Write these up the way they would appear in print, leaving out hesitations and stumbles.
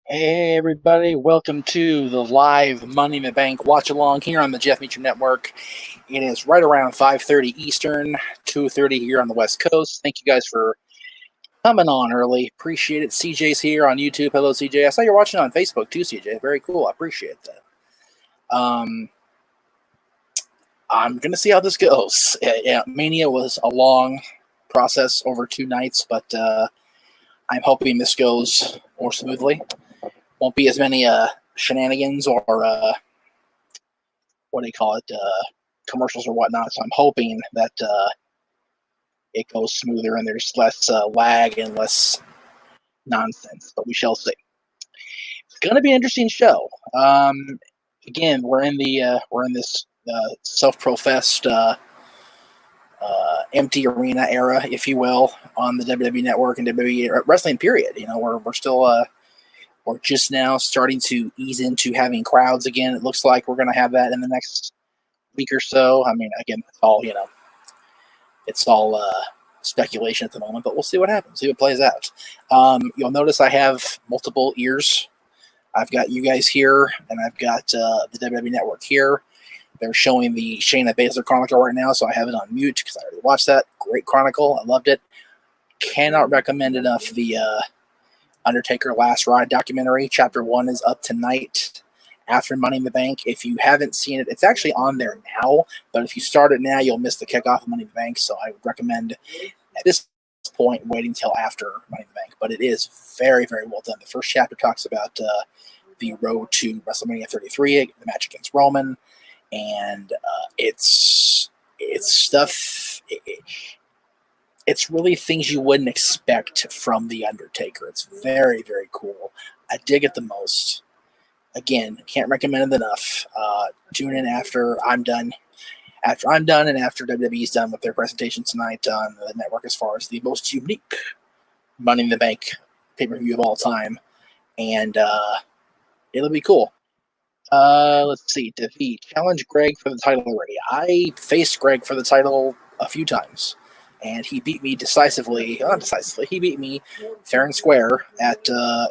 Hey everybody, welcome to the live Money in the Bank watch along here on the Jeff Meacham Network. It is right around 5:30 Eastern, 2:30 here on the West Coast. Thank you guys for coming on early. Appreciate it. CJ's here on YouTube. Hello, CJ. I saw you're watching on Facebook too, CJ. Very cool. I appreciate that. I'm gonna see how this goes. Mania was a long process over 2 nights, but I'm hoping this goes more smoothly. Won't be as many shenanigans or what do you call it, commercials or whatnot. So I'm hoping that it goes smoother and there's less lag and less nonsense. But we shall see. It's going to be an interesting show. Again, we're in this self-professed empty arena era, if you will, on the WWE Network and WWE wrestling. Period. You know, we're still. We're just now starting to ease into having crowds again. It looks like we're going to have that in the next week or so. I mean, again, it's all speculation at the moment, but we'll see what happens, see what plays out. You'll notice I have multiple ears. I've got you guys here, and I've got the WWE Network here. They're showing the Shayna Baszler Chronicle right now, so I have it on mute because I already watched that. Great Chronicle. I loved it. Cannot recommend enough the Undertaker Last Ride documentary. Chapter 1 is up tonight after Money in the Bank. If you haven't seen it, it's actually on there now, but if you start it now, you'll miss the kickoff of Money in the Bank, so I would recommend at this point waiting until after Money in the Bank, but it is very, very well done. The first chapter talks about the road to WrestleMania 33, the match against Roman, and it's stuff... It's really things you wouldn't expect from The Undertaker. It's very, very cool. I dig it the most. Again, can't recommend it enough. Tune in after I'm done. After I'm done and after WWE's done with their presentation tonight on the network as far as the most unique Money in the Bank pay-per-view of all time. And it'll be cool. Let's see. Defeat. Challenge Greg for the title already. I faced Greg for the title a few times. And he beat me decisively. Not decisively. He beat me fair and square at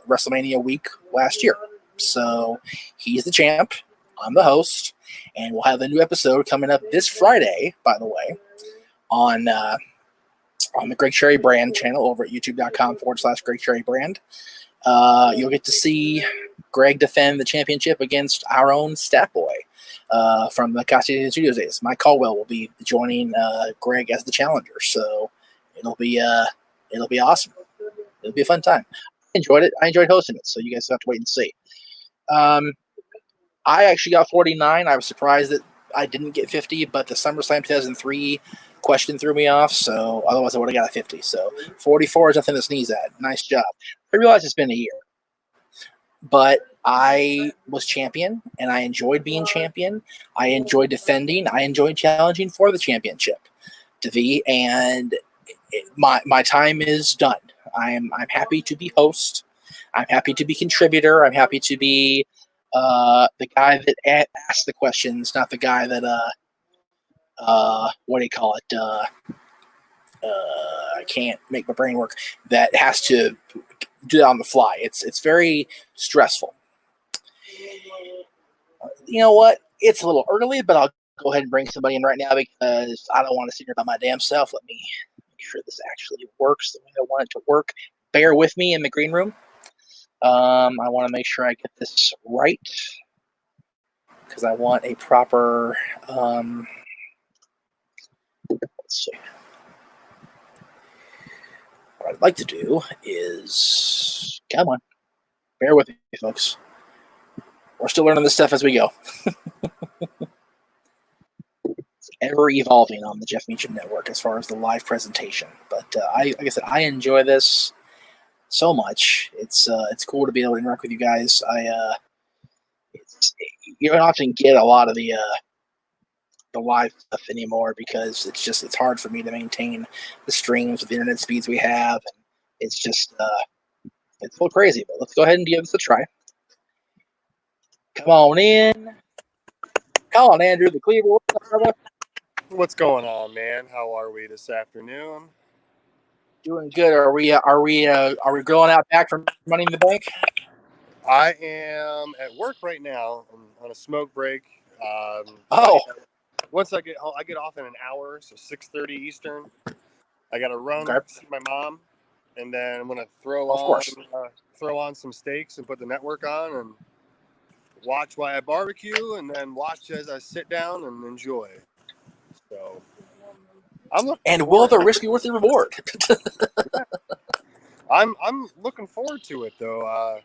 WrestleMania week last year. So he's the champ. I'm the host. And we'll have a new episode coming up this Friday, by the way, on the Greg Cherry Brand channel over at youtube.com/Greg Cherry Brand. You'll get to see Greg defend the championship against our own Stat Boy. From the Cassie Studios days. Mike Caldwell will be joining Greg as the challenger, so it'll be awesome. It'll be a fun time. I enjoyed it. I enjoyed hosting it, so you guys have to wait and see. I actually got 49. I was surprised that I didn't get 50, but the SummerSlam 2003 question threw me off, so otherwise I would have got a 50. So 44 is nothing to sneeze at. Nice job. I realize it's been a year, but I was champion, and I enjoyed being champion. I enjoyed defending. I enjoyed challenging for the championship, Devi, and my time is done. I'm happy to be host. I'm happy to be contributor. I'm happy to be the guy that asks the questions, not the guy that what do you call it? I can't make my brain work. That has to do that on the fly. It's very stressful. You know what? It's a little early, but I'll go ahead and bring somebody in right now because I don't want to sit here by my damn self. Let me make sure this actually works the way I want it to work. Bear with me in the green room. I want to make sure I get this right because I want a proper. Let's see. What I'd like to do is, come on, bear with me, folks. We're still learning this stuff as we go. It's ever evolving on the Jeff Meacham Network as far as the live presentation. But like I said, I enjoy this so much. It's cool to be able to interact with you guys. You don't often get a lot of the live stuff anymore because it's hard for me to maintain the streams with the internet speeds we have. And it's just it's a little crazy. But let's go ahead and give this a try. Come on in. Come on, Andrew, the Cleaver. What's going on, man? How are we this afternoon? Doing good. Are we going out back from Money in the Bank? I am at work right now. I'm on a smoke break. Oh, Once I get home, I get off in an hour, so 6:30 Eastern. I got to run, okay. see my mom, and then I'm gonna Of course. throw on some steaks and put the network on and watch while I barbecue, and then watch as I sit down and enjoy. So I'm looking And will forward. the risk be worth the reward? I'm looking forward to it though.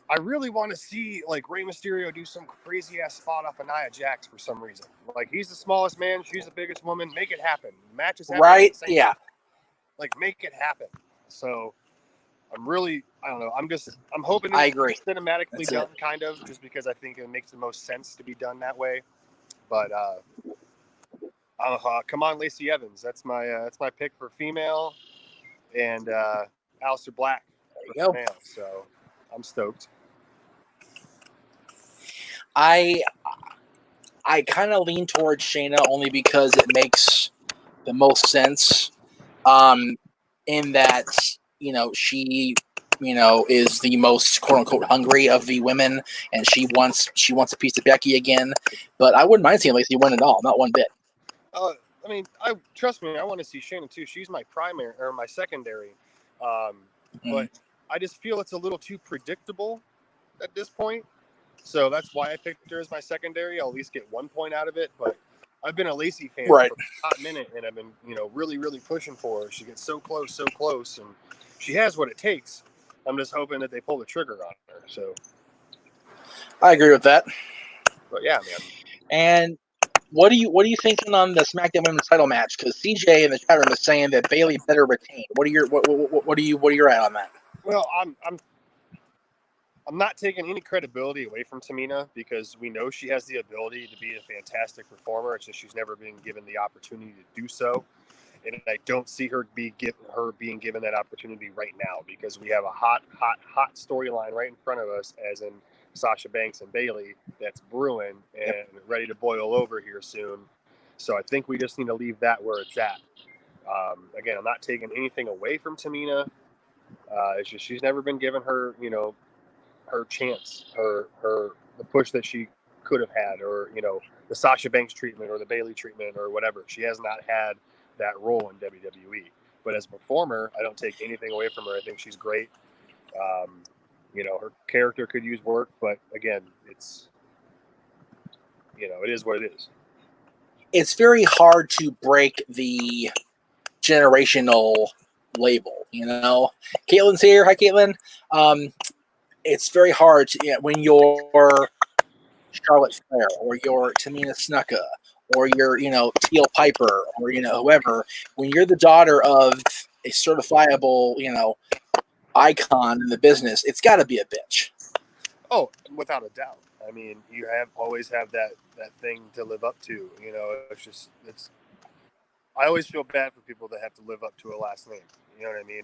I really want to see like Rey Mysterio do some crazy ass spot off of Nia Jax for some reason. Like he's the smallest man, she's the biggest woman. Make it happen. Matches happen Right? at the same Yeah. time. Like make it happen. So I don't know. I'm hoping I it's agree. cinematically That's done, it. kind of, just because I think it makes the most sense to be done that way. But come on, Lacey Evans. That's my pick for female, and Aleister Black There for you go. male. So I'm stoked. I kind of lean towards Shayna only because it makes the most sense. In that she is the most quote unquote hungry of the women, and she wants a piece of Becky again. But I wouldn't mind seeing Lacey win at all, not one bit. I mean, trust me. I want to see Shayna too. She's my primary or my secondary, but I just feel it's a little too predictable at this point. So that's why I picked her as my secondary. I'll at least get 1 point out of it. But I've been a Lacey fan Right. for a hot minute, and I've been, really, really pushing for her. She gets so close, and she has what it takes. I'm just hoping that they pull the trigger on her. So I agree with that. But yeah, man. And what are you thinking on the SmackDown Women's Title match? Because CJ in the chat room is saying that Bayley better retain. What are you at on that? Well, I'm not taking any credibility away from Tamina because we know she has the ability to be a fantastic performer. It's just she's never been given the opportunity to do so, and I don't see her being given that opportunity right now because we have a hot storyline right in front of us, as in Sasha Banks and Bayley, that's brewing and ready to boil over here soon. So I think we just need to leave that where it's at. Again, I'm not taking anything away from Tamina. It's just she's never been given her, her chance, the push that she could have had, or the Sasha Banks treatment or the Bayley treatment or whatever. She has not had that role in WWE. But as a performer, I don't take anything away from her. I think she's great. Her character could use work, but again, it's it is what it is. It's very hard to break the generational label. Caitlin's here. Hi, Caitlin. It's very hard to, when you're Charlotte Flair or you're Tamina Snuka or you're Teal Piper or whoever. When you're the daughter of a certifiable icon in the business, it's got to be a bitch. Oh, without a doubt. I mean, you always have that thing to live up to. It's. I always feel bad for people that have to live up to a last name. You know what I mean?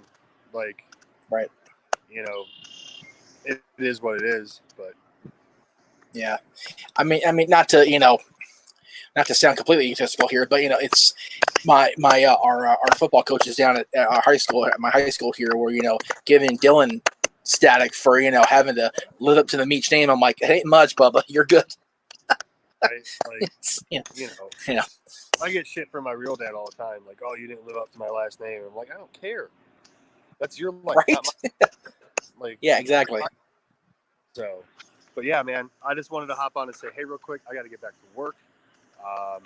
Like, right. It is what it is. But yeah, I mean, not to sound completely egotistical here, but it's our football coaches down at our high school, at my high school here, were giving Dylan static for having to live up to the Meach name. I'm like, it ain't much, Bubba. You're good. I get shit from my real dad all the time. Like, oh, you didn't live up to my last name. I'm like, I don't care. That's your life, right? not mine. Yeah, exactly. So, but yeah, man, I just wanted to hop on and say, hey, real quick, I got to get back to work. I'll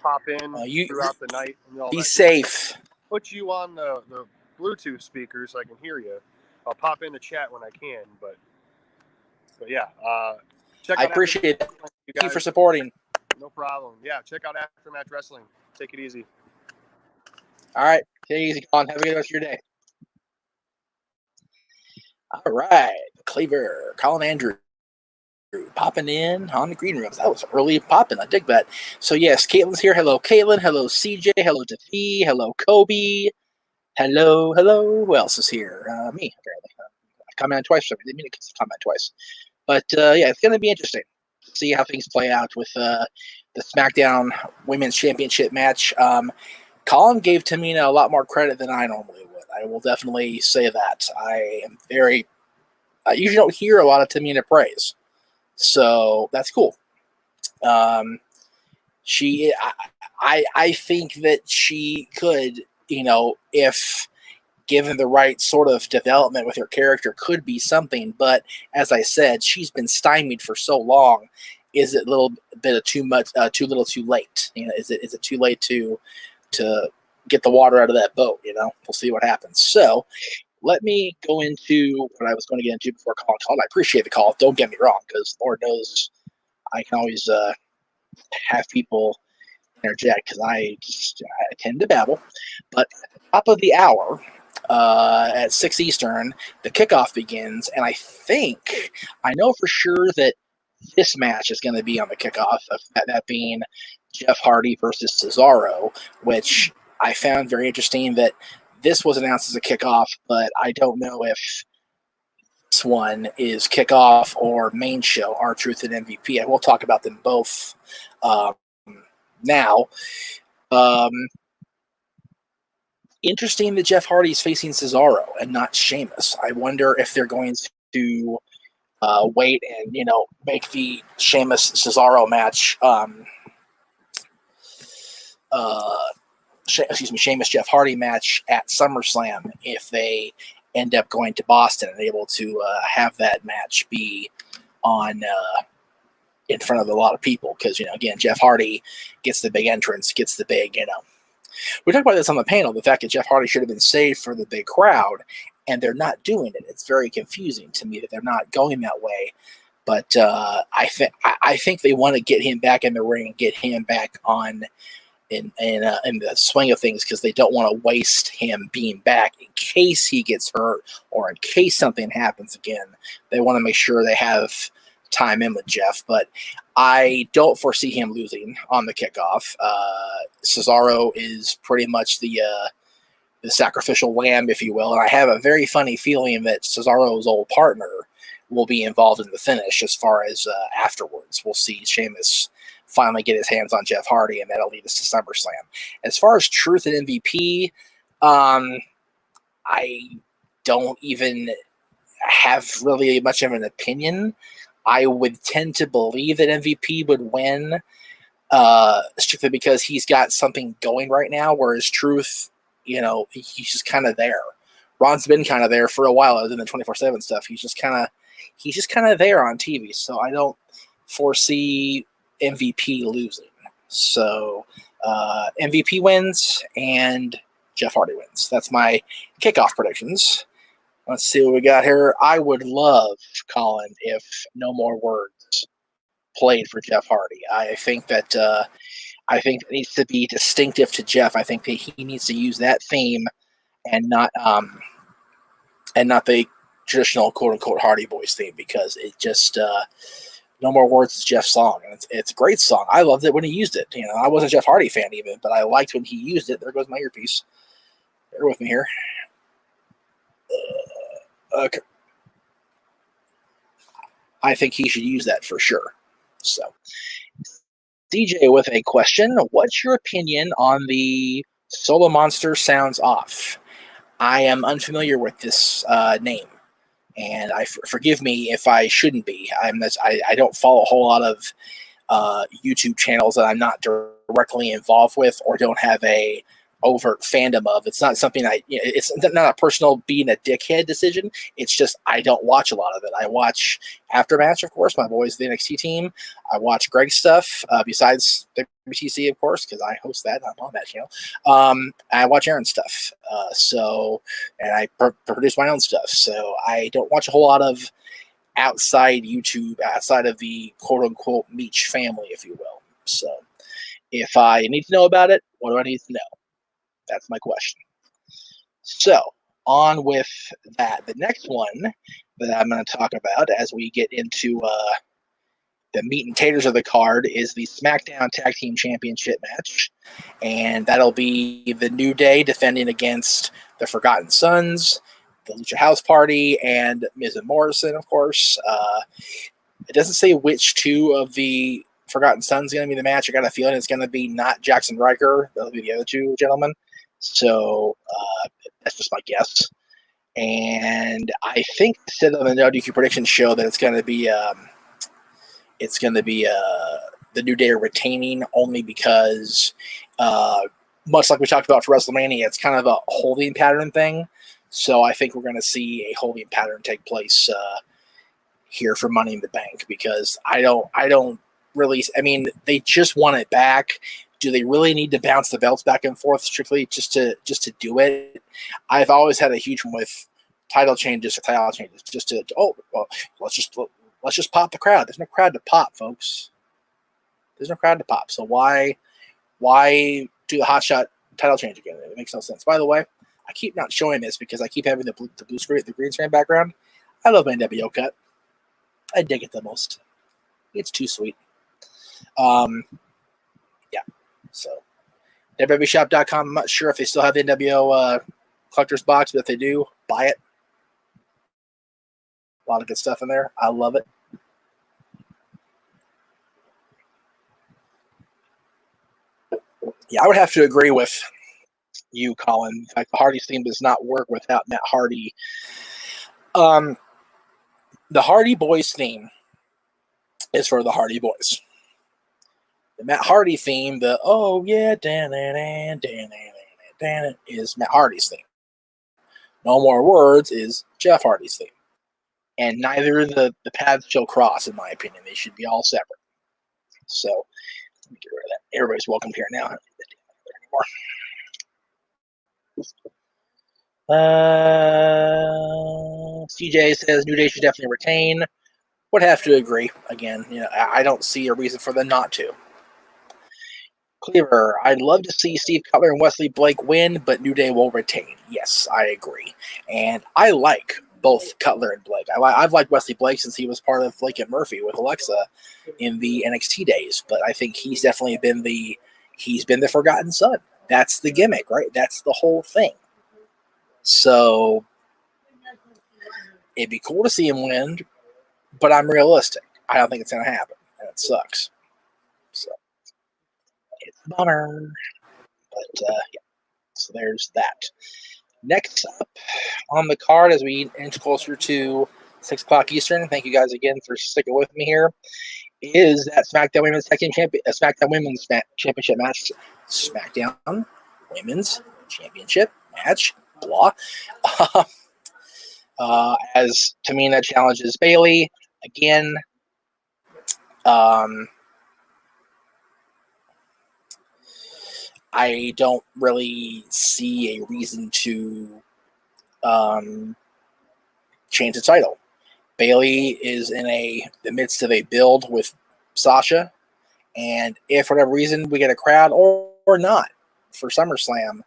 pop in throughout the night. And all be that safe. Put you on the Bluetooth speaker so I can hear you. I'll pop in the chat when I can. But yeah, I appreciate it. Thank you for supporting. No problem. Yeah, check out Aftermatch Wrestling. Take it easy. All right. Take it easy, Colin. Have a good rest of your day. All right. Cleaver, Colin Andrew popping in on the green rooms. That was early popping. I dig that. So, yes, Caitlin's here. Hello, Caitlin. Hello, CJ. Hello, Defee. Hello, Kobe. Hello. Who else is here? Me, apparently. I commented twice. I didn't mean to comment twice. But, yeah, it's going to be interesting to see how things play out with the SmackDown Women's Championship match. Colin gave Tamina a lot more credit than I normally would. I will definitely say that. I am very I usually don't hear a lot of Tamina praise, so that's cool. I think that she could, if given the right sort of development with her character, could be something. But as I said, she's been stymied for so long. Is it a little bit of too much, too little, too late? Is it too late to get the water out of that boat? We'll see what happens. So let me go into what I was going to get into before calling call. I appreciate the call. Don't get me wrong, because Lord knows I can always have people interject because I tend to babble. But at the top of the hour, at 6 Eastern, the kickoff begins, and I know for sure that this match is going to be on the kickoff, that being Jeff Hardy versus Cesaro, which I found very interesting that this was announced as a kickoff, but I don't know if this one is kickoff or main show, R-Truth and MVP. I will talk about them both now. Interesting that Jeff Hardy is facing Cesaro and not Sheamus. I wonder if they're going to wait and make the Sheamus Cesaro match. Sheamus Jeff Hardy match at SummerSlam if they end up going to Boston and able to have that match be on in front of a lot of people, because again, Jeff Hardy gets the big entrance, gets the big we talked about this on the panel, the fact that Jeff Hardy should have been saved for the big crowd, and they're not doing it. It's very confusing to me that they're not going that way. But I think they want to get him back in the ring and get him back on in the swing of things, because they don't want to waste him being back in case he gets hurt or in case something happens again. They want to make sure they have time in with Jeff, but I don't foresee him losing on the kickoff. Cesaro is pretty much the sacrificial lamb, if you will, and I have a very funny feeling that Cesaro's old partner will be involved in the finish as far as afterwards. We'll see Sheamus finally get his hands on Jeff Hardy, and that'll lead us to SummerSlam. As far as Truth and MVP, I don't even have really much of an opinion. I would tend to believe that MVP would win strictly because he's got something going right now, whereas Truth, he's just kind of there. Ron's been kind of there for a while, other than the 24/7 stuff. He's just kind of there on TV, so I don't foresee MVP losing. So MVP wins and Jeff Hardy wins. That's my kickoff predictions. Let's see what we got here. I would love, Colin, if no more words played for Jeff Hardy. I think that it needs to be distinctive to Jeff. I think that he needs to use that theme and not the traditional quote unquote Hardy Boys theme, because it just no more words is Jeff's song, and it's a great song. I loved it when he used it. I wasn't a Jeff Hardy fan even, but I liked when he used it. There goes my earpiece. Bear with me here. Okay. I think he should use that for sure. So, DJ with a question. What's your opinion on the Solo Monster Sounds Off? I am unfamiliar with this name, and forgive me if I shouldn't be. I don't follow a whole lot of YouTube channels that I'm not directly involved with or don't have a overt fandom of. It's not something it's not a personal being a dickhead decision. It's just I don't watch a lot of it. I watch Aftermatch, of course, my boys, the NXT team. I watch Greg's stuff, besides WTC, of course, because I host that. I'm on that channel. I watch Aaron's stuff. And I produce my own stuff. So I don't watch a whole lot of outside YouTube, outside of the quote-unquote Meach family, if you will. So if I need to know about it, what do I need to know? That's my question. So, on with that. The next one that I'm going to talk about as we get into the meat and taters of the card is the SmackDown Tag Team Championship match. And that'll be the New Day defending against the Forgotten Sons, the Lucha House Party, and Miz and Morrison, of course. It doesn't say which two of the Forgotten Sons going to be the match. I got a feeling it's going to be not Jackson Riker. That'll be the other two gentlemen. So that's just my guess. And I think I said on the WQ prediction show that it's going to be the New Day are retaining only because, much like we talked about for WrestleMania, it's kind of a holding pattern thing. So I think we're going to see a holding pattern take place here for Money in the Bank, because I don't really. I mean, they just want it back. Do they really need to bounce the belts back and forth strictly just to do it? I've always had a huge one with title changes, just to let's just pop the crowd. There's no crowd to pop, folks. There's no crowd to pop. So why do the hot shot title change again? It makes no sense. By the way, I keep not showing this because I keep having the blue screen, the green screen background. I love my NWO cut. I dig it the most. It's too sweet. Yeah. So WWEshop.com. I'm not sure if they still have the NWO collector's box, but if they do, buy it. A lot of good stuff in there. I love it. Yeah, I would have to agree with you, Colin. In fact, the Hardy's theme does not work without Matt Hardy. The Hardy Boys theme is for the Hardy Boys. The Matt Hardy theme, the oh yeah, is Matt Hardy's theme. No More Words is Jeff Hardy's theme. And neither of the paths shall cross, in my opinion. They should be all separate. So let me get rid of that. Everybody's welcome here now. I don't need that anymore. CJ says New Day should definitely retain. Would have to agree. Again, I don't see a reason for them not to. Cleaver, I'd love to see Steve Cutler and Wesley Blake win, but New Day will retain. Yes, I agree. And I like both Cutler and Blake. I've liked Wesley Blake since he was part of Blake and Murphy with Alexa in the NXT days, but I think he's definitely been the forgotten son. That's the gimmick, right? That's the whole thing. So it'd be cool to see him win, but I'm realistic. I don't think it's going to happen, and it sucks. So it's a bummer. But yeah, so there's that. Next up on the card, as we inch closer to 6 o'clock Eastern, thank you guys again for sticking with me here, is that SmackDown Women's Championship match. SmackDown Women's Championship match. Blah. As Tamina challenges Bayley again. I don't really see a reason to change the title. Bayley is in the midst of a build with Sasha, and if for whatever reason we get a crowd or not for SummerSlam,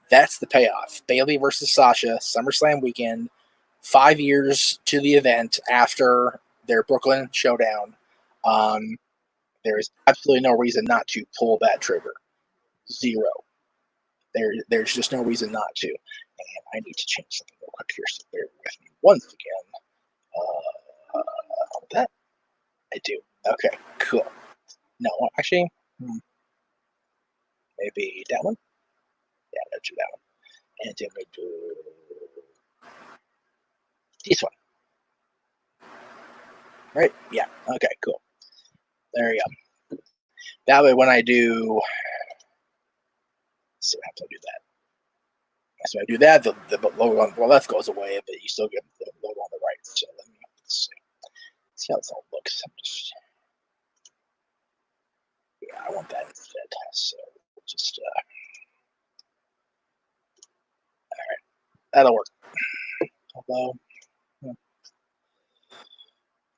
that's the payoff. Bayley versus Sasha, SummerSlam weekend, 5 years to the event after their Brooklyn showdown. There is absolutely no reason not to pull that trigger. Zero. There's just no reason not to. And I need to change something real quick here, so bear with me once again. That I do. Okay, cool. No, actually, maybe that one. Yeah, let's do that one. And then we do this one. Right? Yeah. Okay, cool. There you go. That way, when I do, so I have to do that. So I do that, the logo on the left goes away, but you still get the logo on the right. So let me see how this all looks. Yeah, I want that instead. So just all right, that'll work. Although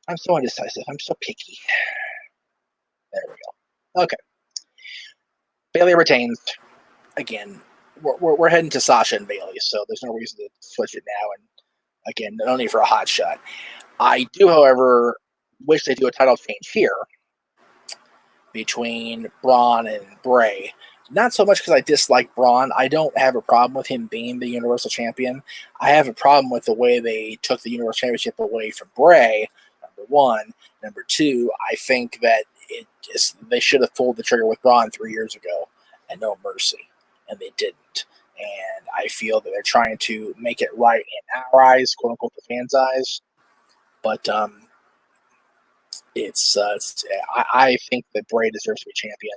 I'm so indecisive, I'm so picky. There we go. Okay. Bayley retains again. We're heading to Sasha and Bayley, so there's no reason to switch it now. And again, no need for a hot shot. I do, however, wish they do a title change here between Braun and Bray. Not so much because I dislike Braun. I don't have a problem with him being the Universal Champion. I have a problem with the way they took the Universal Championship away from Bray, number one. Number two, I think that they should have pulled the trigger with Braun 3 years ago and no mercy. And they didn't. and I feel that they're trying to make it right in our eyes, quote unquote, the fans' eyes. But I think that Bray deserves to be champion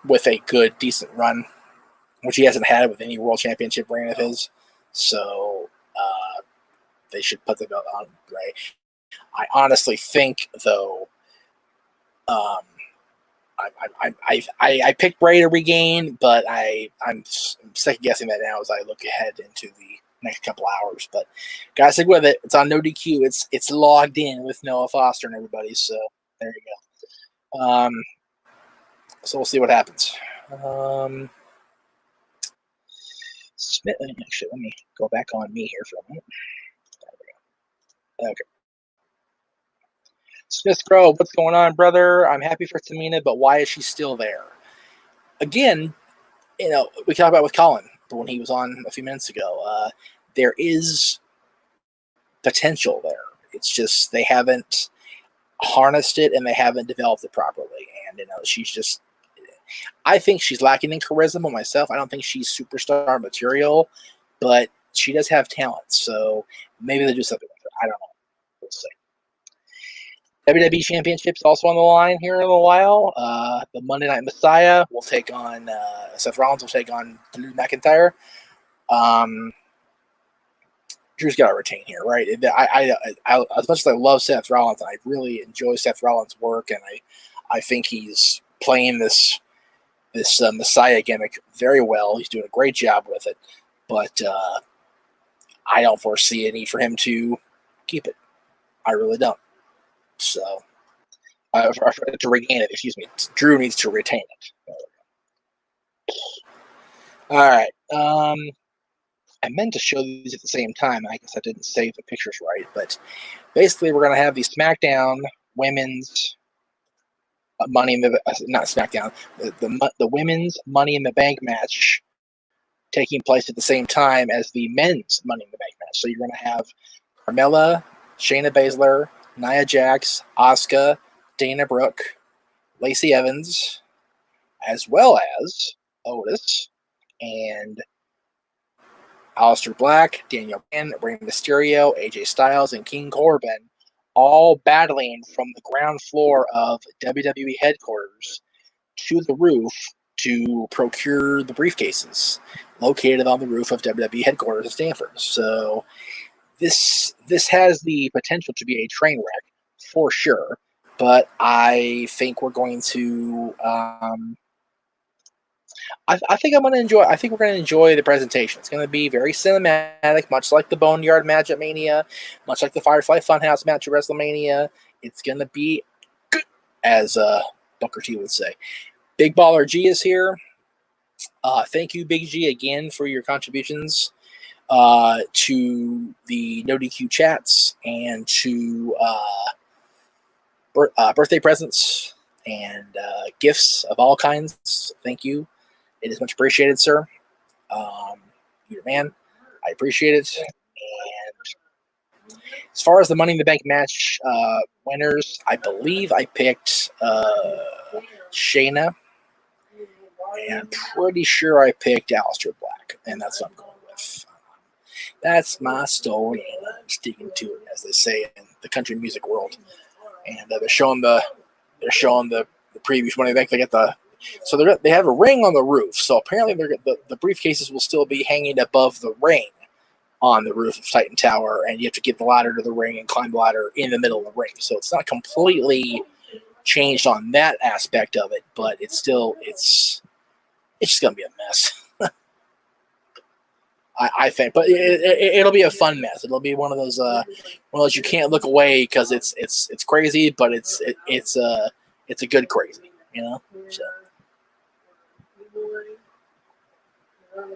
with a good, decent run, which he hasn't had with any World Championship reign of his. So they should put the belt on Bray. I honestly think, though, I picked Bray to regain, but I'm second guessing that now as I look ahead into the next couple hours. But gotta stick with it. It's on no DQ. It's logged in with Noah Foster and everybody. So there you go. So we'll see what happens. Smith. Actually, let me go back on me here for a minute. There we go. Okay. Smith Grove, what's going on, brother? I'm happy for Tamina, but why is she still there? Again, we talked about with Colin when he was on a few minutes ago. There is potential there. It's just they haven't harnessed it and they haven't developed it properly. And she's just, I think she's lacking in charisma myself. I don't think she's superstar material, but she does have talent. So maybe they'll do something with her. I don't know. We'll see. WWE Championship's also on the line here in a little while. The Monday Night Messiah will take on Seth Rollins will take on Drew McIntyre. Drew's got to retain here, right? I as much as I love Seth Rollins, I really enjoy Seth Rollins' work, and I think he's playing this Messiah gimmick very well. He's doing a great job with it, but I don't foresee a need for him to keep it. I really don't. So, to regain it, excuse me, Drew needs to retain it. All right. I meant to show these at the same time. I guess I didn't save the pictures right. But basically, we're going to have the SmackDown women's Money in the not SmackDown the women's Money in the Bank match taking place at the same time as the men's Money in the Bank match. So you're going to have Carmella, Shayna Baszler, Nia Jax, Asuka, Dana Brooke, Lacey Evans, as well as Otis and Aleister Black, Daniel Bryan, Rey Mysterio, AJ Styles, and King Corbin, all battling from the ground floor of WWE headquarters to the roof to procure the briefcases located on the roof of WWE headquarters in Stamford. So this has the potential to be a train wreck for sure, but I think we're going to I think we're going to enjoy the presentation. It's going to be very cinematic, much like the Boneyard match at Mania, much like the Firefly Funhouse match at WrestleMania. It's going to be good, as Booker T would say. Big Baller G is here. Thank you, Big G, again for your contributions to the No DQ chats and to birthday presents and gifts of all kinds. Thank you. It is much appreciated, sir. You're a man. I appreciate it. And as far as the Money in the Bank match winners, I believe I picked Shayna. And I'm pretty sure I picked Aleister Black. And that's what I'm going with. That's my story, and I'm sticking to it, as they say in the country music world. And they're showing the previews when they get the. So they have a ring on the roof. So apparently the briefcases will still be hanging above the ring on the roof of Titan Tower, and you have to get the ladder to the ring and climb the ladder in the middle of the ring. So it's not completely changed on that aspect of it, but it's just gonna be a mess. I think, but it'll be a fun mess. It'll be one of those you can't look away because it's crazy, but it's a good crazy, So. Let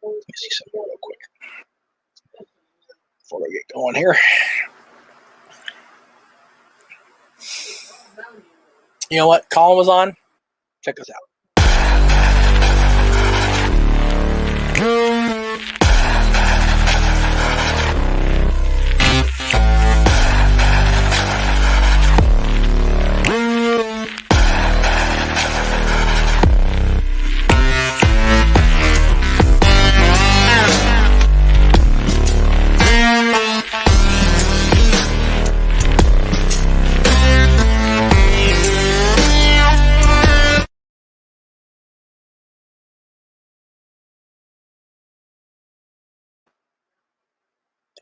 me see something real quick before I get going here. You know what? Colin was on. Check us out.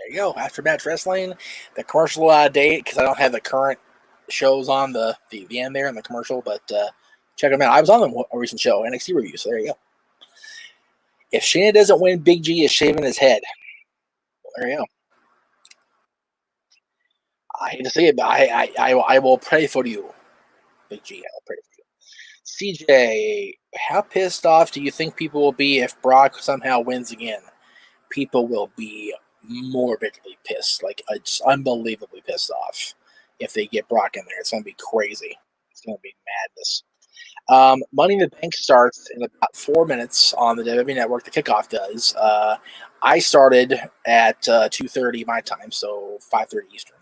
There you go. After Match Wrestling, the commercial date, because I don't have the current shows on the end there in the commercial, but check them out. I was on a recent show, NXT review, so there you go. If Shayna doesn't win, Big G is shaving his head. There you go. I hate to say it, but I will pray for you, Big G. I will pray for you. CJ, how pissed off do you think people will be if Brock somehow wins again? People will be morbidly pissed, like just unbelievably pissed off if they get Brock in there. It's going to be crazy. It's going to be madness. Money in the Bank starts in about 4 minutes on the WWE Network. The kickoff does. I started at 2:30 my time, so 5:30 Eastern.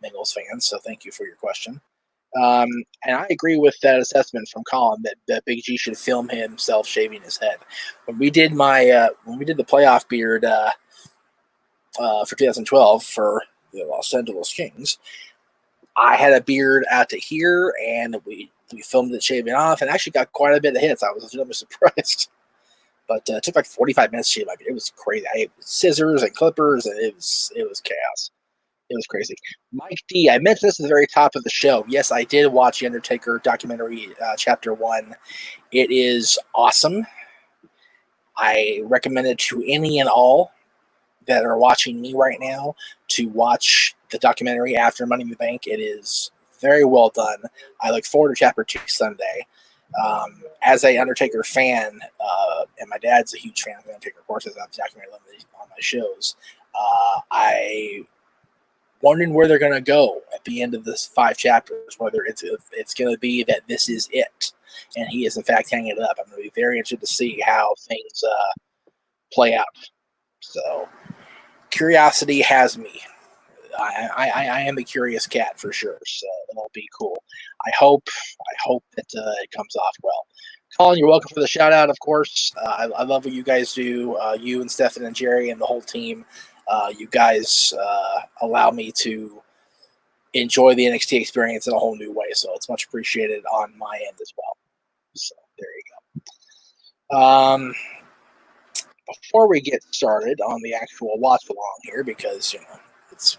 Bengals fans, so thank you for your question. And I agree with that assessment from Colin that Big G should film himself shaving his head. When we did the playoff beard for 2012 for the Los Angeles Kings, I had a beard out to here, and we filmed it shaving off, and actually got quite a bit of hits. I was legitimately surprised. But it took like 45 minutes to shave my beard. It was crazy. I had scissors and clippers, and it was chaos. It was crazy. Mike D, I mentioned this at the very top of the show. Yes, I did watch the Undertaker documentary, Chapter 1. It is awesome. I recommend it to any and all that are watching me right now to watch the documentary after Money in the Bank. It is very well done. I look forward to Chapter 2 Sunday. As a Undertaker fan, and my dad's a huge fan of the Undertaker, of course, as I've documented on my shows, I wondering where they're going to go at the end of this 5 chapters, whether it's going to be that this is it, and he is in fact hanging it up. I'm going to be very interested to see how things play out. So, curiosity has me. I am a curious cat for sure, so it'll be cool. I hope that it comes off well. Colin, you're welcome for the shout out, of course. I love what you guys do. You and Stefan and Jerry and the whole team. You guys allow me to enjoy the NXT experience in a whole new way, so it's much appreciated on my end as well. So there you go. Before we get started on the actual watch along here, because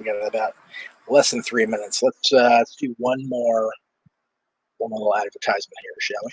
we got about less than 3 minutes. Let's do one more little advertisement here, shall we?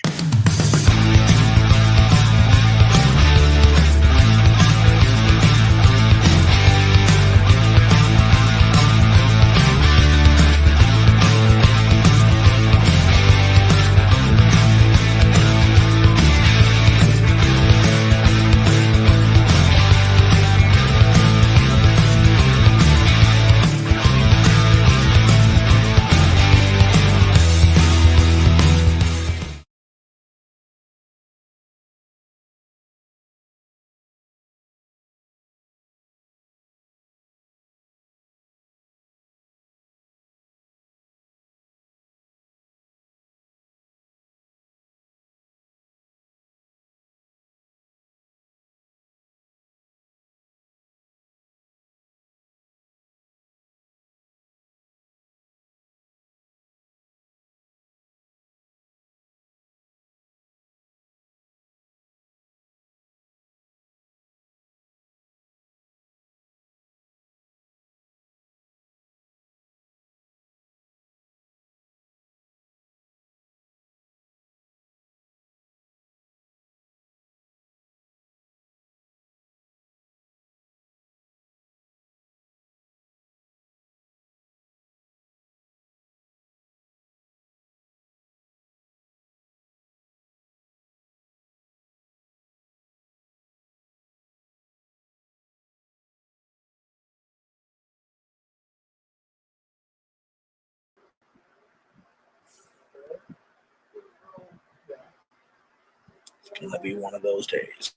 It's going to be one of those days.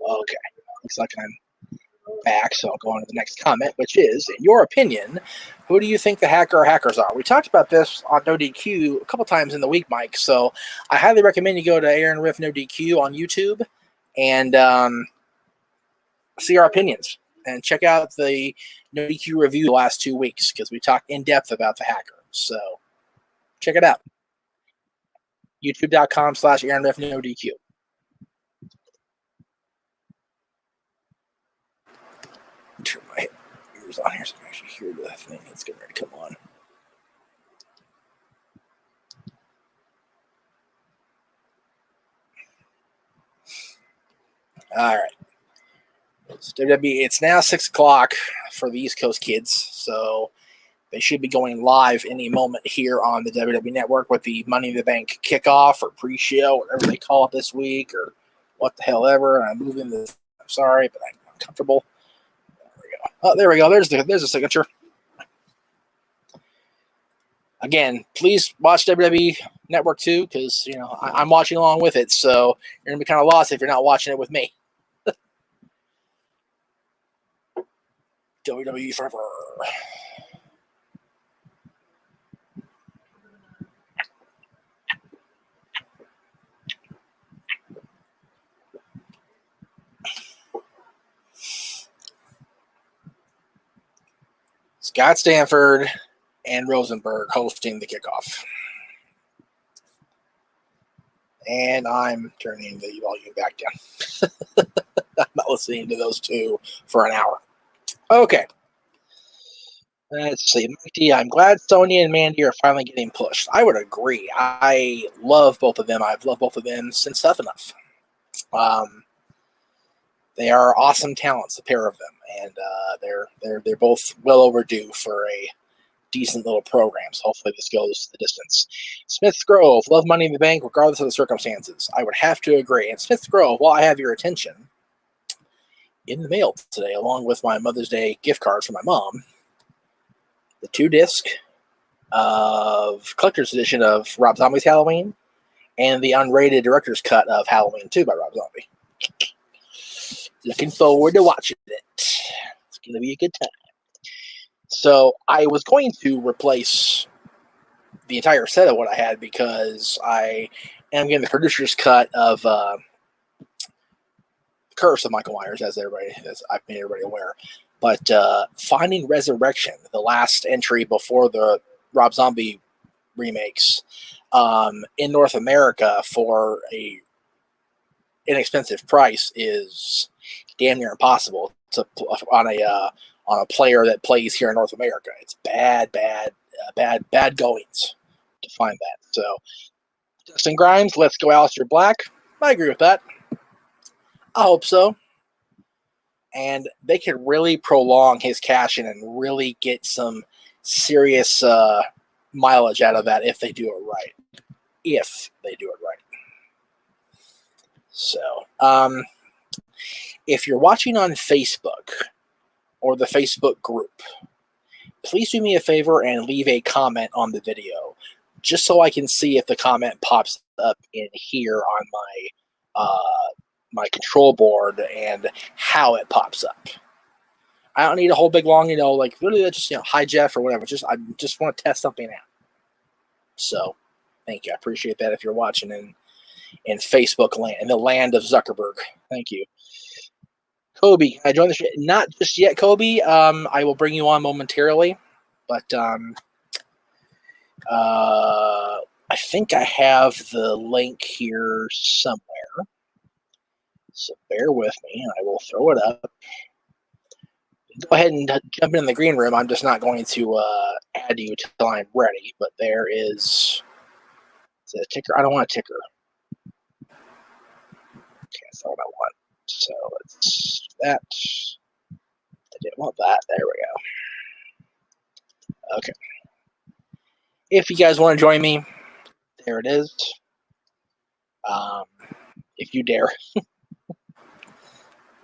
Okay. Looks like I'm back, so I'll go on to the next comment, which is, in your opinion, who do you think the hacker or hackers are? We talked about this on No DQ a couple times in the week, Mike, so I highly recommend you go to Aaron Riff No DQ on YouTube and see our opinions and check out the No DQ review the last 2 weeks because we talked in depth about the hacker. So check it out. YouTube.com/Aaron Riff No DQ. speakers on here so I can actually hear the thing that's getting ready to come on. All right. So WWE, it's now 6 o'clock for the East Coast kids, so they should be going live any moment here on the WWE Network with the Money in the Bank kickoff or pre-show, whatever they call it this week, or what the hell ever. And I'm moving this. I'm sorry, but I'm uncomfortable. There we go. Oh, there we go. There's the signature. Again, please watch WWE Network too, because I'm watching along with it. So you're gonna be kind of lost if you're not watching it with me. WWE forever. Scott Stanford and Rosenberg hosting the kickoff. And I'm turning the volume back down. I'm not listening to those two for an hour. Okay. Let's see. Mikey, I'm glad Sonya and Mandy are finally getting pushed. I would agree. I love both of them. I've loved both of them since Tough Enough. They are awesome talents, the pair of them, and they're both well overdue for a decent little program. So hopefully this goes the distance. Smith's Grove, love Money in the Bank regardless of the circumstances. I would have to agree. And Smith's Grove, while I have your attention, in the mail today, along with my Mother's Day gift card for my mom, the 2-disc of collector's edition of Rob Zombie's Halloween and the unrated director's cut of Halloween 2 by Rob Zombie. Looking forward to watching it. It's going to be a good time. So I was going to replace the entire set of what I had because I am getting the producer's cut of Curse of Michael Myers, as I've made everybody aware. But Finding Resurrection, the last entry before the Rob Zombie remakes, in North America for a inexpensive price is damn near impossible to on a player that plays here in North America. It's bad goings to find that. So Dustin Grimes, let's go Aleister Black. I agree with that. I hope so. And they could really prolong his cash in and really get some serious mileage out of that if they do it right. So, if you're watching on Facebook or the Facebook group, please do me a favor and leave a comment on the video, just so I can see if the comment pops up in here on my control board and how it pops up. I don't need a whole big long, literally just hi Jeff or whatever. I just want to test something out. So, thank you. I appreciate that if you're watching in Facebook land, in the land of Zuckerberg. Thank you. Kobe, can I join the show? Not just yet, Kobe. I will bring you on momentarily, but I think I have the link here somewhere. So bear with me, and I will throw it up. Go ahead and jump in the green room. I'm just not going to add you until I'm ready, but there is a ticker. I don't want a ticker. Okay, that's not what I want. So let's do that. I didn't want that. There we go. Okay. If you guys want to join me, there it is. If you dare.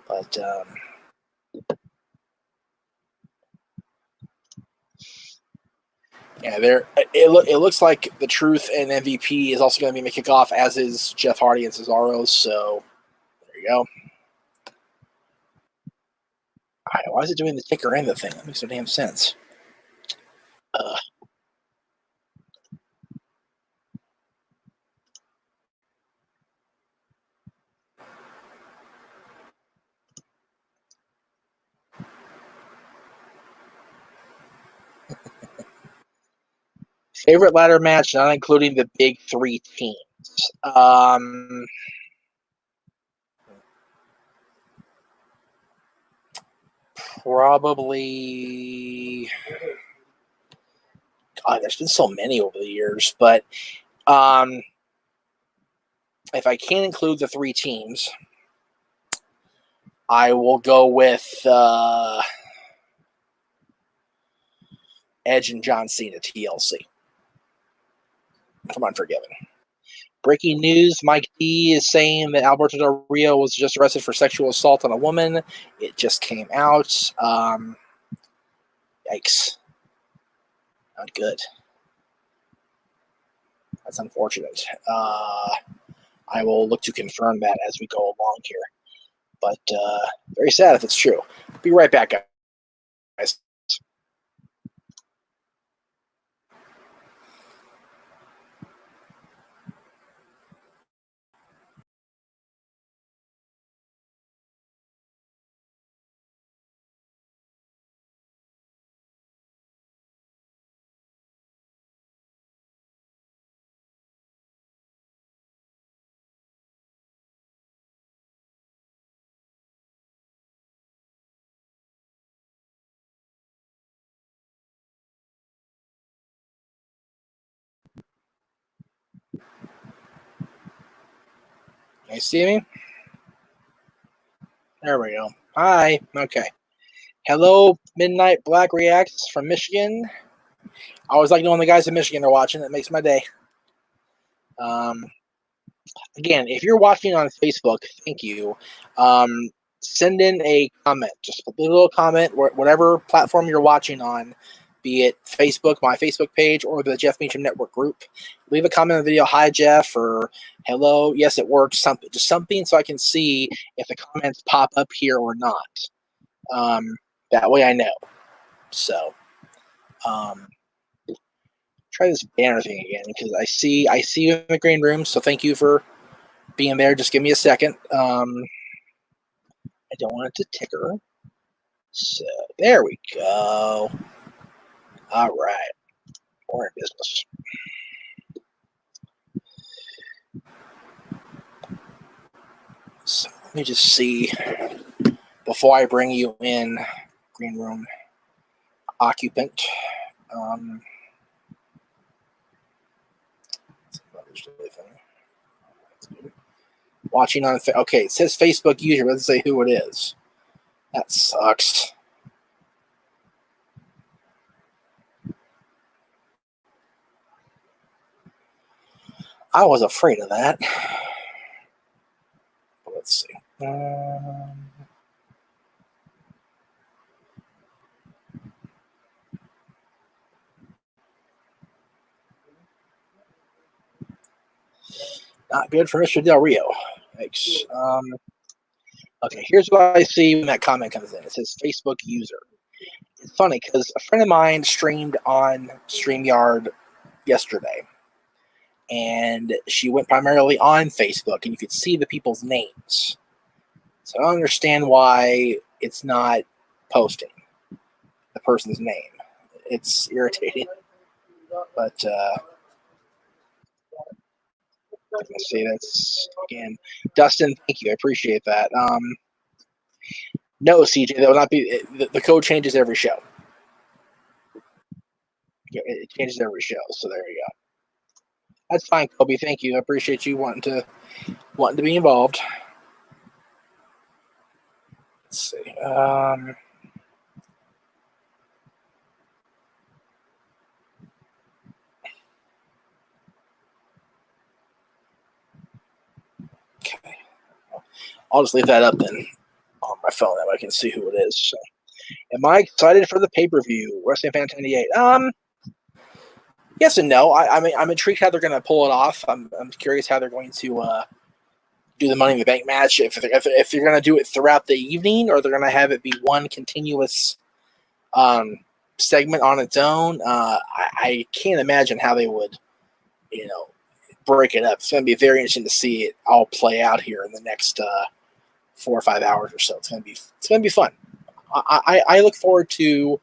But yeah, it looks like the Truth and MVP is also going to be making kickoff, as is Jeff Hardy and Cesaro. So there you go. All right, why is it doing the ticker and the thing? That makes no damn sense. Favorite ladder match, not including the big three teams. Probably. God, there's been so many over the years, but if I can't include the 3 teams, I will go with Edge and John Cena, TLC. Come on, Forgiven. Breaking news, Mike D is saying that Alberto Del Rio was just arrested for sexual assault on a woman. It just came out. Yikes. Not good. That's unfortunate. I will look to confirm that as we go along here. But very sad if it's true. Be right back, guys. Can you see me? There we go. Hi. Okay. Hello, Midnight Black Reacts from Michigan. I always like knowing the guys in Michigan are watching. It makes my day. Again, if you're watching on Facebook, thank you. Send in a comment, just a little comment, whatever platform you're watching on, be it Facebook, my Facebook page, or the Jeff Meacham Network group. Leave a comment on the video, hi Jeff, or hello, yes it works, something, just something so I can see if the comments pop up here or not. That way I know. So, try this banner thing again because I see you in the green room. So thank you for being there. Just give me a second. I don't want it to ticker. So there we go. All right, we're in business. So let me just see before I bring you in. Green room occupant. Watching on okay, it says Facebook user, but it doesn't say who it is. That sucks. I was afraid of that. Let's see. Not good for Mr. Del Rio. Thanks. Okay, here's what I see when that comment comes in. It says Facebook user. It's funny because a friend of mine streamed on StreamYard yesterday, and she went primarily on Facebook, and you could see the people's names. So I don't understand why it's not posting the person's name. It's irritating. But let's see, that's again, Dustin. Thank you, I appreciate that. No, CJ, that will not be. The code changes every show. It changes every show. So there you go. That's fine, Kobe. Thank you. I appreciate you wanting to be involved. Let's see. Okay. I'll just leave that up then on my phone. That way I can see who it is. So, am I excited for the pay-per-view? Wrestling Fan 98. Yes and no. I'm intrigued how they're going to pull it off. I'm curious how they're going to do the Money in the Bank match. If they're going to do it throughout the evening, or they're going to have it be one continuous segment on its own. I can't imagine how they would, break it up. It's going to be very interesting to see it all play out here in the next 4 or 5 hours or so. It's going to be fun. I look forward to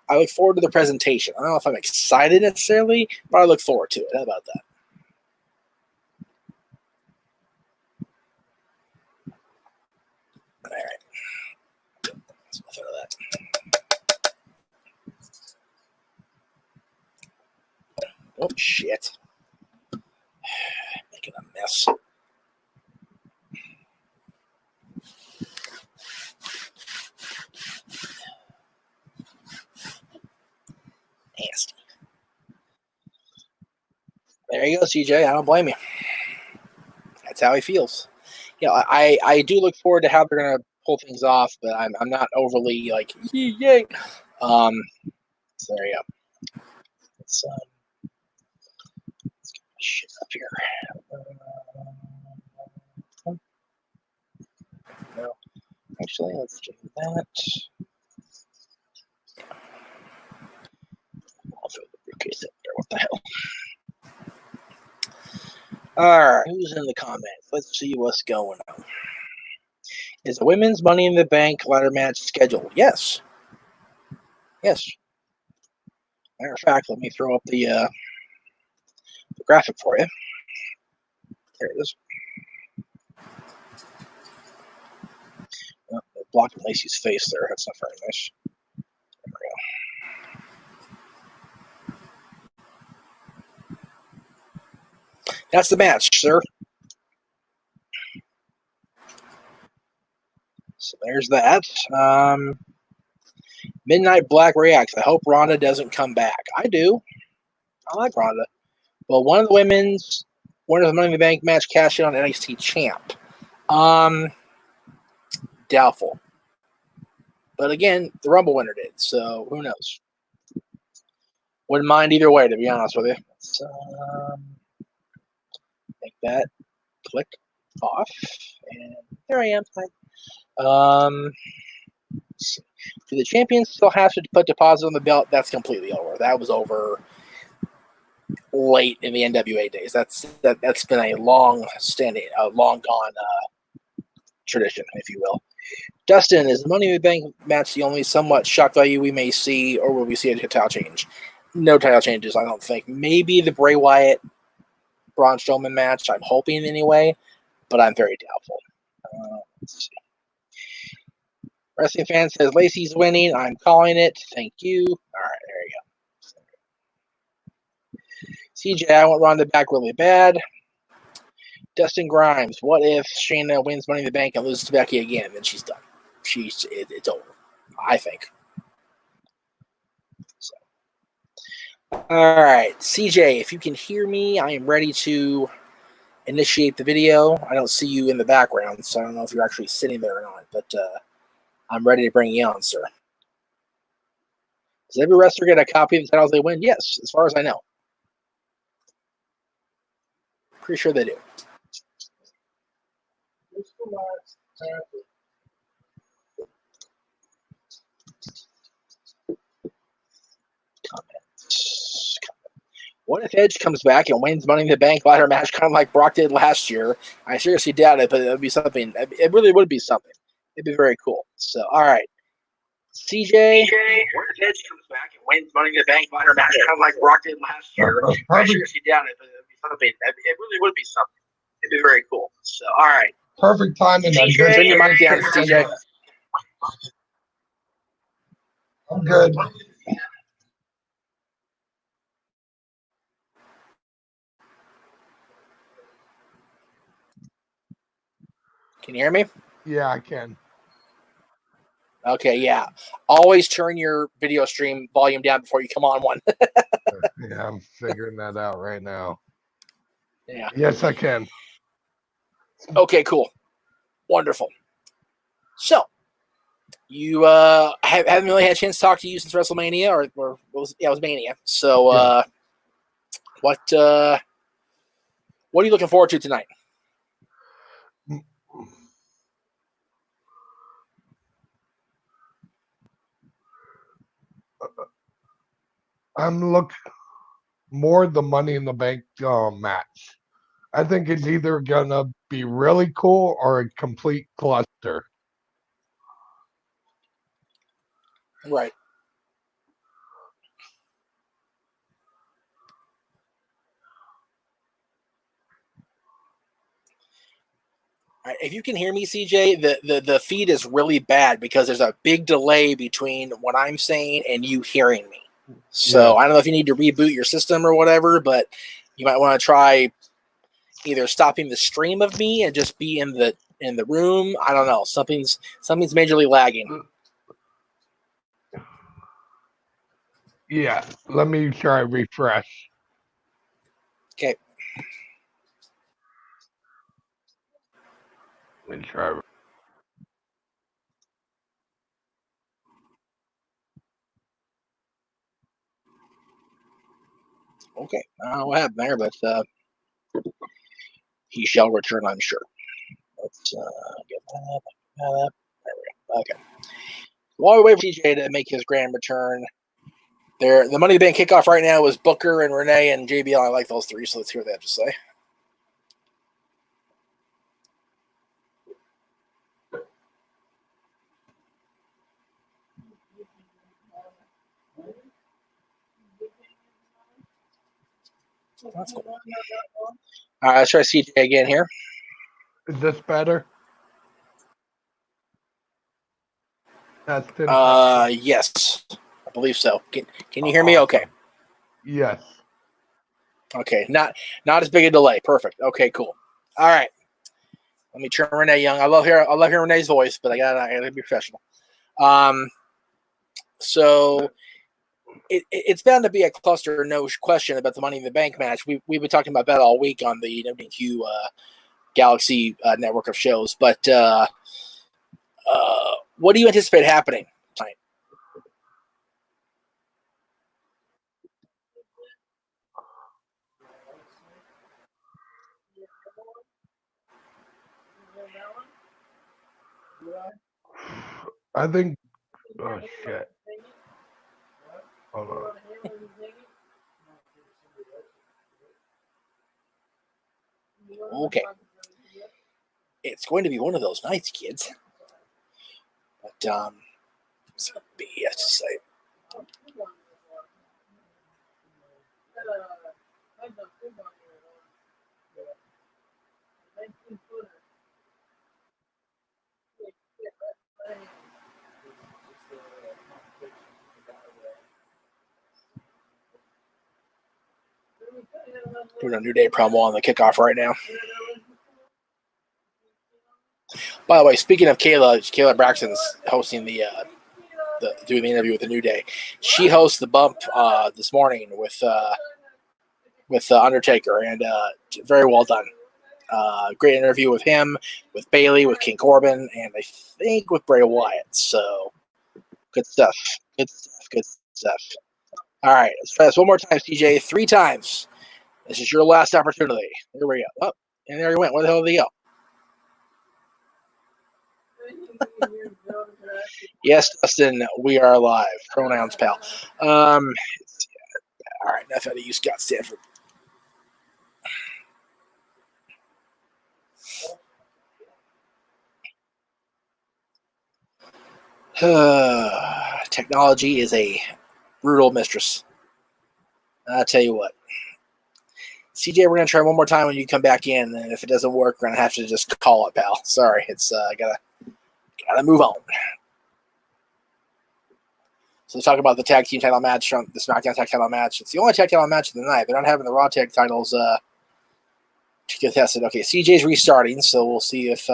the presentation. I don't know if I'm excited necessarily, but I look forward to it. How about that? All right. That's enough of that. shit. Making a mess. Nasty. There you go, CJ. I don't blame you. That's how he feels. I do look forward to how they're gonna pull things off, but I'm not overly like yay. So there you go. Let's get my shit up here. No, actually, let's do that. I'll throw the briefcase up there. What the hell? All right, who's in the comments? Let's see what's going on. Is a women's Money in the Bank ladder match scheduled? Yes. Yes. Matter of fact, let me throw up the graphic for you. There it is. Oh, blocking Lacey's face there. That's not very nice. There we go. That's the match, sir. So there's that. Midnight Black reacts. I hope Ronda doesn't come back. I do. I like Ronda. Well, one of the Money in the Bank match cashed in on NXT champ. Doubtful. But again, the Rumble winner did, so who knows? Wouldn't mind either way, to be honest with you. Let's make that click off, and there I am. Let's see. Do the champions still have to put deposit on the belt? That's completely over. That was over late in the NWA days. That's been a long gone tradition, if you will. Dustin, is the Money in the Bank match the only somewhat shock value we may see, or will we see a title change? No title changes, I don't think. Maybe the Bray Wyatt Braun Strowman match. I'm hoping anyway, but I'm very doubtful. Let's see. Wrestling fan says Lacey's winning. I'm calling it. Thank you. All right, there you go. CJ, I want Ronda back really bad. Dustin Grimes, what if Shayna wins Money in the Bank and loses to Becky again? Then she's done. It's over, I think. So. All right, CJ, if you can hear me, I am ready to initiate the video. I don't see you in the background, so I don't know if you're actually sitting there or not, but I'm ready to bring you on, sir. Does every wrestler get a copy of the titles they win? Yes, as far as I know. Pretty sure they do. Comments. What if Edge comes back and wins Money in the Bank ladder match, kind of like Brock did last year? I seriously doubt it, but it would be something. It really would be something. It'd be very cool. So, all right. CJ, what if Edge comes back and wins Money in the Bank ladder match, kind of like Brock did last year? I seriously doubt it, but it would be something. It really would be something. It'd be very cool. So, all right. Perfect timing. CJ, turn your mic down, CJ. I'm good. Can you hear me? Yeah, I can. Okay, yeah. Always turn your video stream volume down before you come on one. Yeah, I'm figuring that out right now. Yeah. Yes, I can. Okay, cool. Wonderful. So, you haven't really had a chance to talk to you since WrestleMania, or it was Mania. So, Yeah. what are you looking forward to tonight? I'm looking more the Money in the Bank match. I think it's either gonna be really cool or a complete cluster. Right. All right. If you can hear me, CJ, the feed is really bad because there's a big delay between what I'm saying and you hearing me. So I don't know if you need to reboot your system or whatever, but you might want to try either stopping the stream of me and just be in the room. I don't know. Something's majorly lagging. Yeah, let me try refresh. Okay. Let me try. Okay. I don't know what happened there, but he shall return, I'm sure. Let's get that up. There we go. Okay. While we wait for TJ to make his grand return, the Money in the Bank kickoff right now is Booker and Renee and JBL. I like those three, so let's hear what they have to say. That's cool. All right, let's try CJ again here. Is this better? Yes, I believe so. Can you hear me? Okay. Yes. Okay, not as big a delay. Perfect. Okay, cool. All right. Let me turn Renee Young. I love hearing Renee's voice, but I gotta be professional. So it's bound to be a cluster, no question, about the Money in the Bank match. We've been talking about that all week on the WQ Galaxy network of shows. But what do you anticipate happening tonight? I think. Oh shit. Hold on. Okay. It's going to be one of those nights, kids. But it's a BS to say. Doing a New Day promo on the kickoff right now. By the way, speaking of Kayla Braxton's hosting doing the interview with the New Day. She hosts the bump this morning with Undertaker, and very well done. Great interview with him, with Bailey, with King Corbin, and I think with Bray Wyatt. So good stuff. Good stuff. All right, let's try this one more time, CJ. 3 times. This is your last opportunity. Here we go. Oh, and there he went. Where the hell did he go? Yes, Dustin, we are live. Pronouns, pal. All right, enough out of you, Scott Stanford. Technology is a brutal mistress. I'll tell you what. CJ, we're going to try one more time when you come back in, and if it doesn't work, we're going to have to just call it, pal. Sorry, it's gotta move on. So let's talk about the tag team title match, from the SmackDown tag title match. It's the only tag title match of the night. They're not having the Raw tag titles to get tested. Okay, CJ's restarting, so we'll see if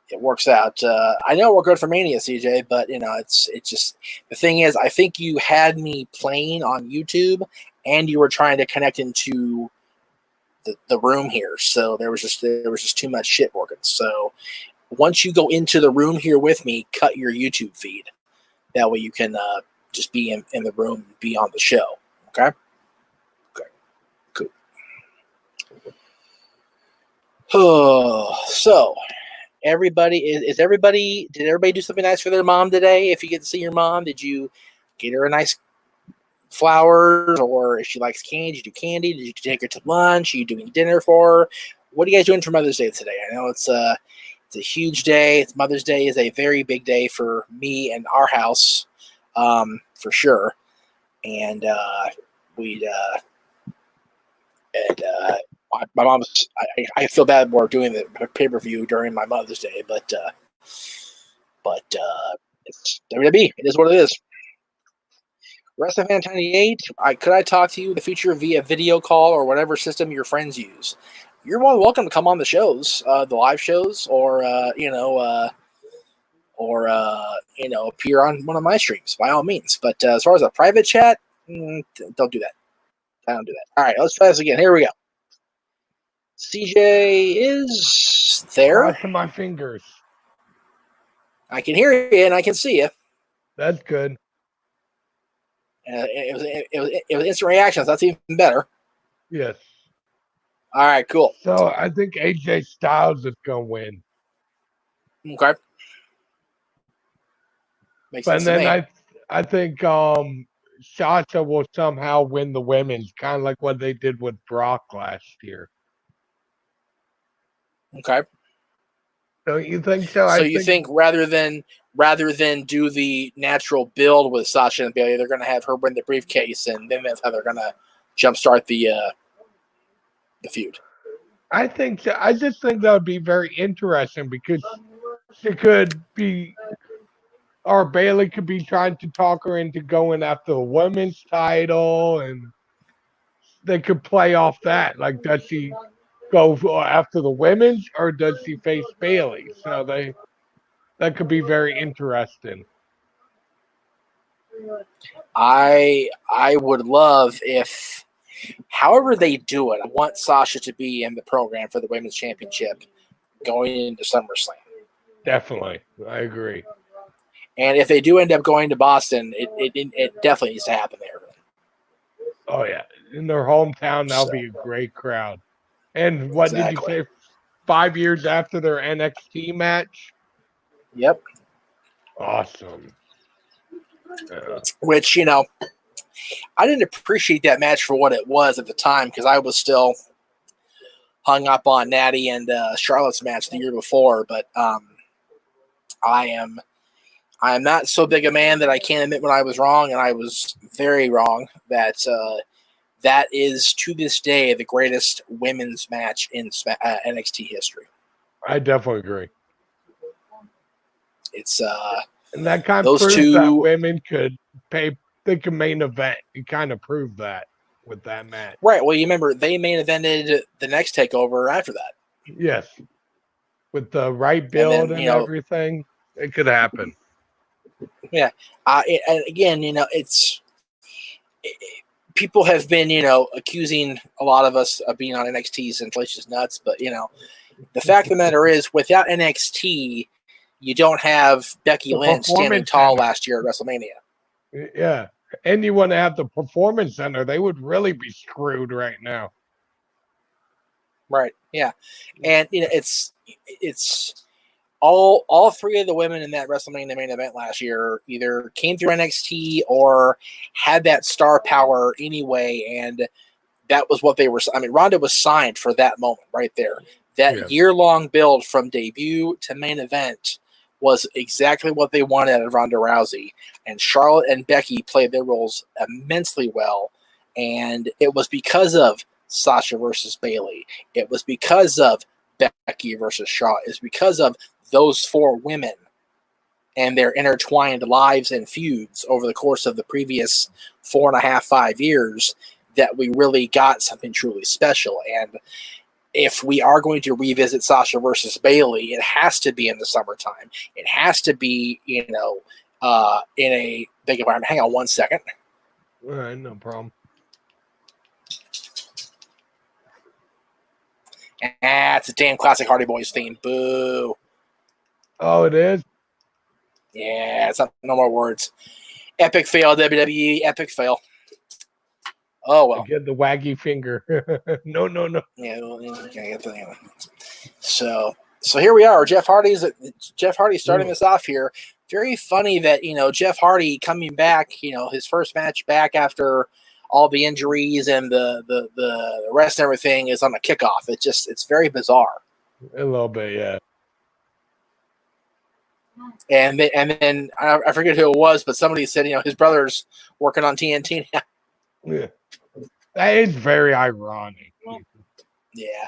it works out. I know we're good for Mania, CJ, but it's just the thing is, I think you had me playing on YouTube, and you were trying to connect into the room here, so there was just too much shit working. So once you go into the room here with me, cut your YouTube feed. That way you can just be in the room and be on the show. Okay? Okay. Cool. So did everybody do something nice for their mom today? If you get to see your mom, did you get her a nice flowers, or if she likes candy, did you do candy? Did you take her to lunch? Are you doing dinner for her? What are you guys doing for Mother's Day today? I know it's a huge day. Mother's Day is a very big day for me and our house, for sure. And my mom's. I feel bad more doing the pay-per-view during my Mother's Day, but it's WWE. It is what it is. WrestleFan 98, could I talk to you in the future via video call or whatever system your friends use? You're more than welcome to come on the shows, the live shows, or appear on one of my streams by all means. But as far as a private chat, don't do that. I don't do that. All right, let's try this again. Here we go. CJ is there. Crossing my fingers. I can hear you and I can see you. That's good. It was instant reaction, so that's even better. Yes. All right, cool. So I think AJ Styles is gonna win. Okay. Makes sense But to me. then I think Sasha will somehow win the women's, kind of like what they did with Brock last year. Okay. Don't you think so? So you think rather than do the natural build with Sasha and Bayley, they're going to have her win the briefcase, and then that's how they're going to jumpstart the feud. I think so. I just think that would be very interesting because she could be, or Bayley could be trying to talk her into going after the women's title, and they could play off that. Like, does she go after the women's, or does she face Bayley? So that could be very interesting. I would love if, however they do it, I want Sasha to be in the program for the women's championship going into SummerSlam. Definitely, I agree. And if they do end up going to Boston, it definitely needs to happen there. Oh yeah, in their hometown, that'll be a great crowd. And what did you say? 5 years after their NXT match? Yep. Awesome. Which, I didn't appreciate that match for what it was at the time because I was still hung up on Natty and Charlotte's match the year before. But I am not so big a man that I can't admit when I was wrong, and I was very wrong. That is, to this day, the greatest women's match in NXT history. I definitely agree. It's and that kind of those proves two that women could main event. You kind of proved that with that match. Right. Well, you remember they main evented the next takeover after that. Yes. With the right build and everything, it could happen. Yeah. And again, people have been, accusing a lot of us of being on NXT's and it's just nuts. But, the fact of the matter is, without NXT, you don't have Becky Lynch standing tall last year at WrestleMania. Yeah. And you want to have the Performance Center. They would really be screwed right now. Right. Yeah. And, it's all three of the women in that WrestleMania main event last year either came through NXT or had that star power anyway, and that was what they were. I mean, Ronda was signed for that moment right there. That year-long build from debut to main event was exactly what they wanted out of Ronda Rousey, and Charlotte and Becky played their roles immensely well, and it was because of Sasha versus Bayley. It was because of Becky versus Charlotte. It's because of those four women and their intertwined lives and feuds over the course of the previous 4.5, 5 years that we really got something truly special. And if we are going to revisit Sasha versus Bayley, it has to be in the summertime. It has to be, in a big environment. Hang on one second. All right, no problem. It's a damn classic Hardy Boys theme. Boo. Oh, it is? Yeah, it's not, no more words. Epic fail, WWE. Epic fail. Oh, well. I get the waggy finger. No. Yeah, okay. So here we are. Jeff Hardy's starting this off here. Very funny that, Jeff Hardy coming back, his first match back after all the injuries and the rest and everything is on a kickoff. It's very bizarre. A little bit, yeah. And then I forget who it was, but somebody said, his brother's working on TNT now. Yeah. That is very ironic. Yeah.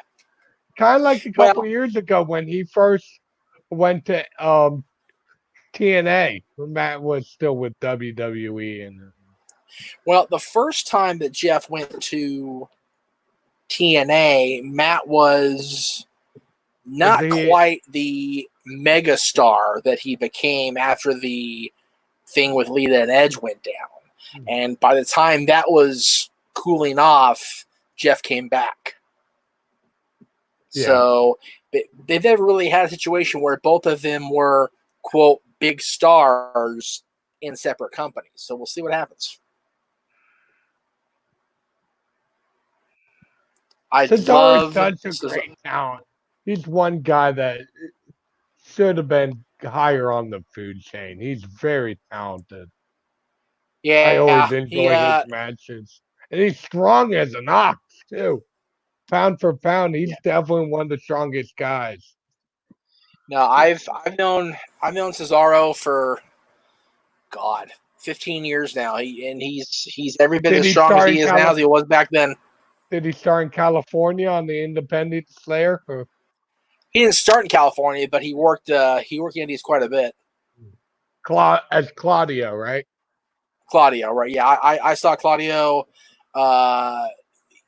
Kind of like a couple years ago when he first went to TNA when Matt was still with WWE. Well, the first time that Jeff went to TNA, Matt was not quite the megastar that he became after the thing with Lita and Edge went down. And by the time that was cooling off, Jeff came back. Yeah. So they've never really had a situation where both of them were, quote, big stars in separate companies. So we'll see what happens. Cesaro's such a great talent. He's one guy that should have been higher on the food chain. He's very talented. Yeah, I always enjoy his matches. And he's strong as an ox, too. Pound for pound, he's definitely one of the strongest guys. No, I've known Cesaro for 15 years now. He's every bit as strong as he is now as he was back then. Did he start in California on the Independent Slayer? Or? He didn't start in California, but he worked Indies quite a bit. As Claudio, right? Claudio, right? Yeah, I saw Claudio.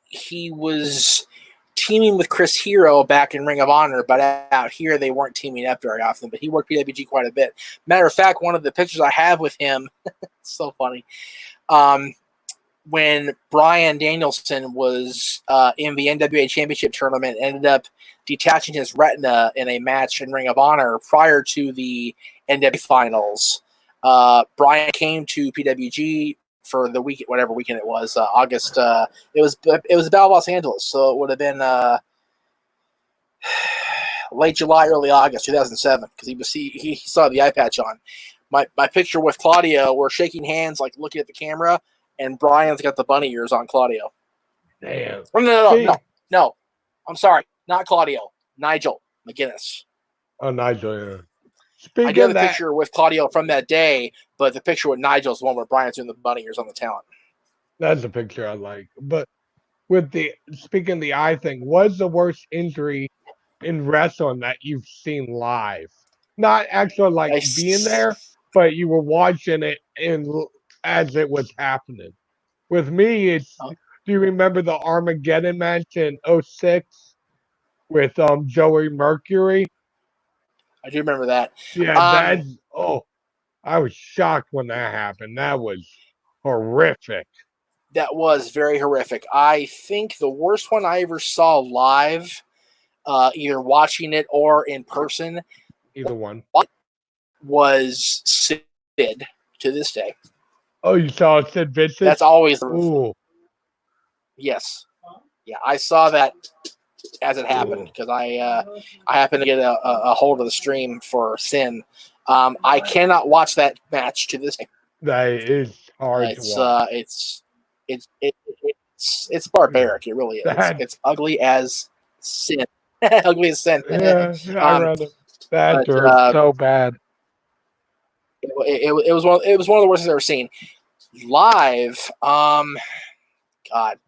He was teaming with Chris Hero back in Ring of Honor, but out here they weren't teaming up very often. But he worked PWG quite a bit. Matter of fact, one of the pictures I have with him, it's so funny. When Bryan Danielson was in the NWA Championship tournament, ended up detaching his retina in a match in Ring of Honor prior to the NWA finals. Bryan came to PWG for the week, whatever weekend it was, August. It was Battle of Los Angeles, so it would have been late July, early August, 2007, because he saw the eye patch on. My picture with Claudio, we're shaking hands, like looking at the camera, and Brian's got the bunny ears on Claudio. Damn. No. I'm sorry, not Claudio. Nigel McGuinness. Oh, Nigel. Yeah. I do have a picture with Claudio from that day, but the picture with Nigel is the one where Brian's doing the bunny ears on the talent. That's a picture I like. But speaking of the eye thing, what's the worst injury in wrestling that you've seen live? Not actually being there, but you were watching it as it was happening. With me, it's do you remember the Armageddon match in 2006 with Joey Mercury? I do remember that. Yeah, I was shocked when that happened. That was horrific. That was very horrific. I think the worst one I ever saw live, either watching it or in person, either one, was Sid to this day. Oh, you saw Sid Vicious? That's always Ooh. Yes. Yeah, I saw that as it happened because I happened to get a hold of the stream for Sin. I cannot watch that match to this day. That is hard to watch. It's barbaric. It really is. It's ugly as sin. Ugly as sin. Yeah, I rather that hurt so bad. It was one of the worst I've ever seen. Live, God, I've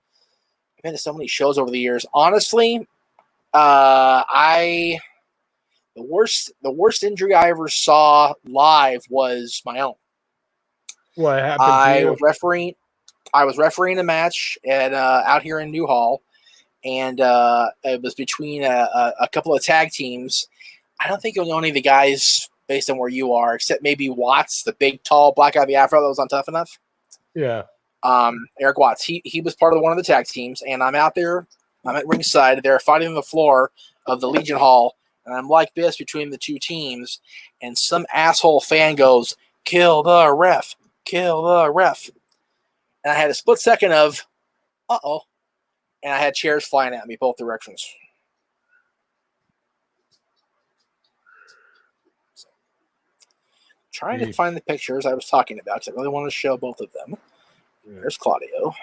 been to so many shows over the years. Honestly, the worst injury I ever saw live was my own. What happened to you? I was refereeing a match at out here in Newhall, and it was between a couple of tag teams. I don't think you'll know any of the guys based on where you are, except maybe Watts, the big, tall, black guy with the afro that was on Tough Enough. Yeah. Eric Watts. He was part of one of the tag teams, and I'm out there. I'm at ringside. They're fighting on the floor of the Legion Hall, and I'm like this between the two teams, and some asshole fan goes, "Kill the ref! Kill the ref!" And I had a split second of, uh-oh, and I had chairs flying at me both directions. So, trying to find the pictures I was talking about because I really wanted to show both of them. There's Claudio.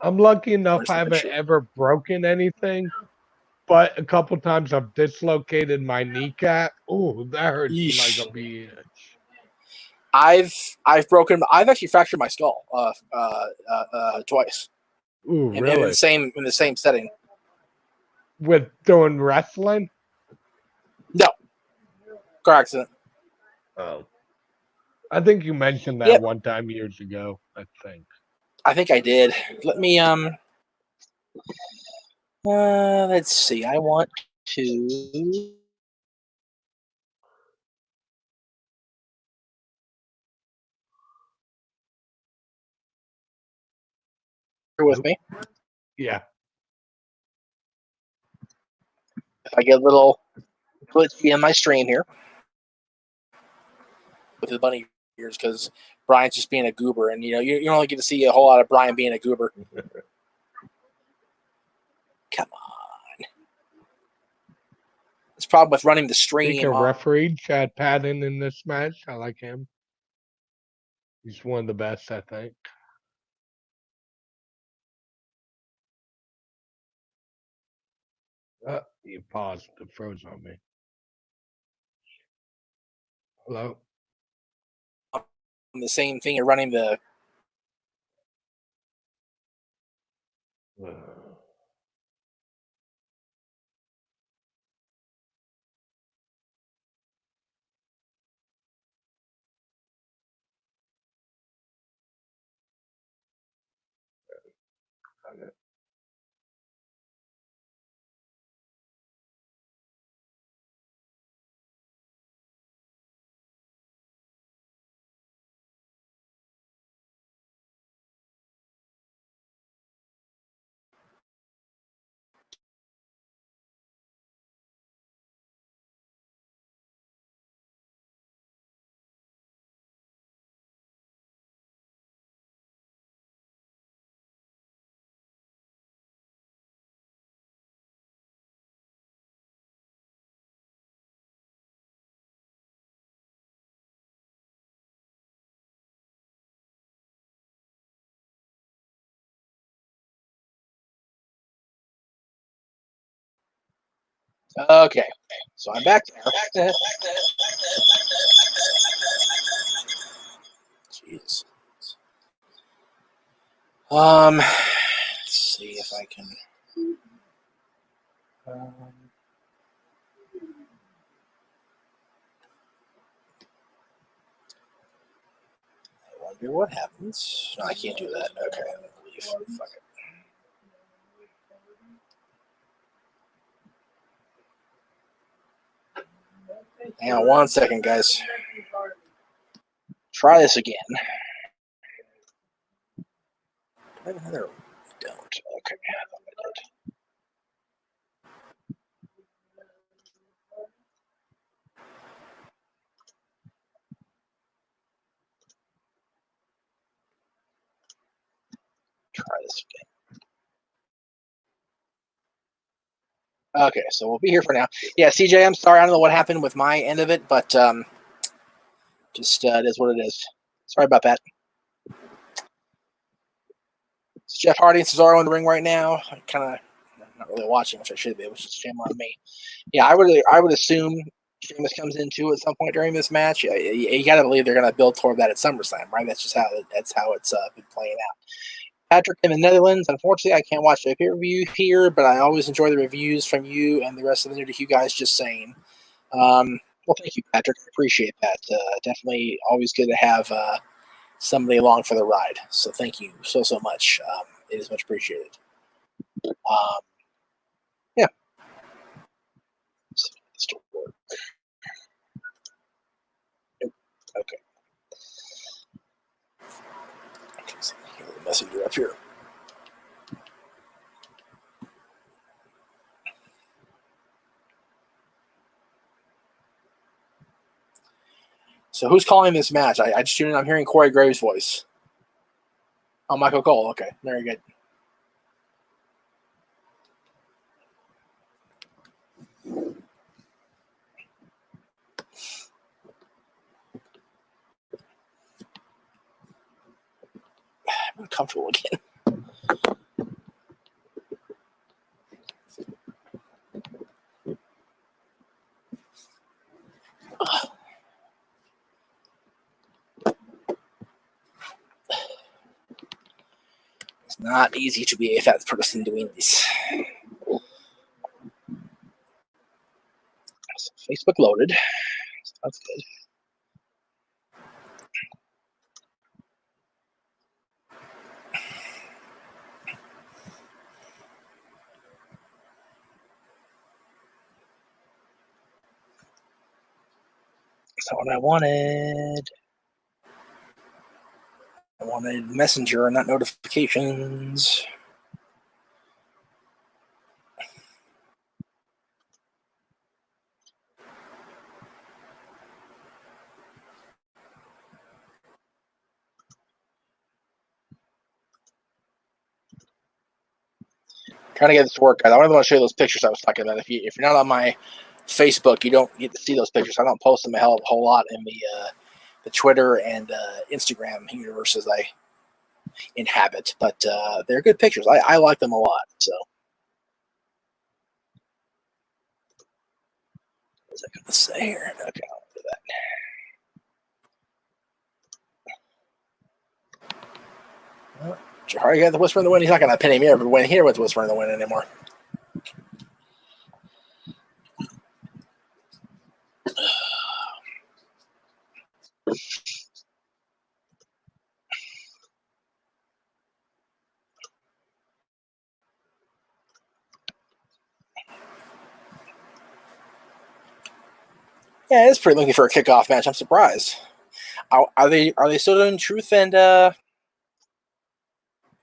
I'm lucky enough I haven't ever broken anything, but a couple times I've dislocated my kneecap. Oh, that hurts like a bitch. I've actually fractured my skull twice. Ooh, really? In the same setting. With doing wrestling? No. Car accident. Oh. I think you mentioned that Yep. one time years ago. I think I did. Let me let's see. I want to. You're with me. Yeah. If I get a little glitchy in my stream here with the bunny ears, because Brian's just being a goober, and you only get to see a whole lot of Brian being a goober. Come on. It's problem with running the stream. Speaking of referee, Chad Patton in this match. I like him. He's one of the best, I think. You paused. It froze on me. Hello? The same thing. You're running the. Okay, so I'm back there. Jeez. Let's see if I can. I wonder what happens. No, I can't do that. Okay, I'm gonna leave. Fuck it. Hang on 1 second, guys. Try this again. Do I have another? I don't. Okay. Try this again. Okay, so we'll be here for now. Yeah, CJ, I'm sorry. I don't know what happened with my end of it, but just it is what it is. Sorry about that. It's Jeff Hardy and Cesaro in the ring right now. I'm kind of not really watching, which I should be. It was just shame on me. Yeah, I would assume Sheamus comes into at some point during this match. You got to believe they're going to build toward that at SummerSlam, right? That's just how it's been playing out. Patrick in the Netherlands. Unfortunately, I can't watch the pay-per-view here, but I always enjoy the reviews from you and the rest of the New to You guys. Just saying. Well, thank you, Patrick. I appreciate that. Definitely always good to have somebody along for the ride. So thank you so much. It is much appreciated. Yeah. Okay. So here, the messenger up here. So who's calling this match? I just tuned in. I'm hearing Corey Graves' voice. Oh, Michael Cole. Okay, very good. I'm uncomfortable again. It's not easy to be a fat person doing this. So Facebook loaded. So that's good. That's not what I wanted. I wanted Messenger, not notifications. Trying to get this to work, guys. I want to show you those pictures I was talking about. If you're not on my Facebook, you don't get to see those pictures. I don't post them a whole lot in the Twitter and Instagram universes I inhabit, but they're good pictures. I like them a lot. So, what's I going to say here? Okay, I'll do that. Well, Jahari got the whisper in the wind. He's not going to pin him here, but when here with whisper in the wind anymore. Yeah, it's pretty looking for a kickoff match. I'm surprised. Are they still doing Truth and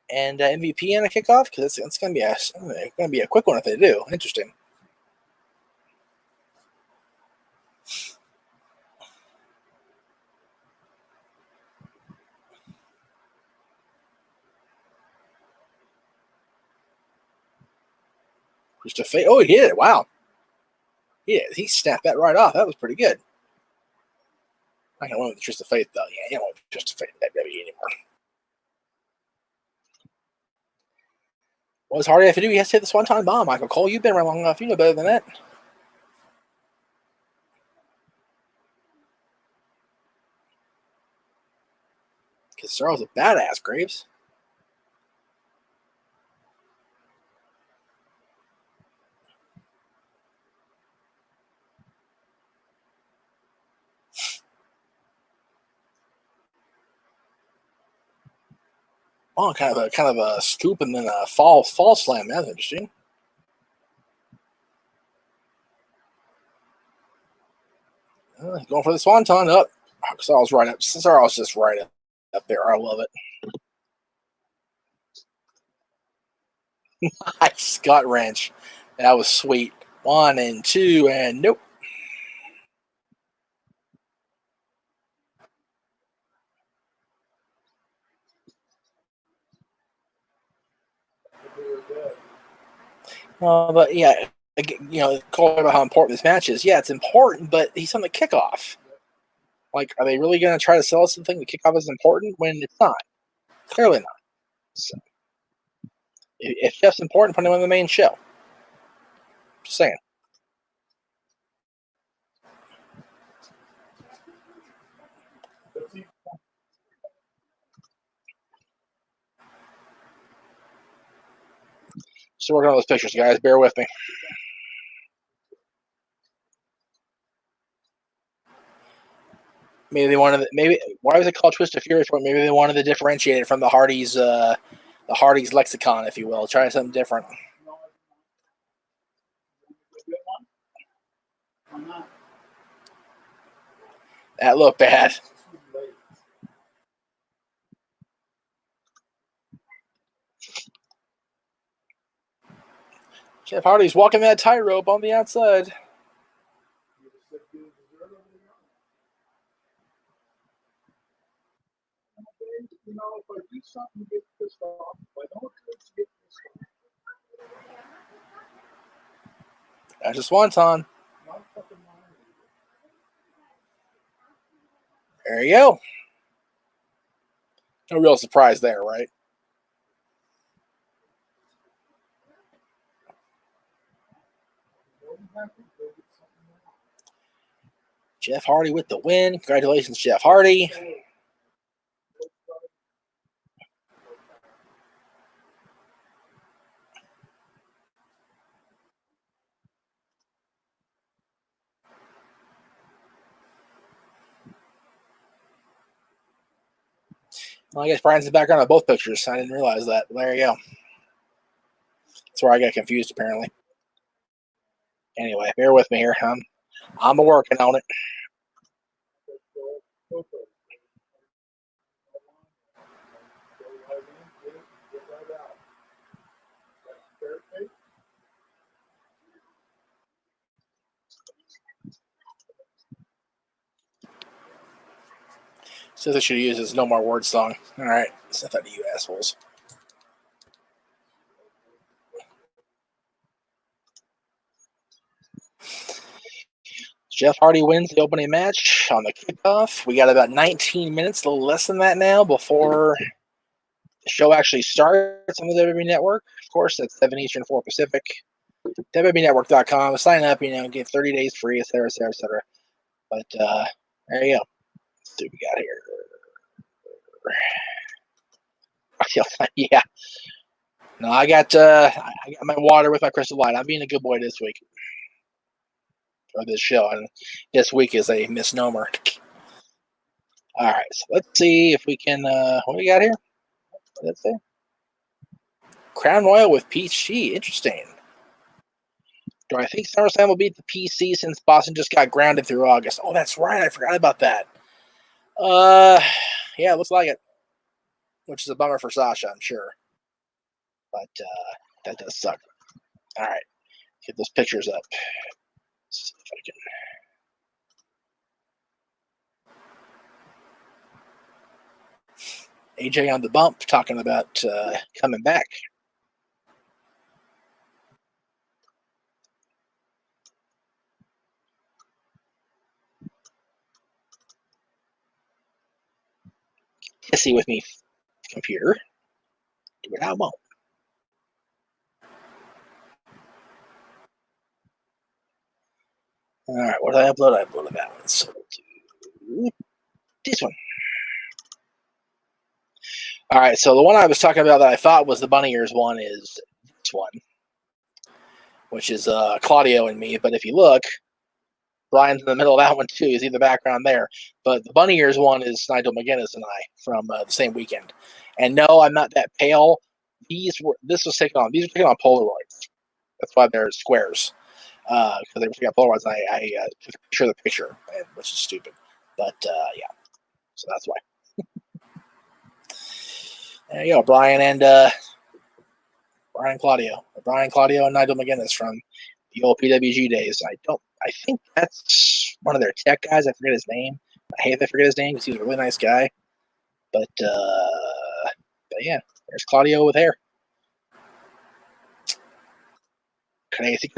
MVP in a kickoff? Because it's going to be a quick one if they do. Interesting. Christopher, oh, he hit it! Wow, he snapped that right off. That was pretty good. I can't win with the Trist of Faith though. Yeah, you don't want Trist of Faith in WWE anymore. What does Hardy have to do? He has to hit the Swanton Bomb. Michael Cole, you've been around long enough. You know better than that. Because Cesaro's a badass, Graves. Oh, kind of a scoop and then a fall slam. That's interesting. Going for the Swanton up. Cesaro's right up. Cesaro's just right up there. I love it. Nice gut wrench. That was sweet. 1 and 2 and nope. But yeah, calling about how important this match is. Yeah, it's important, but he's on the kickoff. Like, are they really going to try to sell us something? The kickoff is important when it's not. Clearly not. So, if Jeff's important, put him on the main show. Just saying. Still working on those pictures, guys. Bear with me. Maybe they wanted. Why was it called Twist of Fury? Maybe they wanted to differentiate it from the Hardy's lexicon, if you will. Try something different. That looked bad. Jeff Hardy's walking that tightrope on the outside. That's just Swanton. There you go. No real surprise there, right? Jeff Hardy with the win. Congratulations, Jeff Hardy. Well, I guess Brian's in the background of both pictures. I didn't realize that. But there you go. That's where I got confused, apparently. Anyway, bear with me here. I'm working on it. So they should use this No More Words song. All right, send that to you assholes. Jeff Hardy wins the opening match on the kickoff. We got about 19 minutes, a little less than that now, before the show actually starts on the WWE Network. Of course, that's 7 Eastern, 4 Pacific. WWENetwork.com. Sign up, get 30 days free, etc., etc., etc. But there you go. Let's see what we got here. Yeah. No, I got my water with my Crystal Light. I'm being a good boy this week. Or this show. And this week is a misnomer. All right. So let's see if we can. What do we got here? Let's see. Crown Royal with PC. Interesting. Do I think SummerSlam will beat the PC since Boston just got grounded through August? Oh, that's right. I forgot about that. Yeah, it looks like it. Which is a bummer for Sasha, I'm sure. But that does suck. All right. Get those pictures up. Let's see if I can. AJ on the bump talking about coming back. Kissy with me, computer. Do it how I want. All right, what did I upload? I uploaded that one. So we'll do this one. All right, so the one I was talking about that I thought was the Bunny Ears one is this one, which is Claudio and me. But if you look, Brian's in the middle of that one too. You see the background there. But the Bunny Ears one is Nigel McGuinness and I from the same weekend. And no, I'm not that pale. These were taken on Polaroids. That's why they're squares. Because they got Polaroids, and I took a picture of the picture, which is stupid. But yeah, so that's why. There you go, Brian Claudio, and Nigel McGuinness from the old PWG days. I think that's one of their tech guys. I forget his name. I hate if I forget his name because he was a really nice guy. But yeah, there's Claudio with hair. Crazy.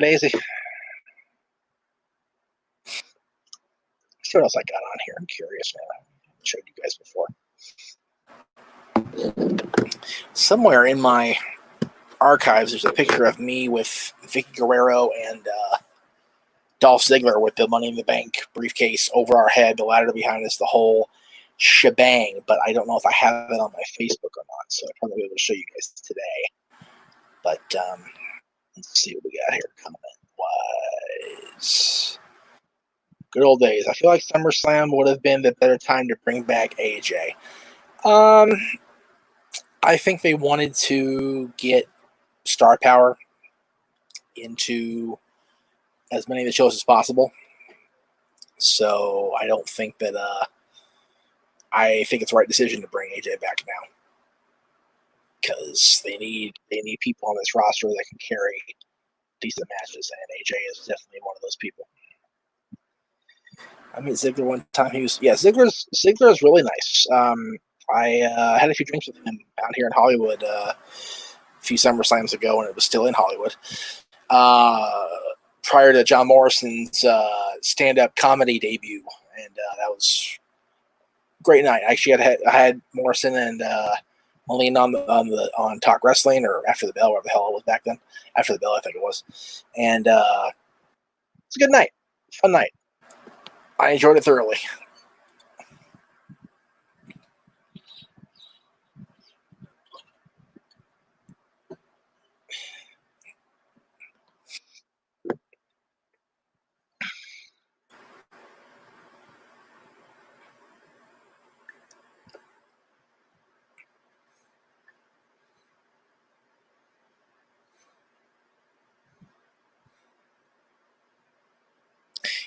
What else I got on here? I'm curious now. I showed you guys before. Somewhere in my archives, there's a picture of me with Vicky Guerrero and Dolph Ziggler with the Money in the Bank briefcase over our head, the ladder behind us, the whole shebang. But I don't know if I have it on my Facebook or not, so I'll probably be able to show you guys today. But let's see what we got here comment-wise. Good old days. I feel like SummerSlam would have been the better time to bring back AJ. I think they wanted to get star power into as many of the shows as possible. So I don't think that I think it's the right decision to bring AJ back now. Because they need people on this roster that can carry decent matches, and AJ is definitely one of those people. I met Ziggler one time. Ziggler is really nice. I had a few drinks with him out here in Hollywood a few SummerSlams ago when it was still in Hollywood. Prior to John Morrison's stand-up comedy debut, and that was a great night. Actually, I had Morrison and Moline on Talk Wrestling, or After the Bell, whatever the hell it was back then. After the Bell, I think it was, and it's a good night, fun night. I enjoyed it thoroughly.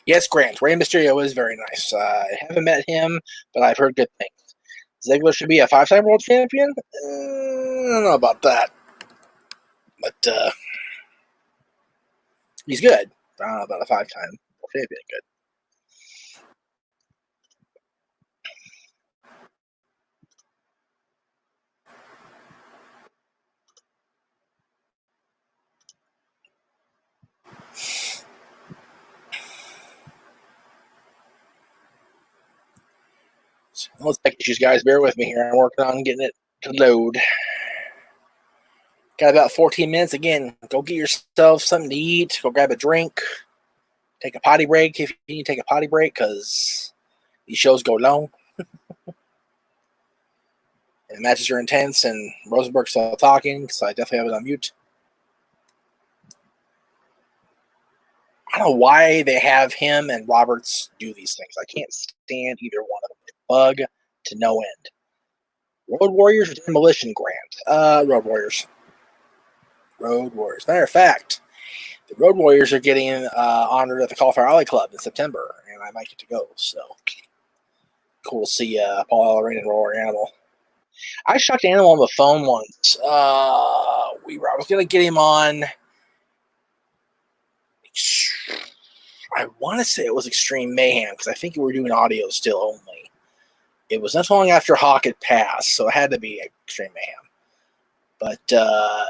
Yes, Grant. Rey Mysterio is very nice. I haven't met him, but I've heard good things. Ziggler should be a 5-time world champion? I don't know about that. But he's good. I don't know about a 5-time world champion. Good. Let's tech issues, guys. Bear with me here. I'm working on getting it to load. Got about 14 minutes. Again, go get yourself something to eat. Go grab a drink. Take a potty break if you need to take a potty break, because these shows go long. And the matches are intense, and Rosenberg's still talking, so I definitely have it on mute. I don't know why they have him and Roberts do these things. I can't stand either one of them. They bug to no end. Road Warriors or Demolition Grant? Road Warriors. Road Warriors. Matter of fact, the Road Warriors are getting honored at the Cauliflower Alley Club in September, and I might get to go. So cool to see Paul Ellering and Roar Animal. I shocked Animal on the phone once. I was gonna get him on. I want to say it was Extreme Mayhem, because I think we were doing audio still only. It was not long after Hawk had passed, so it had to be Extreme Mayhem. But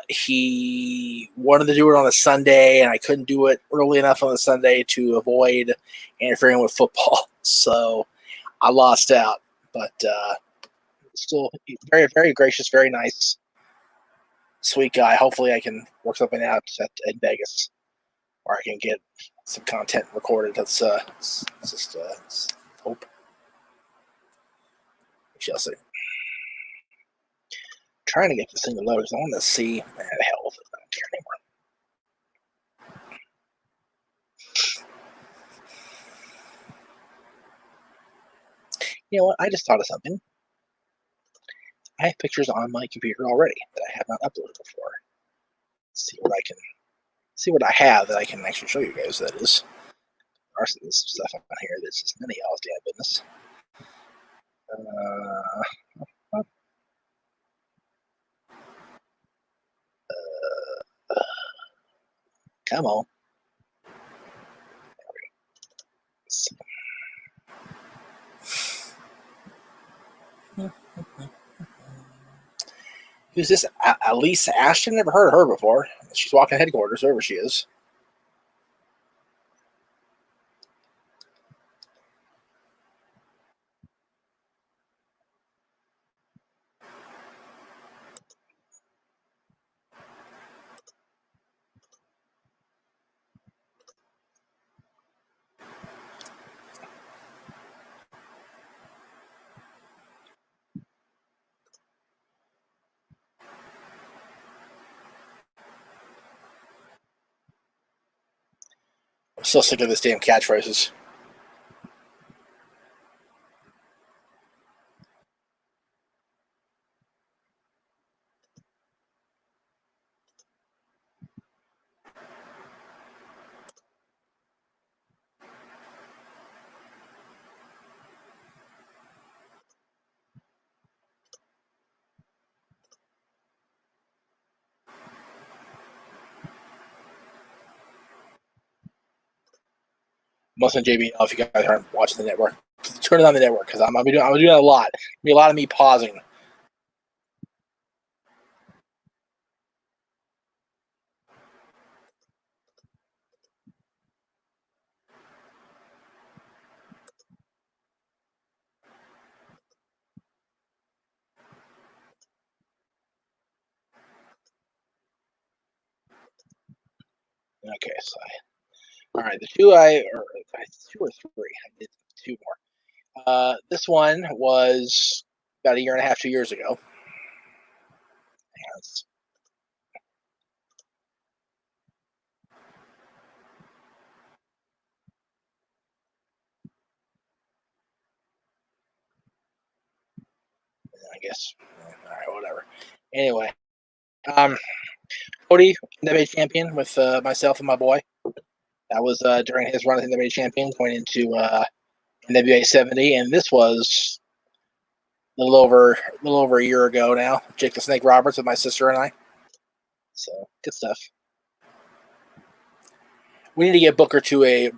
he wanted to do it on a Sunday, and I couldn't do it early enough on the Sunday to avoid interfering with football. So I lost out. But still very, very gracious, very nice, sweet guy. Hopefully I can work something out at Vegas, or I can get some content recorded. That's just hope. We shall see. Trying to get this thing to load because I want to see. Man, the hell with it. I don't care anymore. You know what? I just thought of something. I have pictures on my computer already that I have not uploaded before. Let's see what I have that I can actually show you guys. That is, there's some stuff on here that's just none of y'all's damn business. Come on. Who's this? Elise Ashton? Never heard of her before. She's walking headquarters, wherever she is. I'm so sick of this damn catchphrases. Most of JB, if you guys aren't watching the network, turn it on the network, because I'm doing that a lot. There'll be a lot of me pausing. Okay, so all right, the two or three. I did two more. This one was about a year and a half, 2 years ago. I guess. All right, whatever. Anyway, Cody, WWE champion with myself and my boy. That was during his run as WWE champion, going into NWA 70, and this was a little over a year ago now. Jake the Snake Roberts with my sister and I. So good stuff. We need to get Booker to a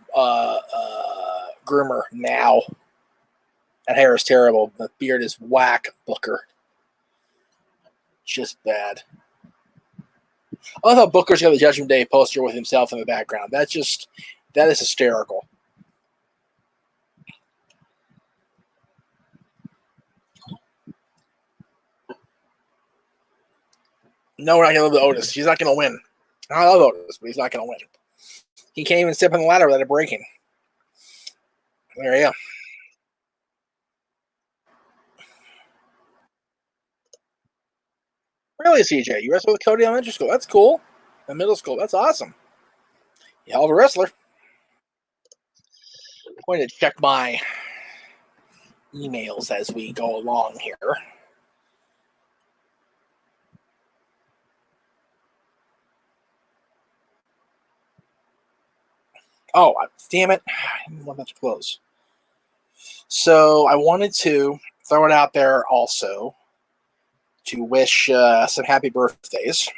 groomer now. That hair is terrible. The beard is whack, Booker. Just bad. I thought Booker's got the Judgment Day poster with himself in the background. That is hysterical. No, we're not going to live with Otis. He's not going to win. I love Otis, but he's not going to win. He can't even step on the ladder without it breaking. There you go. Really, CJ? You wrestled with Cody in elementary school? That's cool. In middle school? That's awesome. You hell of a wrestler. I'm going to check my emails as we go along here. Oh, damn it. I didn't want that to close. So I wanted to throw it out there also to wish some happy birthdays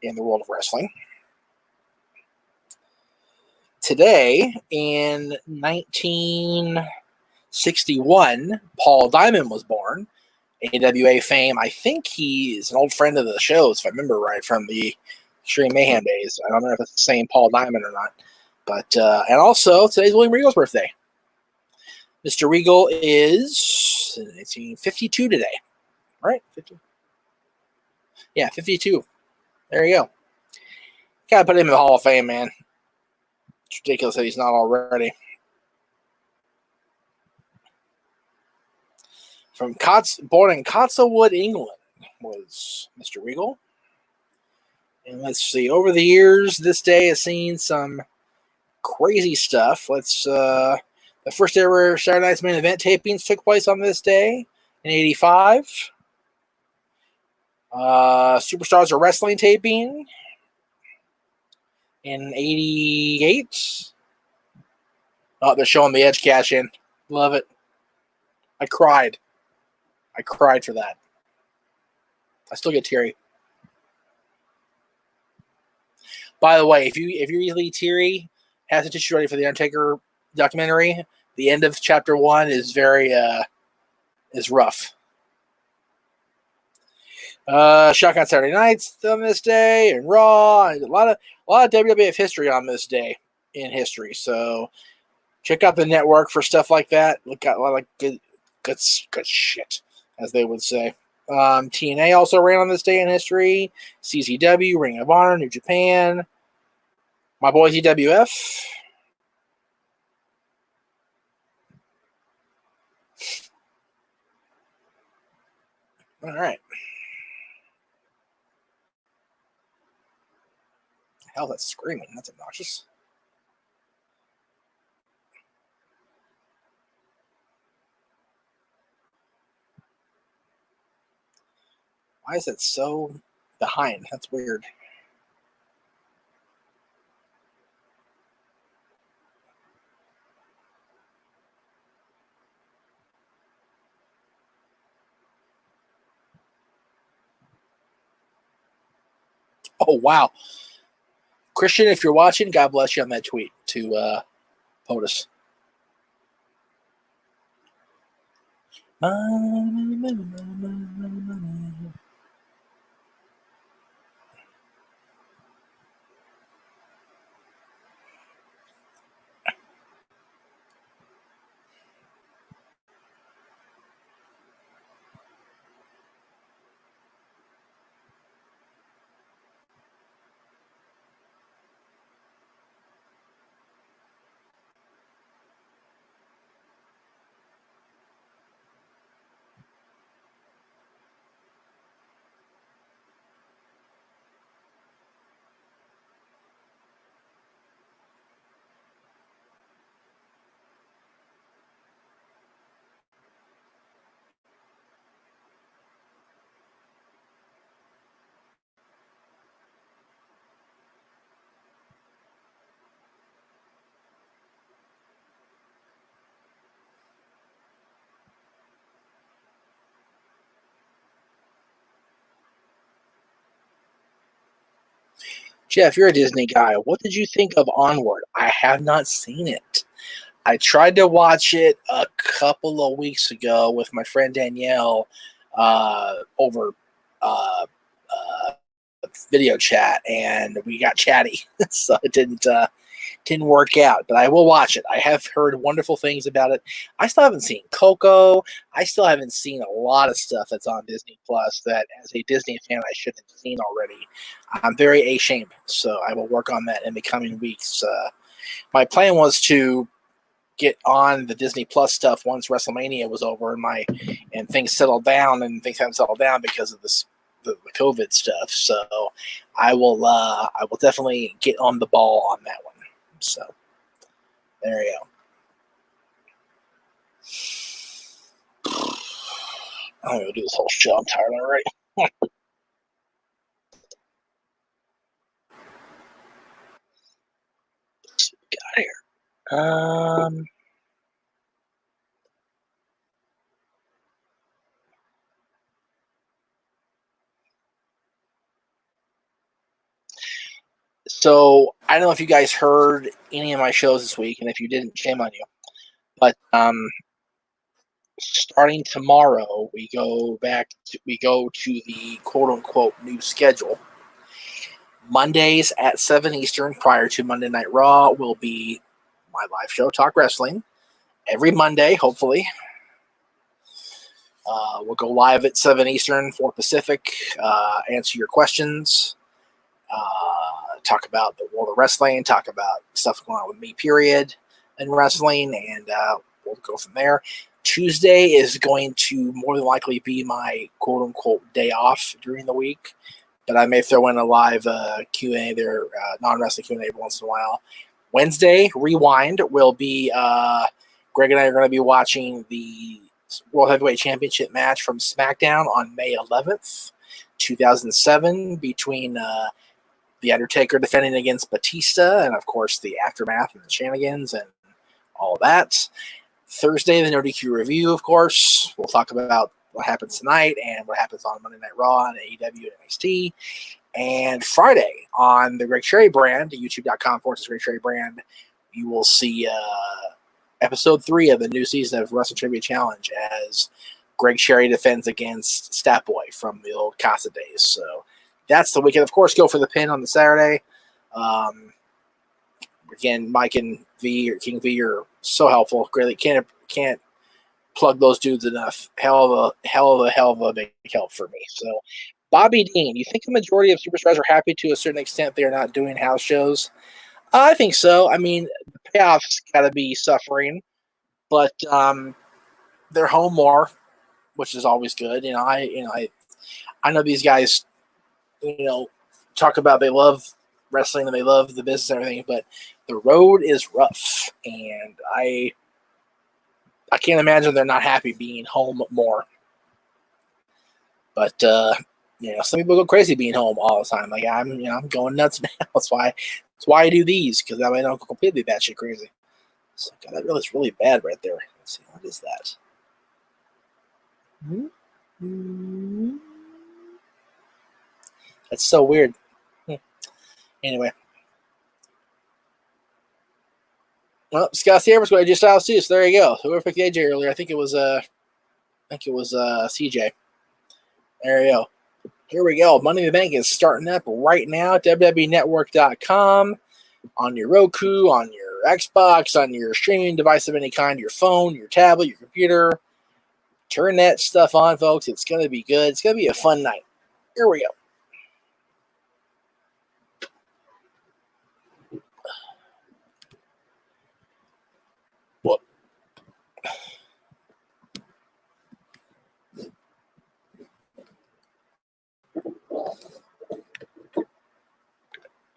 in the world of wrestling. Today, in 1961, Paul Diamond was born. AWA fame. I think he's an old friend of the shows, if I remember right, from the Extreme Mayhem days. I don't know if it's the same Paul Diamond or not. But and also, today's William Regal's birthday. Mr. Regal is 52 today. Right? 50. Yeah, 52. There you go. Gotta put him in the Hall of Fame, man. It's ridiculous that he's not already. Born in Cotselwood, England, was Mr. Regal. And let's see, over the years, this day has seen some crazy stuff. The first ever Saturday Night's Main Event tapings took place on this day in 85. Superstars of Wrestling taping in 88. Oh, they're showing the Edge cash in. Love it. I cried for that. I still get teary. By the way, if you're easily teary, have the tissue ready for the Undertaker documentary. The end of chapter 1 is very is rough. Shotgun Saturday Nights on this day, and Raw, and a lot of WWF history on this day in history. So check out the network for stuff like that. Look at a lot of good shit, as they would say. TNA also ran on this day in history. CZW, Ring of Honor, New Japan. My boys EWF. All right. Hell, that's screaming. That's obnoxious. Why is that so behind? That's weird. Oh, wow. Christian, if you're watching, God bless you on that tweet to POTUS. Jeff, you're a Disney guy. What did you think of Onward? I have not seen it. I tried to watch it a couple of weeks ago with my friend Danielle over video chat, and we got chatty, so it didn't didn't work out, but I will watch it. I have heard wonderful things about it. I still haven't seen Coco. I still haven't seen a lot of stuff that's on Disney Plus that, as a Disney fan, I should have seen already. I'm very ashamed, so I will work on that in the coming weeks. My plan was to get on the Disney Plus stuff once WrestleMania was over and things settled down, and things haven't settled down because of the COVID stuff. So I will definitely get on the ball on that one. So there you go. I'm gonna do this whole show. I'm tired already. Let's see what we got here. So I don't know if you guys heard any of my shows this week, and if you didn't, shame on you. But starting tomorrow, we go to the quote unquote new schedule. Mondays at 7 Eastern, prior to Monday Night Raw, will be my live show, Talk Wrestling. Every Monday, hopefully. We'll go live at 7 Eastern, 4 Pacific, answer your questions, talk about the world of wrestling, talk about stuff going on with me, period, in wrestling, and we'll go from there. Tuesday is going to more than likely be my quote-unquote day off during the week, but I may throw in a live Q&A there, non-wrestling Q&A every once in a while. Wednesday, Rewind, will be Greg and I are going to be watching the World Heavyweight Championship match from SmackDown on May 11th, 2007, between The Undertaker defending against Batista, and of course the aftermath and the shenanigans and all that. Thursday, the No DQ review, of course. We'll talk about what happens tonight and what happens on Monday Night Raw and AEW and NXT. And Friday, on the Greg Sherry brand, youtube.com/Greg Sherry brand, you will see episode 3 of the new season of Wrestling Trivia Challenge as Greg Sherry defends against Statboy from the old Casa days. So that's the weekend. Of course, go for the pin on the Saturday. Again, Mike and V or King V are so helpful. Really can't plug those dudes enough. Hell of a big help for me. So, Bobby Dean, you think the majority of superstars are happy to a certain extent they are not doing house shows? I think so. I mean, the payoff's got to be suffering, but they're home more, which is always good. I know these guys, talk about they love wrestling and they love the business and everything, but the road is rough, and I can't imagine they're not happy being home more. But some people go crazy being home all the time. Like I'm going nuts now. That's why I do these, because that way I don't go completely batshit crazy. So God, that really is really bad right there. Let's see, what is that? Mm-hmm. That's so weird. Anyway. Well, Scott Sierra's got AJ Styles too, so there you go. Whoever picked AJ earlier, I think it was CJ. There you go. Here we go. Money in the Bank is starting up right now. WWENetwork.com, on your Roku, on your Xbox, on your streaming device of any kind, your phone, your tablet, your computer. Turn that stuff on, folks. It's going to be good. It's going to be a fun night. Here we go. What?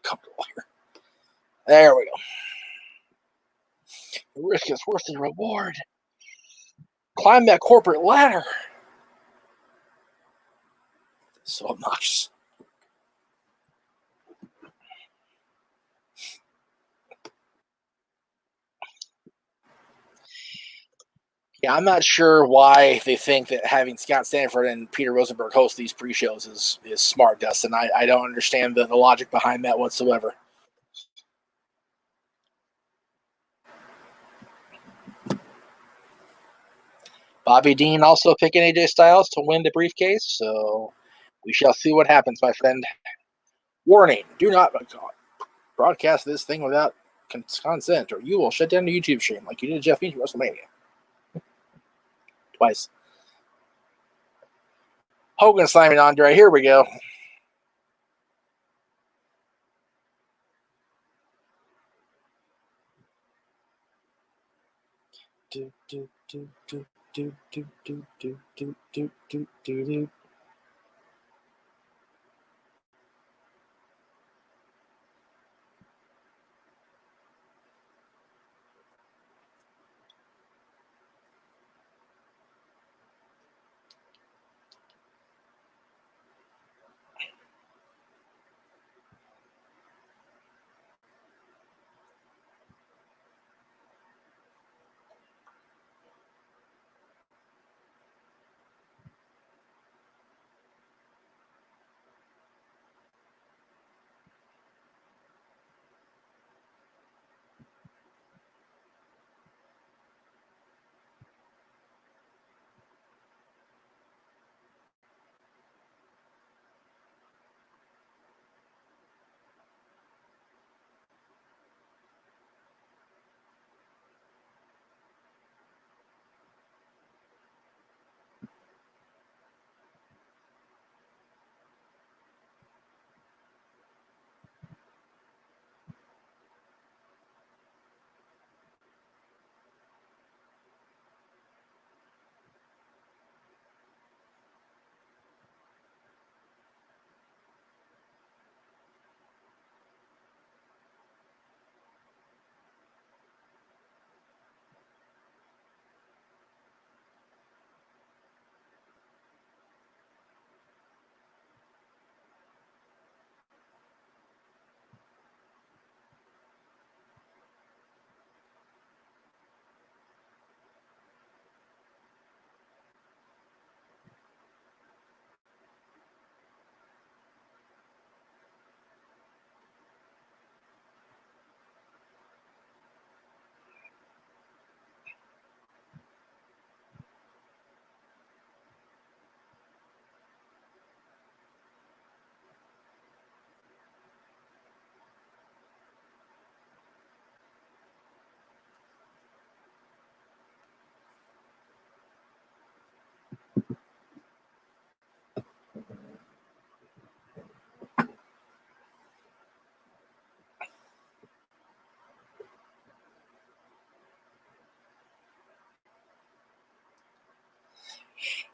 Comfortable here. There we go. The risk is worth the reward. Climb that corporate ladder. So obnoxious. Yeah, I'm not sure why they think that having Scott Stanford and Peter Rosenberg host these pre-shows is smart, Dustin. I don't understand the logic behind that whatsoever. Bobby Dean also picking AJ Styles to win the briefcase, so we shall see what happens, my friend. Warning, do not broadcast this thing without consent, or you will shut down the YouTube stream like you did Jeff Meacham WrestleMania. Twice. Hogan slamming Andre. Here we go. Do, do, do, do, do, do, do, do, do, do, do, do.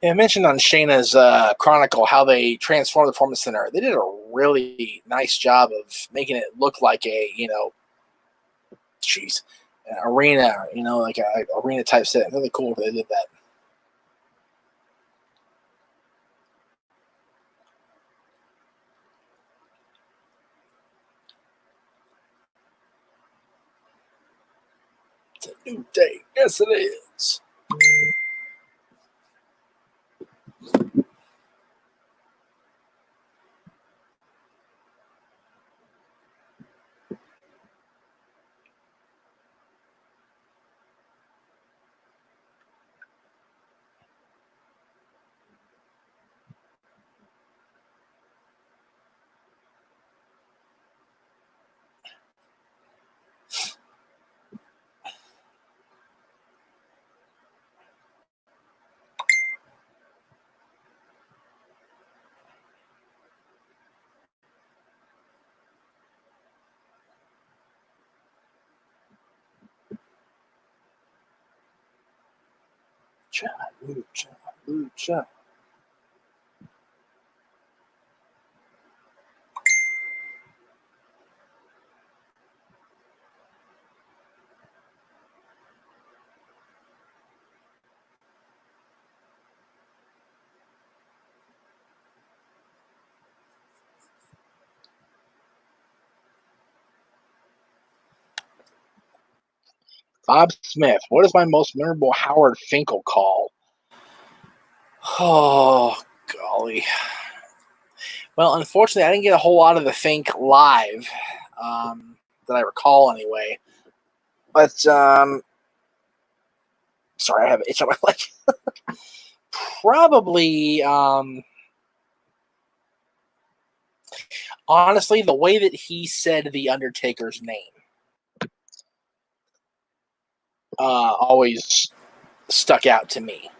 Yeah, I mentioned on Shayna's Chronicle how they transformed the Performance Center. They did a really nice job of making it look like a, arena, like a arena type set. Really cool if they did that. It's a new day. Yes, it is. Lucha. Bob Smith. What is my most memorable Howard Finkel call? Oh, golly. Well, unfortunately, I didn't get a whole lot of the Fink live that I recall anyway. But, sorry, I have an itch on my leg. Probably, honestly, the way that he said The Undertaker's name. always stuck out to me.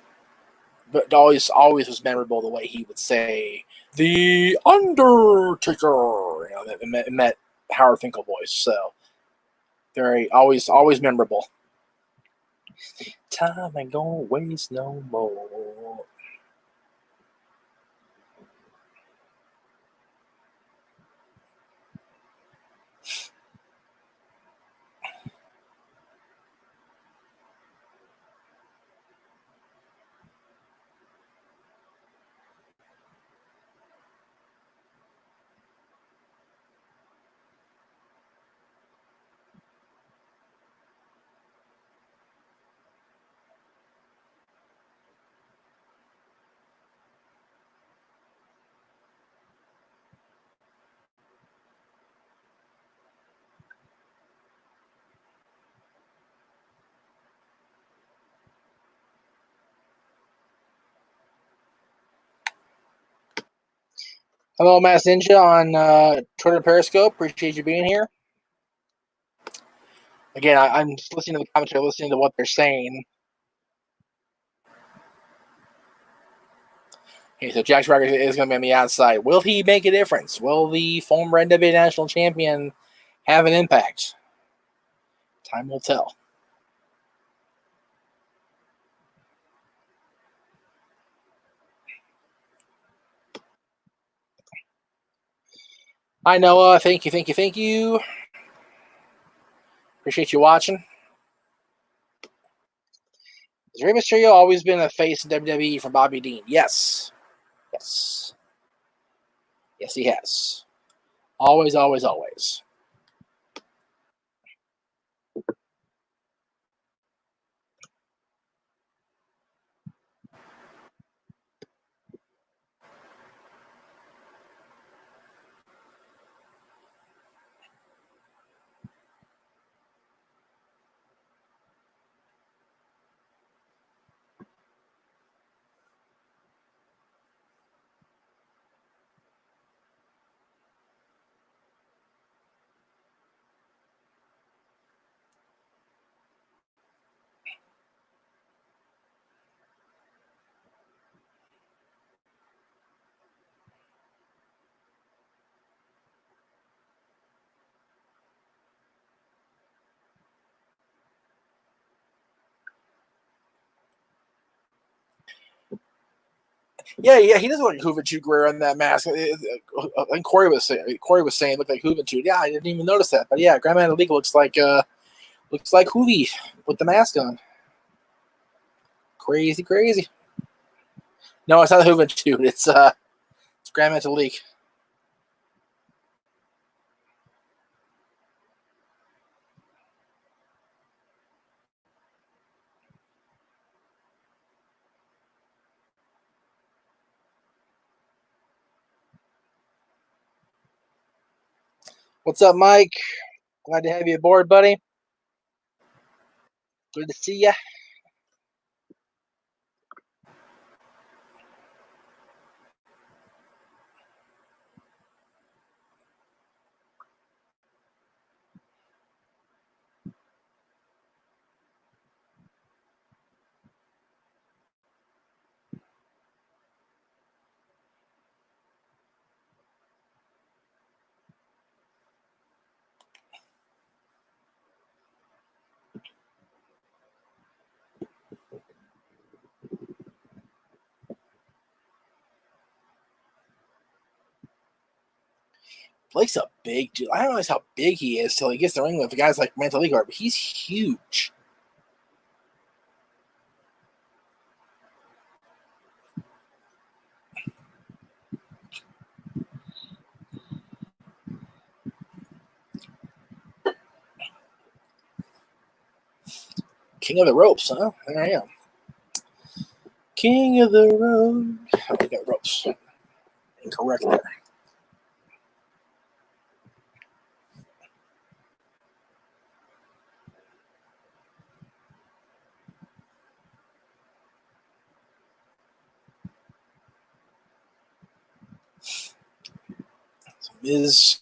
But always was memorable the way he would say "The Undertaker." You know, it met Howard Finkel voice. So always memorable. Time ain't gonna waste no more. Hello, Mass Ninja on Twitter and Periscope. Appreciate you being here. Again, I'm just listening to the commentary, listening to what they're saying. Okay, so Jack Swagger is going to be on the outside. Will he make a difference? Will the former NWA National Champion have an impact? Time will tell. Hi, Noah. Thank you. Appreciate you watching. Has Rey Mysterio always been a face in WWE from Bobby Dean? Yes. Yes, he has. Always. Yeah, he does look like Juventud Guerrero in that mask. And Corey was saying it looked like Juventud. Yeah, I didn't even notice that. But yeah, Grandma League looks like Hoovy with the mask on. Crazy. No, it's not Juventud. It's Grandma League. What's up, Mike? Glad to have you aboard, buddy. Good to see ya. Blake's a big dude. I don't realize how big he is till he gets in the ring with guys like Mantaligo, but he's huge. King of the ropes, huh? There I am. King of the road. Oh, we got ropes. Incorrect there. Miz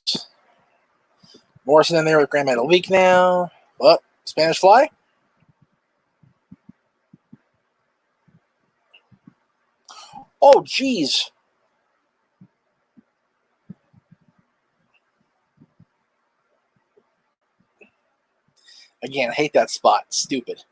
Morrison in there with Grand Metalik now. What? Spanish Fly? Oh, geez. Again, hate that spot. Stupid.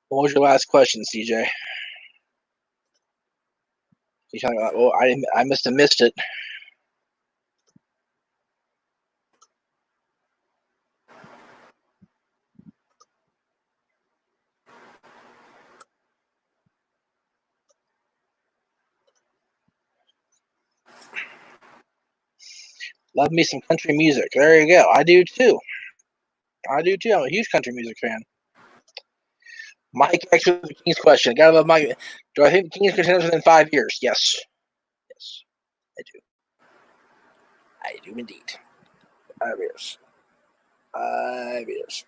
What was your last question, CJ? You talking about? Oh, I must have missed it. Love me some country music. There you go. I do too. I'm a huge country music fan. Mike actually the King's question. Gotta love Mike. Do I think the King's contenders within 5 years? Yes. Yes, I do. I do indeed. 5 years. 5 years.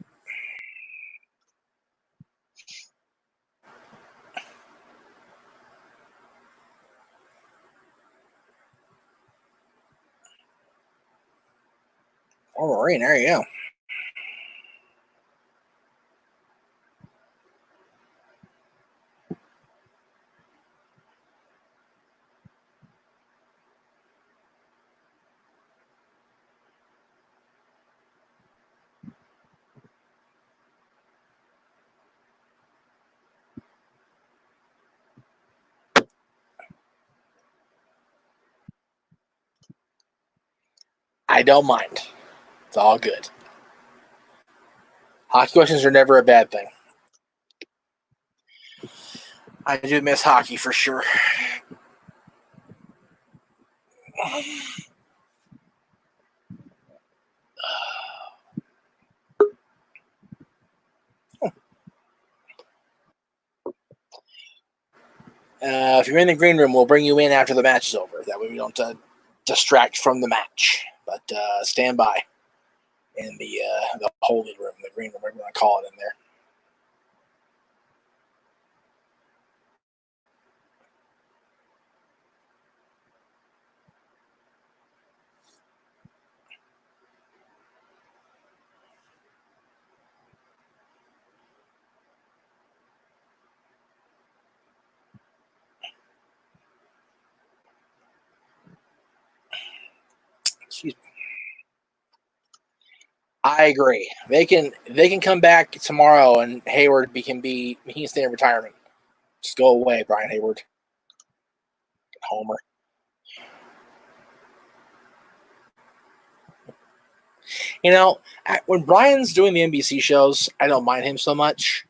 Oh, Marine, there you go. I don't mind. It's all good. Hockey questions are never a bad thing. I do miss hockey for sure. If you're in the green room, we'll bring you in after the match is over. That way we don't distract from the match. But stand by in the holy room, the green room, whatever you want to call it in there. Excuse me. I agree. They can come back tomorrow and Hayward he can stay in retirement. Just go away, Brian Hayward. Homer. You know, when Brian's doing the NBC shows, I don't mind him so much.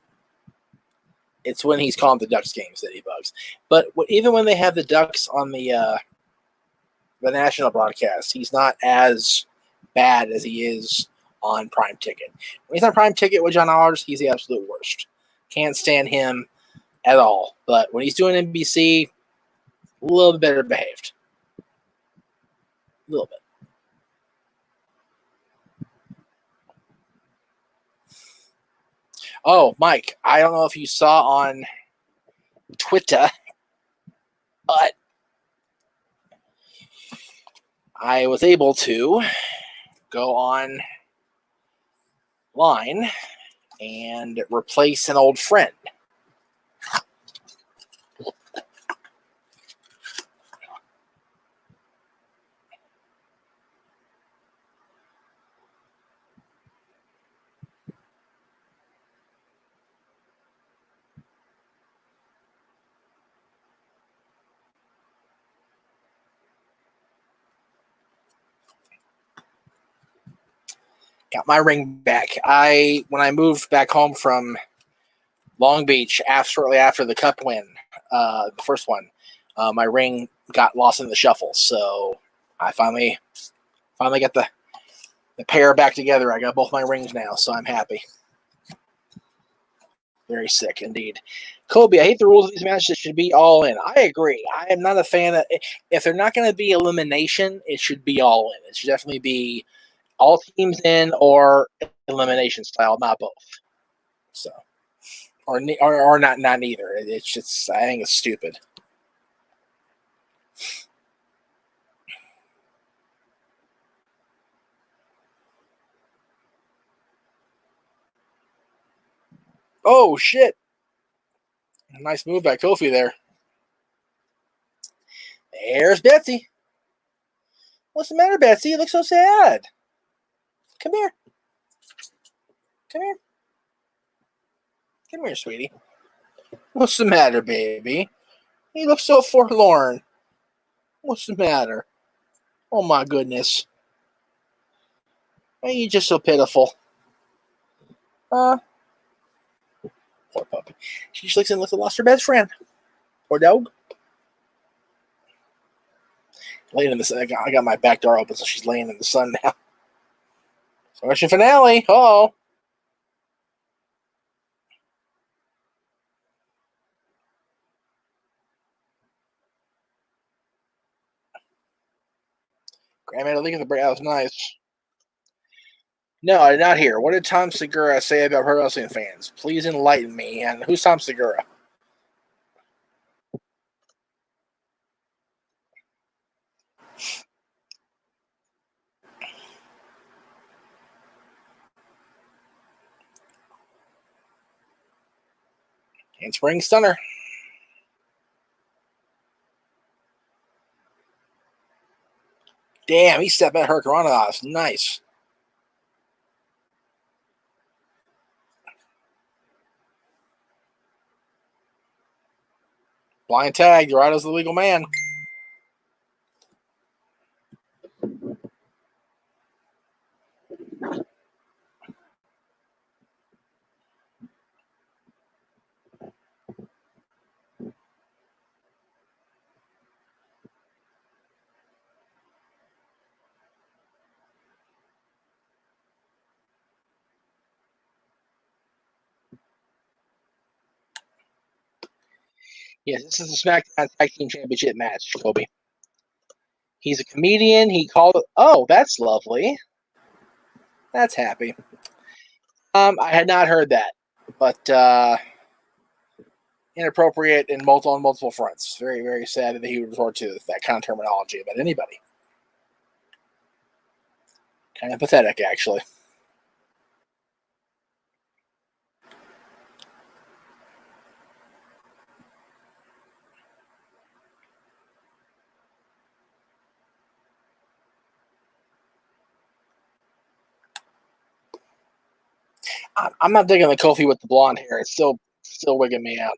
It's when he's calling the Ducks games that he bugs. But even when they have the Ducks on the national broadcast, he's not as bad as he is on Prime Ticket. When he's on Prime Ticket with John Allers, he's the absolute worst. Can't stand him at all. But when he's doing NBC, a little bit better behaved. A little bit. Oh, Mike, I don't know if you saw on Twitter, but I was able to go online and replace an old friend. Got my ring back. When I moved back home from Long Beach shortly after the Cup win, the first one, my ring got lost in the shuffle. So I finally got the pair back together. I got both my rings now, so I'm happy. Very sick indeed. Kobe, I hate the rules of these matches. It should be all in. I agree. I am not a fan of if they're not going to be elimination, it should be all in. It should definitely be all teams in or elimination style, not both. So or not neither. It's just, I think it's stupid. Oh shit! Nice move by Kofi there. There's Betsy. What's the matter, Betsy? You look so sad. Come here. Come here. Come here, sweetie. What's the matter, baby? You look so forlorn. What's the matter? Oh my goodness. Why are you just so pitiful? Poor puppy. She just looks and lost her best friend. Poor dog. Laying in the sun. I got my back door open, so she's laying in the sun now. SummerSlam finale. Oh. Graham had a look at the break. That was nice. No, I did not hear. What did Tom Segura say about pro wrestling fans? Please enlighten me. And who's Tom Segura? Handspring stunner. Damn, he stepped at Hurricanrana. Nice. Blind tag. Dorado's the legal man. Yes, this is the SmackDown Tag Team Championship match, Kobe. He's a comedian. He called it. Oh, that's lovely. That's happy. I had not heard that, but inappropriate in multiple fronts. Very, very sad that he would resort to that kind of terminology about anybody. Kind of pathetic, actually. I'm not digging the Kofi with the blonde hair. It's still wigging me out.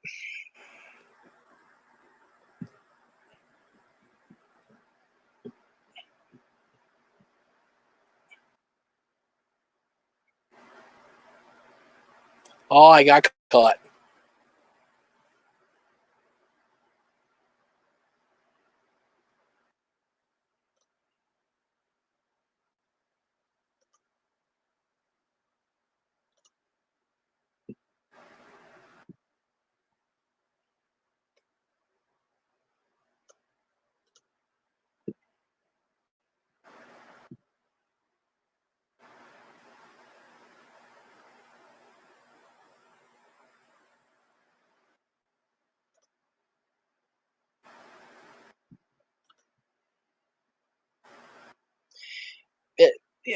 Oh, I got caught.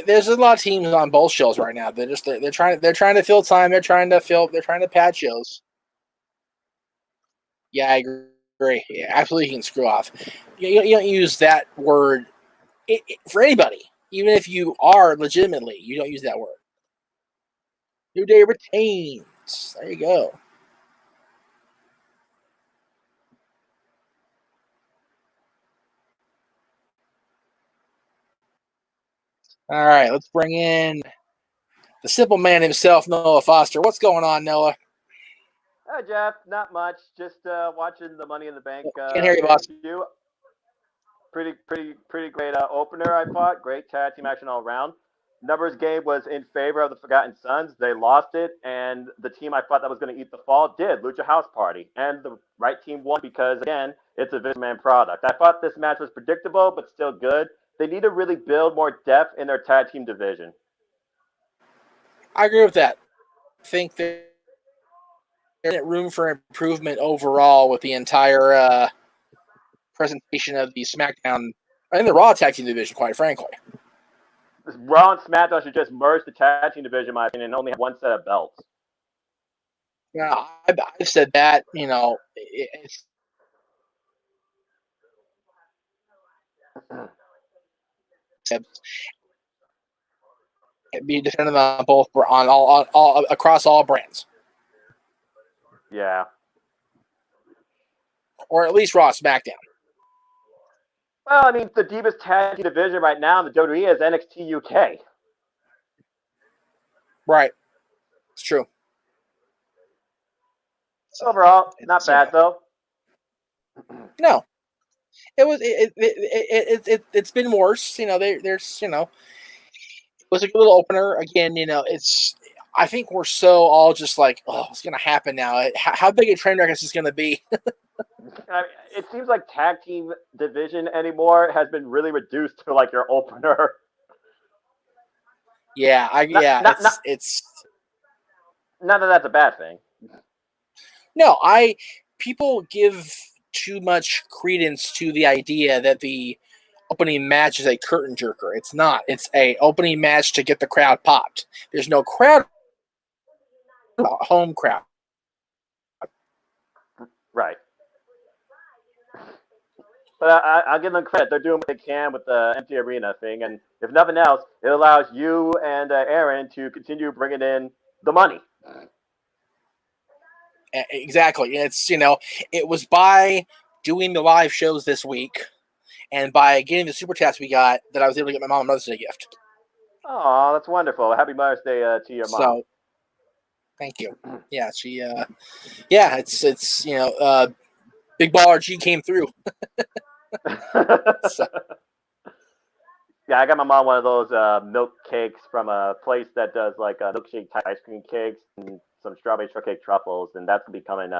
There's a lot of teams on both shows right now. They're trying to fill time. They're trying to pad shows. Yeah, I agree. Yeah, absolutely, you can screw off. You don't use that word for anybody, even if you are legitimately. You don't use that word. New Day retains. There you go. All right, let's bring in the simple man himself, Noah Foster. What's going on, Noah? Hi, Jeff. Not much. Just watching the Money in the Bank. Can't hear you, boss. Pretty great opener. I thought. Great tag team action all around. Numbers game was in favor of the Forgotten Sons. They lost it, and the team I thought that was going to eat the fall did. Lucha House Party, and the right team won because again, it's a Vince McMahon product. I thought this match was predictable, but still good. They need to really build more depth in their tag team division. I agree with that. I think that there's room for improvement overall with the entire presentation of the SmackDown and the Raw tag team division, quite frankly. Raw and SmackDown should just merge the tag team division, in my opinion, and only have one set of belts. Yeah, I've said that. It's be defended on both on all across all brands. Yeah. Or at least Raw, SmackDown. Well, I mean, the Divas tag team division right now in the WWE is NXT UK. Right. It's true. Overall, not bad though. No. It's been worse. There's it was a good little opener. Again, I think we're so all just like, oh, what's gonna happen now? How big a train wreck is this gonna be? I mean, it seems like tag team division anymore has been really reduced to like your opener. Yeah, it's not that that's a bad thing. No, people give too much credence to the idea that the opening match is a curtain jerker. It's not. It's a opening match to get the crowd popped. There's no crowd, home crowd. Right. But I'll give them credit. They're doing what they can with the empty arena thing. And if nothing else, it allows you and Aaron to continue bringing in the money. Exactly. It's, it was by doing the live shows this week and by getting the super chats we got that I was able to get my mom a Mother's Day gift. Oh, that's wonderful. Happy Mother's Day to your mom. So, thank you. Yeah, it's Big Baller G came through. So. Yeah, I got my mom one of those milk cakes from a place that does like milkshake type ice cream cakes and some strawberry shortcake truffles, and that's gonna be coming.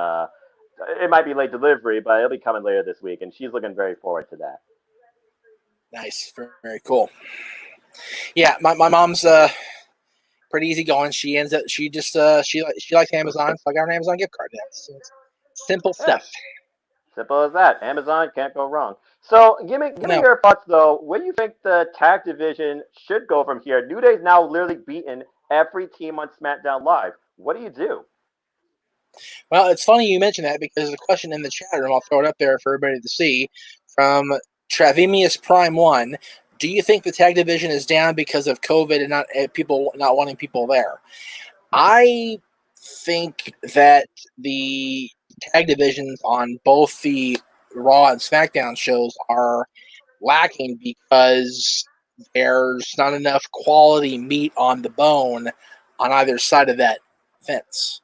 It might be late delivery, but it'll be coming later this week, and she's looking very forward to that. Nice, very, very cool. Yeah, my mom's pretty easy going. She likes Amazon, so I got her an Amazon gift card. That's simple stuff. Simple as that. Amazon can't go wrong. So give me your thoughts though. Where do you think the tag division should go from here? New Day's now literally beaten every team on SmackDown Live. What do you do? Well, it's funny you mention that because there's a question in the chat room. I'll throw it up there for everybody to see from Travemius Prime 1. Do you think the tag division is down because of COVID and not people not wanting people there? I think that the tag divisions on both the Raw and SmackDown shows are lacking because there's not enough quality meat on the bone on either side of that fence.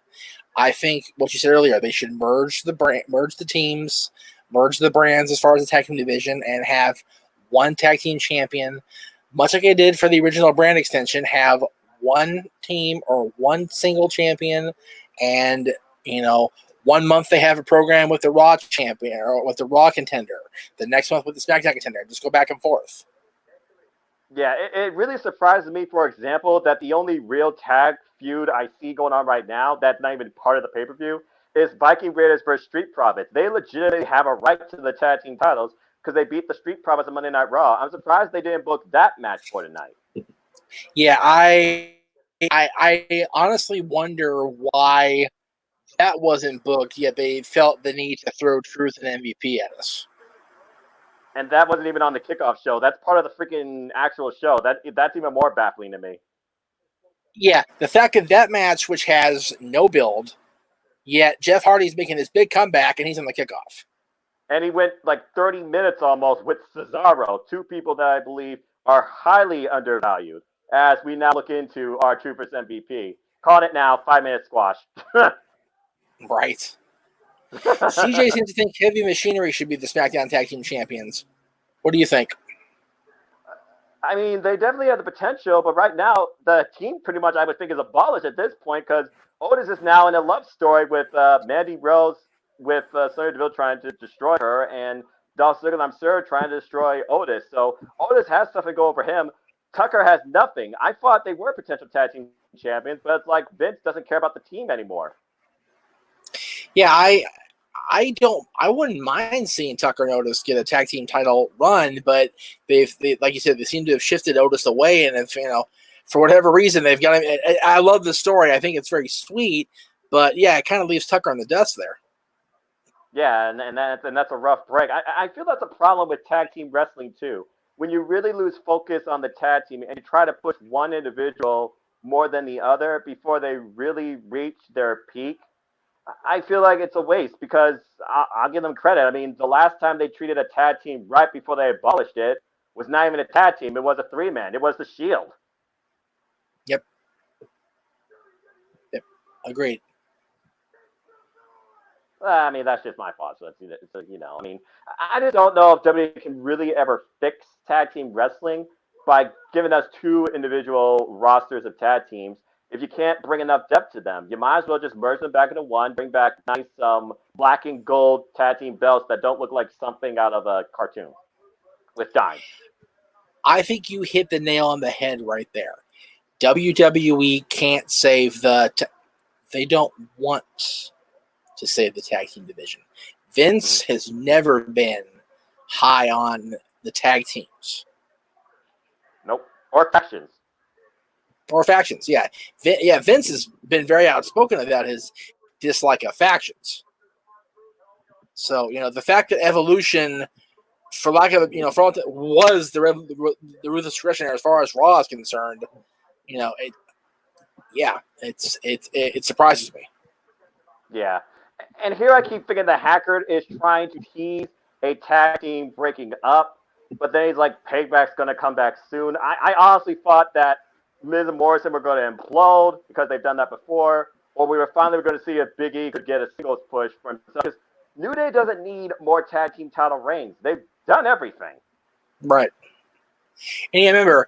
I think what you said earlier, they should merge the teams, merge the brands as far as the tag team division, and have one tag team champion, much like they did for the original brand extension. Have one team or one single champion, and 1 month they have a program with the Raw champion or with the Raw contender. The next month with the SmackDown contender. Just go back and forth. Yeah, it really surprises me, for example, that the only real tag feud I see going on right now that's not even part of the pay-per-view is Viking Raiders versus Street Profits. They legitimately have a right to the tag team titles because they beat the Street Profits on Monday Night Raw. I'm surprised they didn't book that match for tonight. Yeah, I honestly wonder why that wasn't booked, yet they felt the need to throw Truth and MVP at us. And that wasn't even on the kickoff show. That's part of the freaking actual show. That's even more baffling to me. Yeah, the fact that match, which has no build, yet Jeff Hardy's making this big comeback and he's on the kickoff. And he went like 30 minutes almost with Cesaro, two people that I believe are highly undervalued as we now look into our Troopers MVP. Calling it now, 5-minute squash. Right. CJ seems to think Heavy Machinery should be the SmackDown Tag Team Champions. What do you think? I mean, they definitely have the potential, but right now, the team pretty much, I would think, is abolished at this point because Otis is now in a love story with Mandy Rose, with Sonya Deville trying to destroy her, and Dolph Ziggler, I'm sure, trying to destroy Otis. So Otis has something going for him. Tucker has nothing. I thought they were potential tag team champions, but it's like Vince doesn't care about the team anymore. Yeah, I wouldn't mind seeing Tucker and Otis get a tag team title run, but they like you said, they seem to have shifted Otis away, and if for whatever reason they've got him. I love the story. I think it's very sweet, but yeah, it kind of leaves Tucker in the dust there. Yeah, and that's a rough break. I feel that's a problem with tag team wrestling too. When you really lose focus on the tag team and you try to push one individual more than the other before they really reach their peak, I feel like it's a waste because I'll give them credit. I mean, the last time they treated a tag team right before they abolished it was not even a tag team. It was a 3-man. It was the Shield. Yep. Agreed. I mean, that's just my thoughts. So I mean, I just don't know if WWE can really ever fix tag team wrestling by giving us 2 individual rosters of tag teams. If you can't bring enough depth to them, you might as well just merge them back into one, bring back nice black and gold tag team belts that don't look like something out of a cartoon with dimes. I think you hit the nail on the head right there. WWE can't save they don't want to save the tag team division. Vince has never been high on the tag teams. Nope. Or factions. Or factions, yeah. Vince has been very outspoken about his dislike of factions. So, the fact that Evolution, for lack of, was the ruthless discretionary as far as Raw is concerned, it surprises me. Yeah. And here I keep thinking the Hacker is trying to tease a tag team breaking up, but then he's like, Payback's going to come back soon. I honestly thought that Miz and Morrison were going to implode because they've done that before, or we were finally going to see if Big E could get a singles push for himself. Because New Day doesn't need more tag team title reigns. They've done everything. Right. And you remember,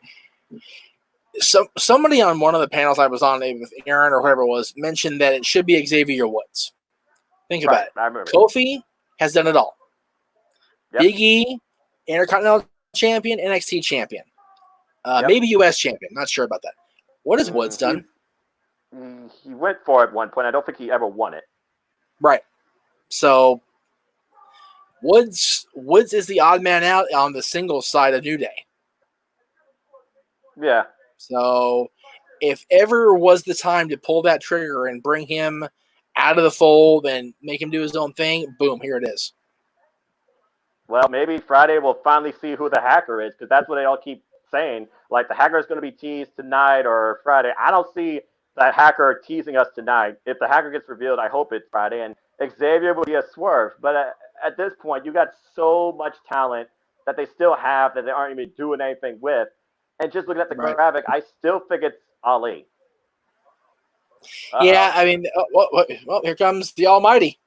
somebody on one of the panels I was on with Aaron or whoever it was mentioned that it should be Xavier Woods. Think about it. I remember. Kofi has done it all. Yep. Big E, Intercontinental Champion, NXT Champion. Maybe U.S. Champion. Not sure about that. What has Woods done? He went for it at one point. I don't think he ever won it. Right. So Woods is the odd man out on the singles side of New Day. Yeah. So if ever was the time to pull that trigger and bring him out of the fold and make him do his own thing, boom, here it is. Well, maybe Friday we'll finally see who the Hacker is, because that's what they all keep saying. Like, the Hacker is going to be teased tonight or Friday. I don't see the Hacker teasing us tonight. If the Hacker gets revealed, I hope it's Friday. And Xavier will be a swerve. But at this point, you got so much talent that they still have that they aren't even doing anything with. And just looking at the graphic, I still think it's Ali. Yeah, I mean, well, here comes the Almighty.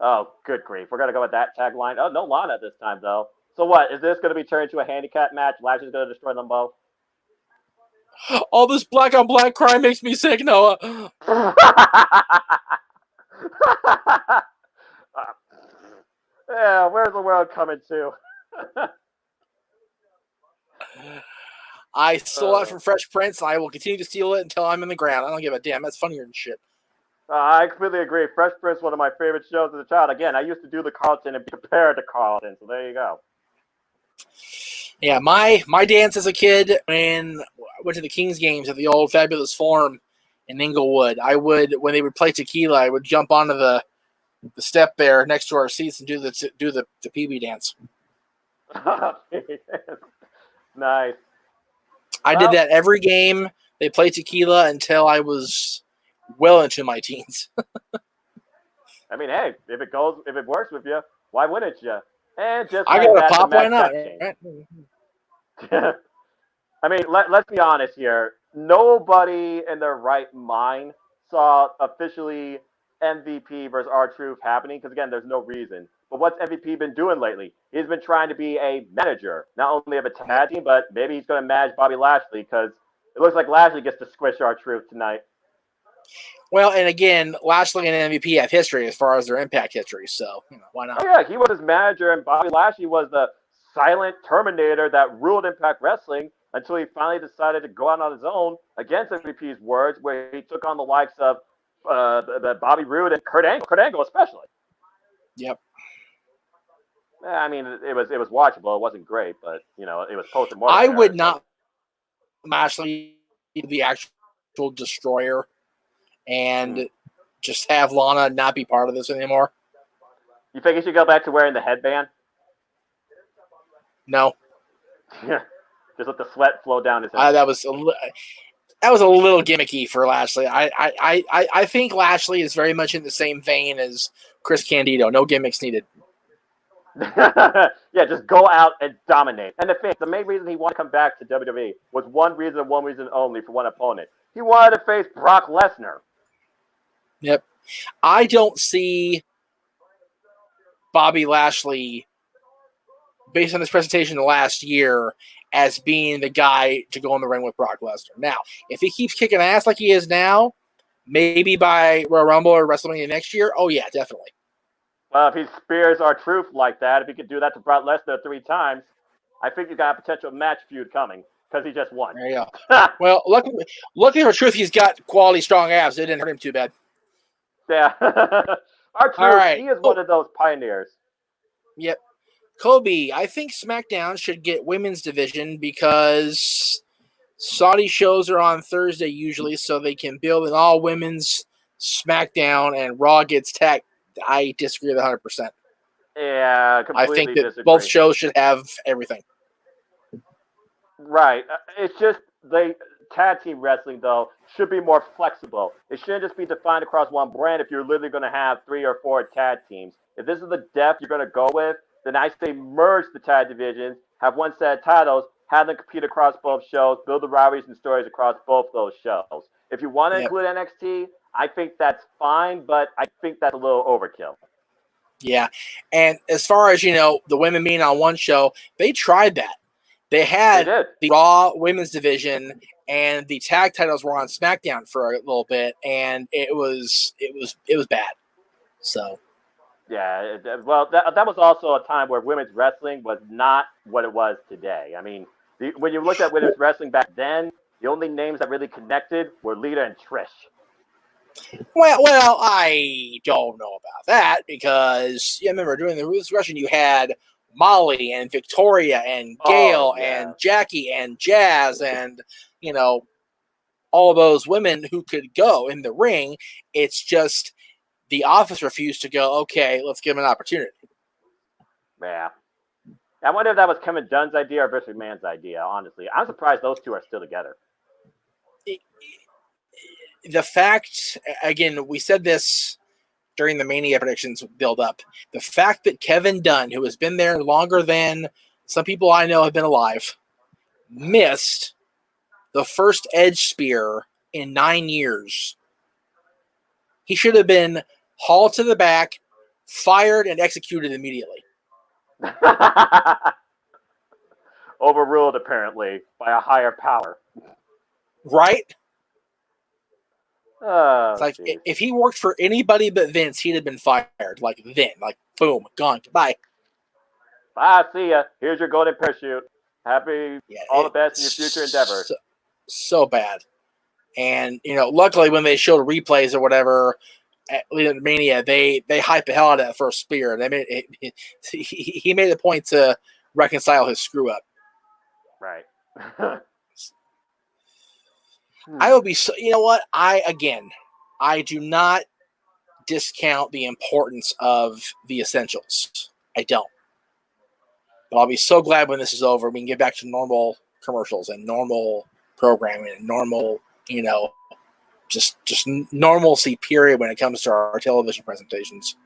Oh, good grief. We're going to go with that tagline. Oh, no Lana this time, though. So what? Is this going to be turned into a handicap match? Lashley's going to destroy them both? All this black on black crime makes me sick, Noah. Yeah, where's the world coming to? I stole that from Fresh Prince. I will continue to steal it until I'm in the ground. I don't give a damn. That's funnier than shit. I completely agree. Fresh Prince, one of my favorite shows as a child. Again, I used to do the Carlton and be compared to Carlton, so there you go. Yeah, my dance as a kid when I went to the Kings games at the old Fabulous Forum in Inglewood, I would, when they would play Tequila, I would jump onto the step there next to our seats and do the PB dance. Nice. I did that every game. They played Tequila until I was well into my teens. I mean, hey, if it works with you, why wouldn't you? And just I got a pop. Why not? Right? I mean, let's be honest here. Nobody in their right mind saw officially MVP versus R-Truth happening because, again, there's no reason. But what's MVP been doing lately? He's been trying to be a manager, not only of a tag team, but maybe he's going to manage Bobby Lashley because it looks like Lashley gets to squish R-Truth tonight. Well, and again, Lashley and MVP have history as far as their Impact history, so why not? Oh, yeah, he was his manager, and Bobby Lashley was the silent Terminator that ruled Impact Wrestling until he finally decided to go out on his own against MVP's words, where he took on the likes of the Bobby Roode and Kurt Angle especially. Yep. I mean, it was watchable. It wasn't great, but you know, it was post mortem. I would not Lashley the actual destroyer and just have Lana not be part of this anymore. You think he should go back to wearing the headband? No. Just let the sweat flow down his head. That was a little gimmicky for Lashley. I think Lashley is very much in the same vein as Chris Candido. No gimmicks needed. Yeah, just go out and dominate. And the main reason he wanted to come back to WWE was one reason only for one opponent. He wanted to face Brock Lesnar. Yep. I don't see Bobby Lashley, based on his presentation the last year, as being the guy to go in the ring with Brock Lesnar. Now, if he keeps kicking ass like he is now, maybe by Royal Rumble or WrestleMania next year, oh yeah, definitely. Well, if he spears R-Truth like that, if he could do that to Brock Lesnar 3 times, I think you got a potential match feud coming because he just won. There you go. Well, luckily for Truth, he's got quality, strong abs. It didn't hurt him too bad. Yeah. R-Truth, right. he is one of those pioneers. Yep. Kobe, I think SmackDown should get women's division because Saudi shows are on Thursday usually, so they can build an all-women's SmackDown and Raw gets tagged. I disagree with 100%. Yeah, completely I think that disagree. both shows should have everything. Right. It's just tag team wrestling, though, should be more flexible. It shouldn't just be defined across one brand if you're literally going to have 3 or 4 tag teams. If this is the depth you're going to go with, then I say merge the tag divisions, have one set of titles, have them compete across both shows, build the rivalries and stories across both those shows. If you want to include NXT, I think that's fine, but I think that's a little overkill. Yeah. And as far as, the women being on one show, they tried that. They had the Raw women's division and the tag titles were on SmackDown for a little bit, and it was bad. So yeah, well, that was also a time where women's wrestling was not what it was today. I mean, when you looked at women's wrestling back then, the only names that really connected were Lita and Trish. Well, I don't know about that because remember during the Ruthless Aggression you had Molly and Victoria and Gail and Jackie and Jazz and all those women who could go in the ring. It's just the Office refused to go. Okay, let's give them an opportunity. Yeah, I wonder if that was Kevin Dunn's idea or Vince McMahon's idea. Honestly, I'm surprised those two are still together. The fact, again, we said this during the Mania predictions build up. The fact that Kevin Dunn, who has been there longer than some people I know have been alive, missed the first Edge spear in 9 years. He should have been hauled to the back, fired, and executed immediately. Overruled, apparently, by a higher power. Right? Oh, it's like, if he worked for anybody but Vince, he'd have been fired. Like, then. Like, boom, gone. Goodbye. Bye, see ya. Here's your golden parachute. Happy, all the best in your future endeavors. So bad. And, luckily when they showed replays or whatever at Mania, they hyped the hell out of that first spear. They made he made a point to reconcile his screw up. Right. I would be so, you know what? I do not discount the importance of the essentials. I don't. But I'll be so glad when this is over. We can get back to normal commercials and normal programming and normal, just normalcy period when it comes to our television presentations.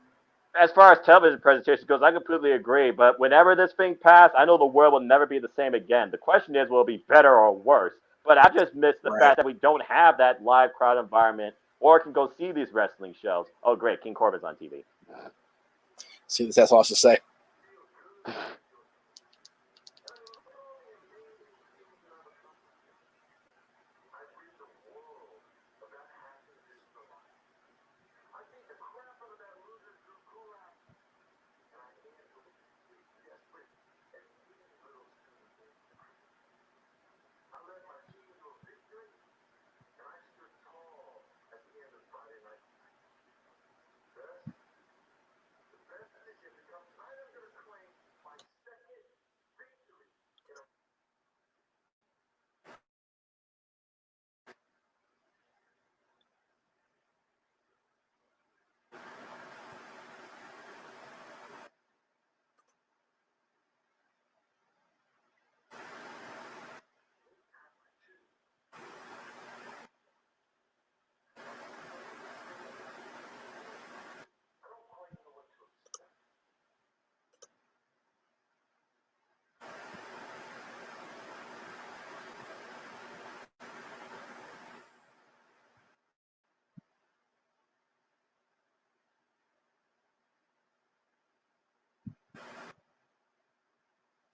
As far as television presentations goes, I completely agree. But whenever this thing passes, I know the world will never be the same again. The question is, will it be better or worse? But I just miss the fact that we don't have that live crowd environment or can go see these wrestling shows. Oh, great. King Corbin's on TV. See what that's lost to say.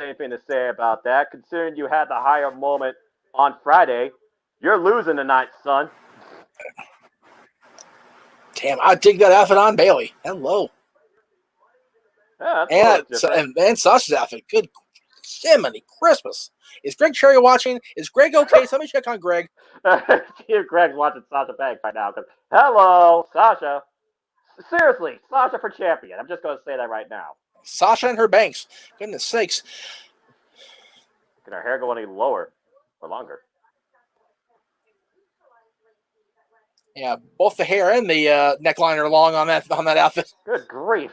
anything to say about that. Considering you had the higher moment on Friday, you're losing tonight, son. Damn, I dig that outfit on Bailey. Hello. Yeah, that's And Sasha's outfit. Good Jiminy Christmas. Is Greg Cherry watching? Is Greg okay? Somebody check on Greg. See if Greg's watching Sasha Banks right now. Hello, Sasha. Seriously, Sasha for champion. I'm just going to say that right now. Sasha and her Banks. Goodness sakes. Can her hair go any lower or longer? Yeah, both the hair and the neckline are long on that outfit. Good grief.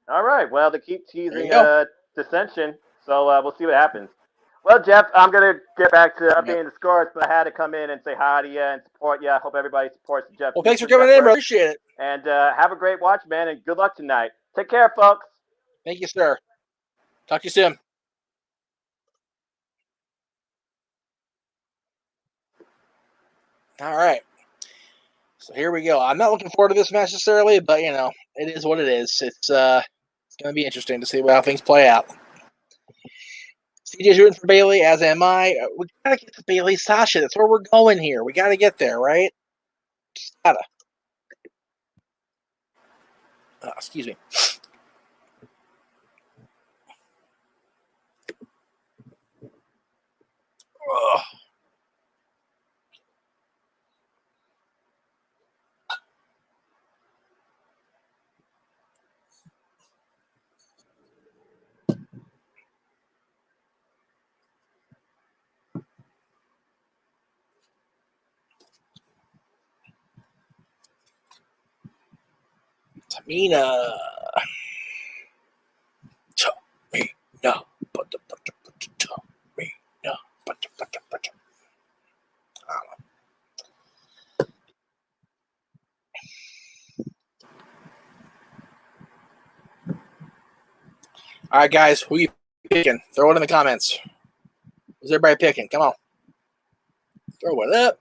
All right. Well, they keep teasing dissension, so we'll see what happens. Well, Jeff, I'm going to get back to updating the scores, but I had to come in and say hi to you and support you. I hope everybody supports the Jeff. Well, thanks for coming in, bro. Appreciate it. And have a great watch, man, and good luck tonight. Take care, folks. Thank you, sir. Talk to you soon. All right. So here we go. I'm not looking forward to this match necessarily, but, you know, it is what it is. It's going to be interesting to see how things play out. CJ's rooting for Bailey, as am I. We got to get to Bailey Sasha. That's where we're going here. We got to get there, right? Just gotta. Excuse me. Ugh. Tamina. Tamina. All right, guys, who you picking? Throw it in the comments. Who's everybody picking? Come on. Throw it up.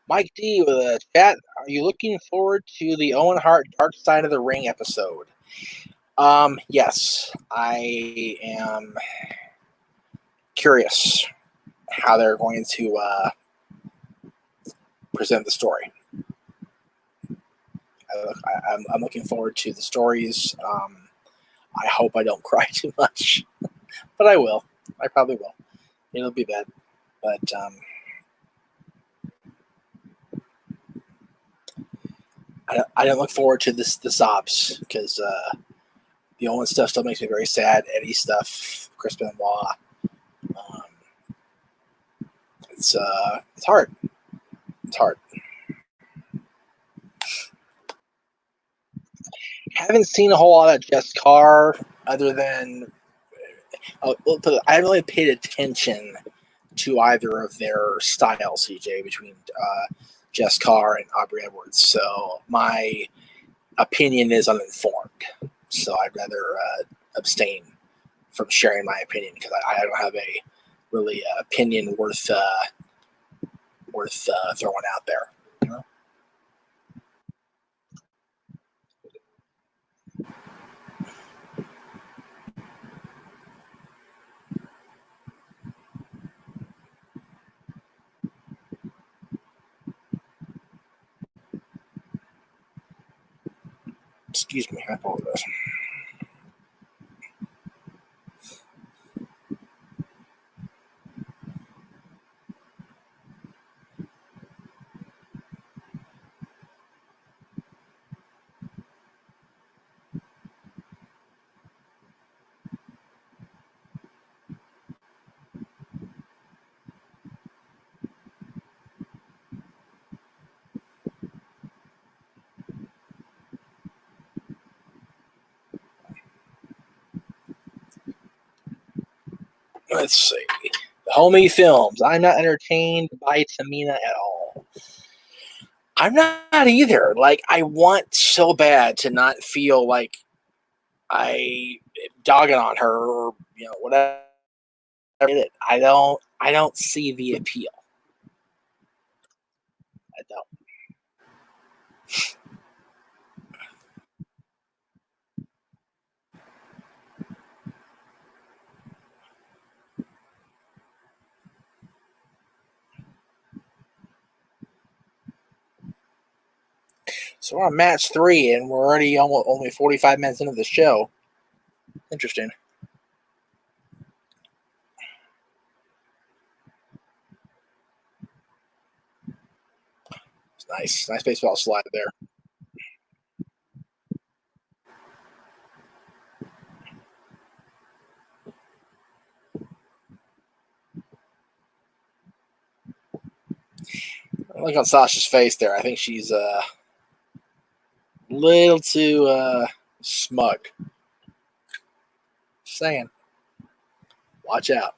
Mike D with a chat. Are you looking forward to the Owen Hart Dark Side of the Ring episode? Yes, I am curious how they're going to present the story. I'm looking forward to the stories. I hope I don't cry too much, but I will. I probably will. It'll be bad, but I don't look forward to the sobs because the Owen stuff still makes me very sad. Eddie stuff, Chris Benoit. It's hard. It's hard. Haven't seen a whole lot of Jess Carr. other than I haven't really paid attention to either of their styles, CJ, between Jess Carr and Aubrey Edwards. So my opinion is uninformed. So I'd rather abstain from sharing my opinion because I don't have a really opinion worth throwing out there. You know? Excuse me, I apologize. Let's see. The Homie Films. I'm not entertained by Tamina at all. I'm not either. Like, I want so bad to not feel like I dogging on her or whatever. I don't see the appeal. I don't. So we're on match 3, and we're already only 45 minutes into the show. Interesting. It's nice baseball slide there. Look on Sasha's face there. I think she's a little too smug. Just saying. Watch out.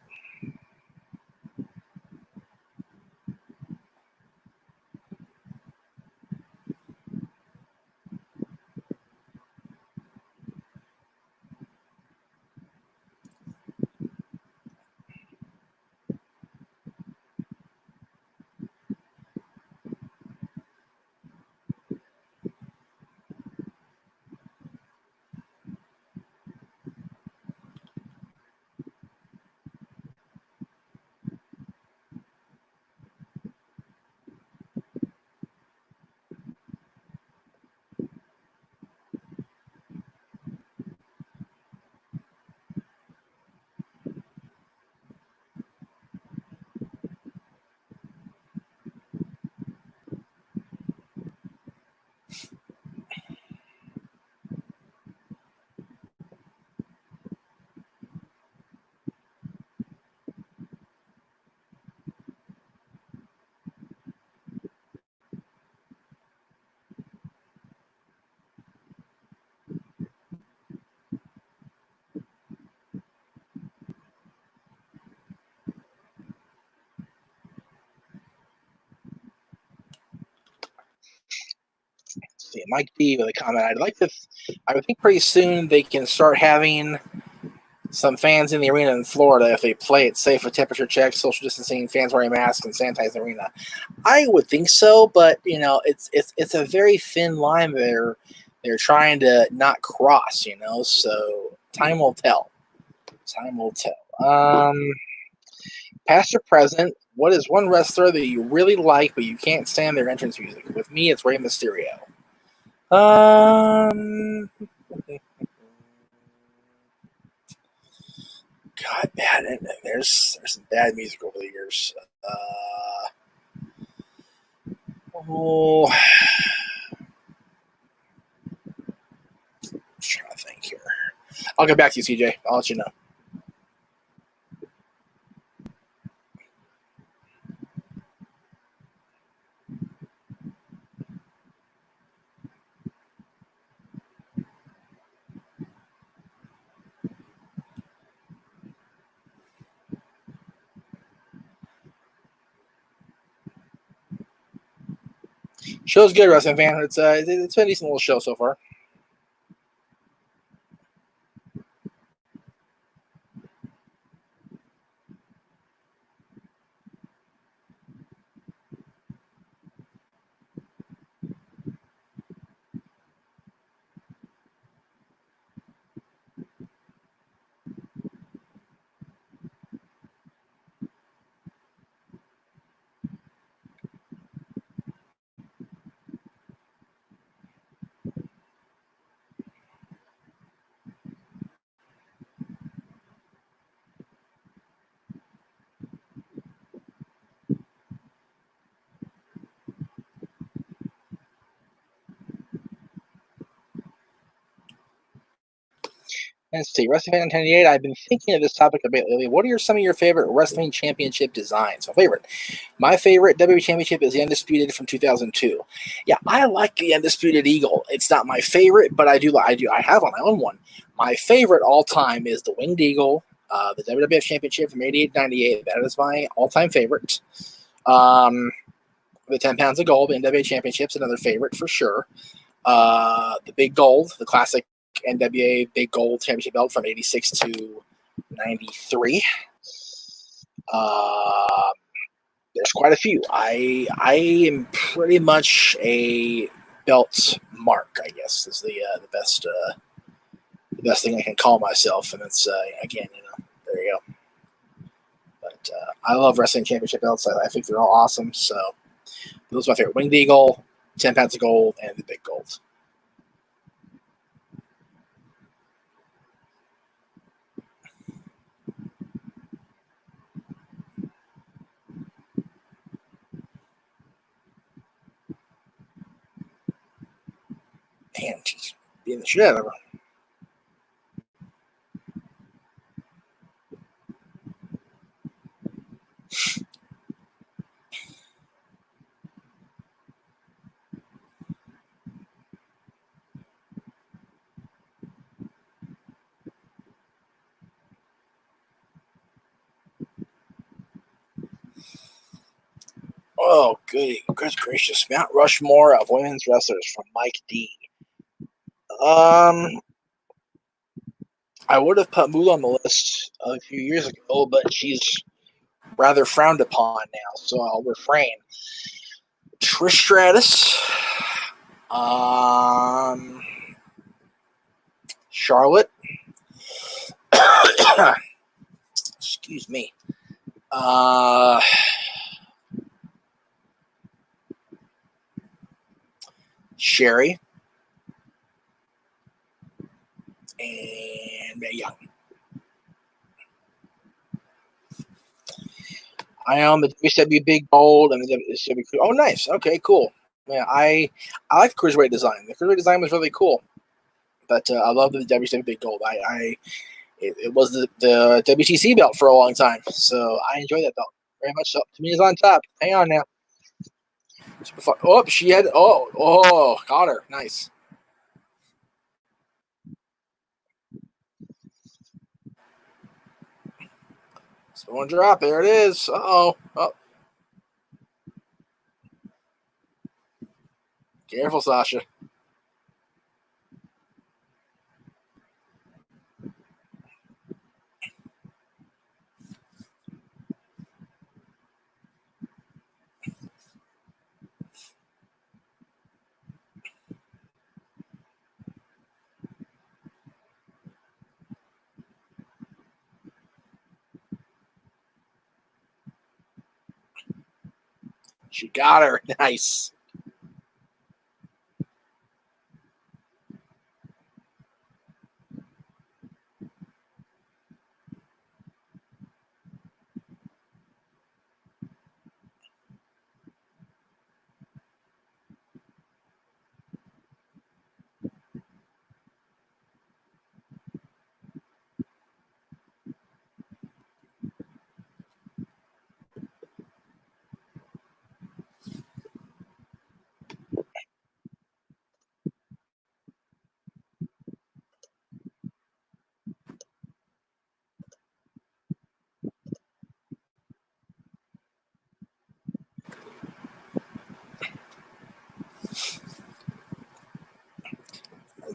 See, Mike D with a comment. I would think pretty soon they can start having some fans in the arena in Florida if they play it safe with temperature checks, social distancing, fans wearing masks, and sanitize the arena. I would think so, but it's a very thin line they're trying to not cross, So time will tell. Time will tell. Past or present, what is one wrestler that you really like but you can't stand their entrance music? With me, it's Rey Mysterio. God, bad. There's some bad music over the years. I'm trying to think here. I'll get back to you, CJ. I'll let you know. Show's good, wrestling fan. It's been a decent little show so far. Let's see, Wrestling Fan 98. I've been thinking of this topic a bit lately. What are some of your favorite wrestling championship designs? My favorite WWE championship is the Undisputed from 2002. Yeah, I like the Undisputed Eagle. It's not my favorite, but I have one. I own one. My favorite all time is the Winged Eagle, the WWF Championship from 88-98. That is my all-time favorite. The 10 pounds of gold NWA Championships, another favorite for sure. The Big Gold, the classic NWA Big Gold Championship belt from 86 to 93. There's quite a few. I am pretty much a belt mark, I guess, is the best thing I can call myself. And it's again, there you go. But I love wrestling championship belts. I think they're all awesome. So those are my favorite: Winged Eagle, 10 pounds of gold, and the Big Gold. Man, she's being the shit out of her. Oh, goody. Good gracious. Mount Rushmore of women's wrestlers from Mike D. I would have put Moolah on the list a few years ago, but she's rather frowned upon now, so I'll refrain. Trish Stratus. Charlotte. Excuse me. Sherry. And Mae Young. I own the WCW Big Gold and the WCW. Oh, nice. Okay, cool. Yeah, I like the cruiserweight design. The cruiserweight design was really cool, but I love the WCW Big Gold. It was the WTC belt for a long time, so I enjoy that belt very much. So to me, it's on top. Hang on now. Super fun. Oh, she had. Got her. Nice. One drop. There it is. Oh. Careful, Sasha. She got her. Nice.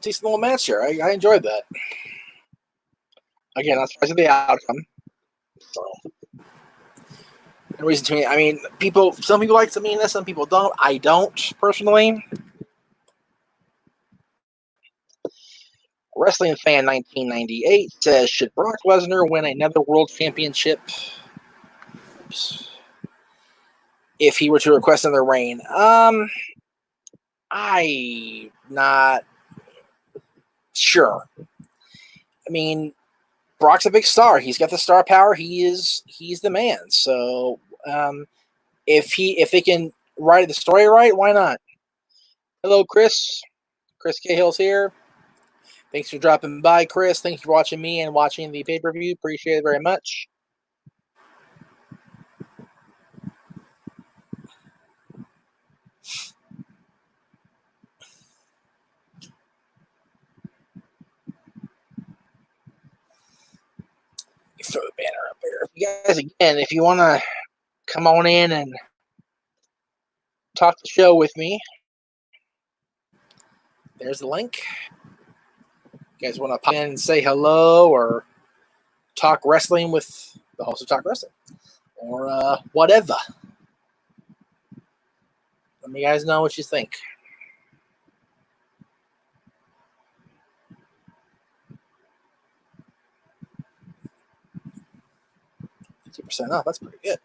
decent little match here. I enjoyed that. Again, that's the outcome. So, no reason to me. I mean, some people like Tamina, some people don't. I don't personally. Wrestling Fan 1998 says, should Brock Lesnar win another world championship if he were to request another reign? I'm not sure. I mean, Brock's a big star. He's got the star power. He's the man. So if they can write the story right, why not? Hello, Chris. Chris Cahill's here. Thanks for dropping by, Chris. Thanks for watching me and watching the pay-per-view. Appreciate it very much. Throw the banner up there. You guys, again, if you want to come on in and talk the show with me, there's the link. You guys want to pop in and say hello or talk wrestling with the host of Talk Wrestling or whatever. Let me guys know what you think. 50% off. That's pretty good.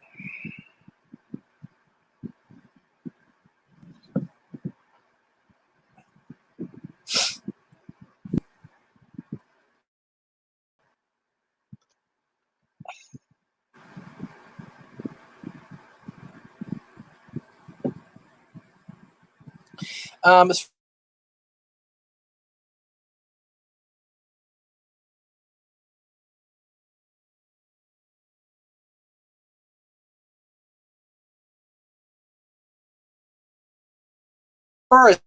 As far as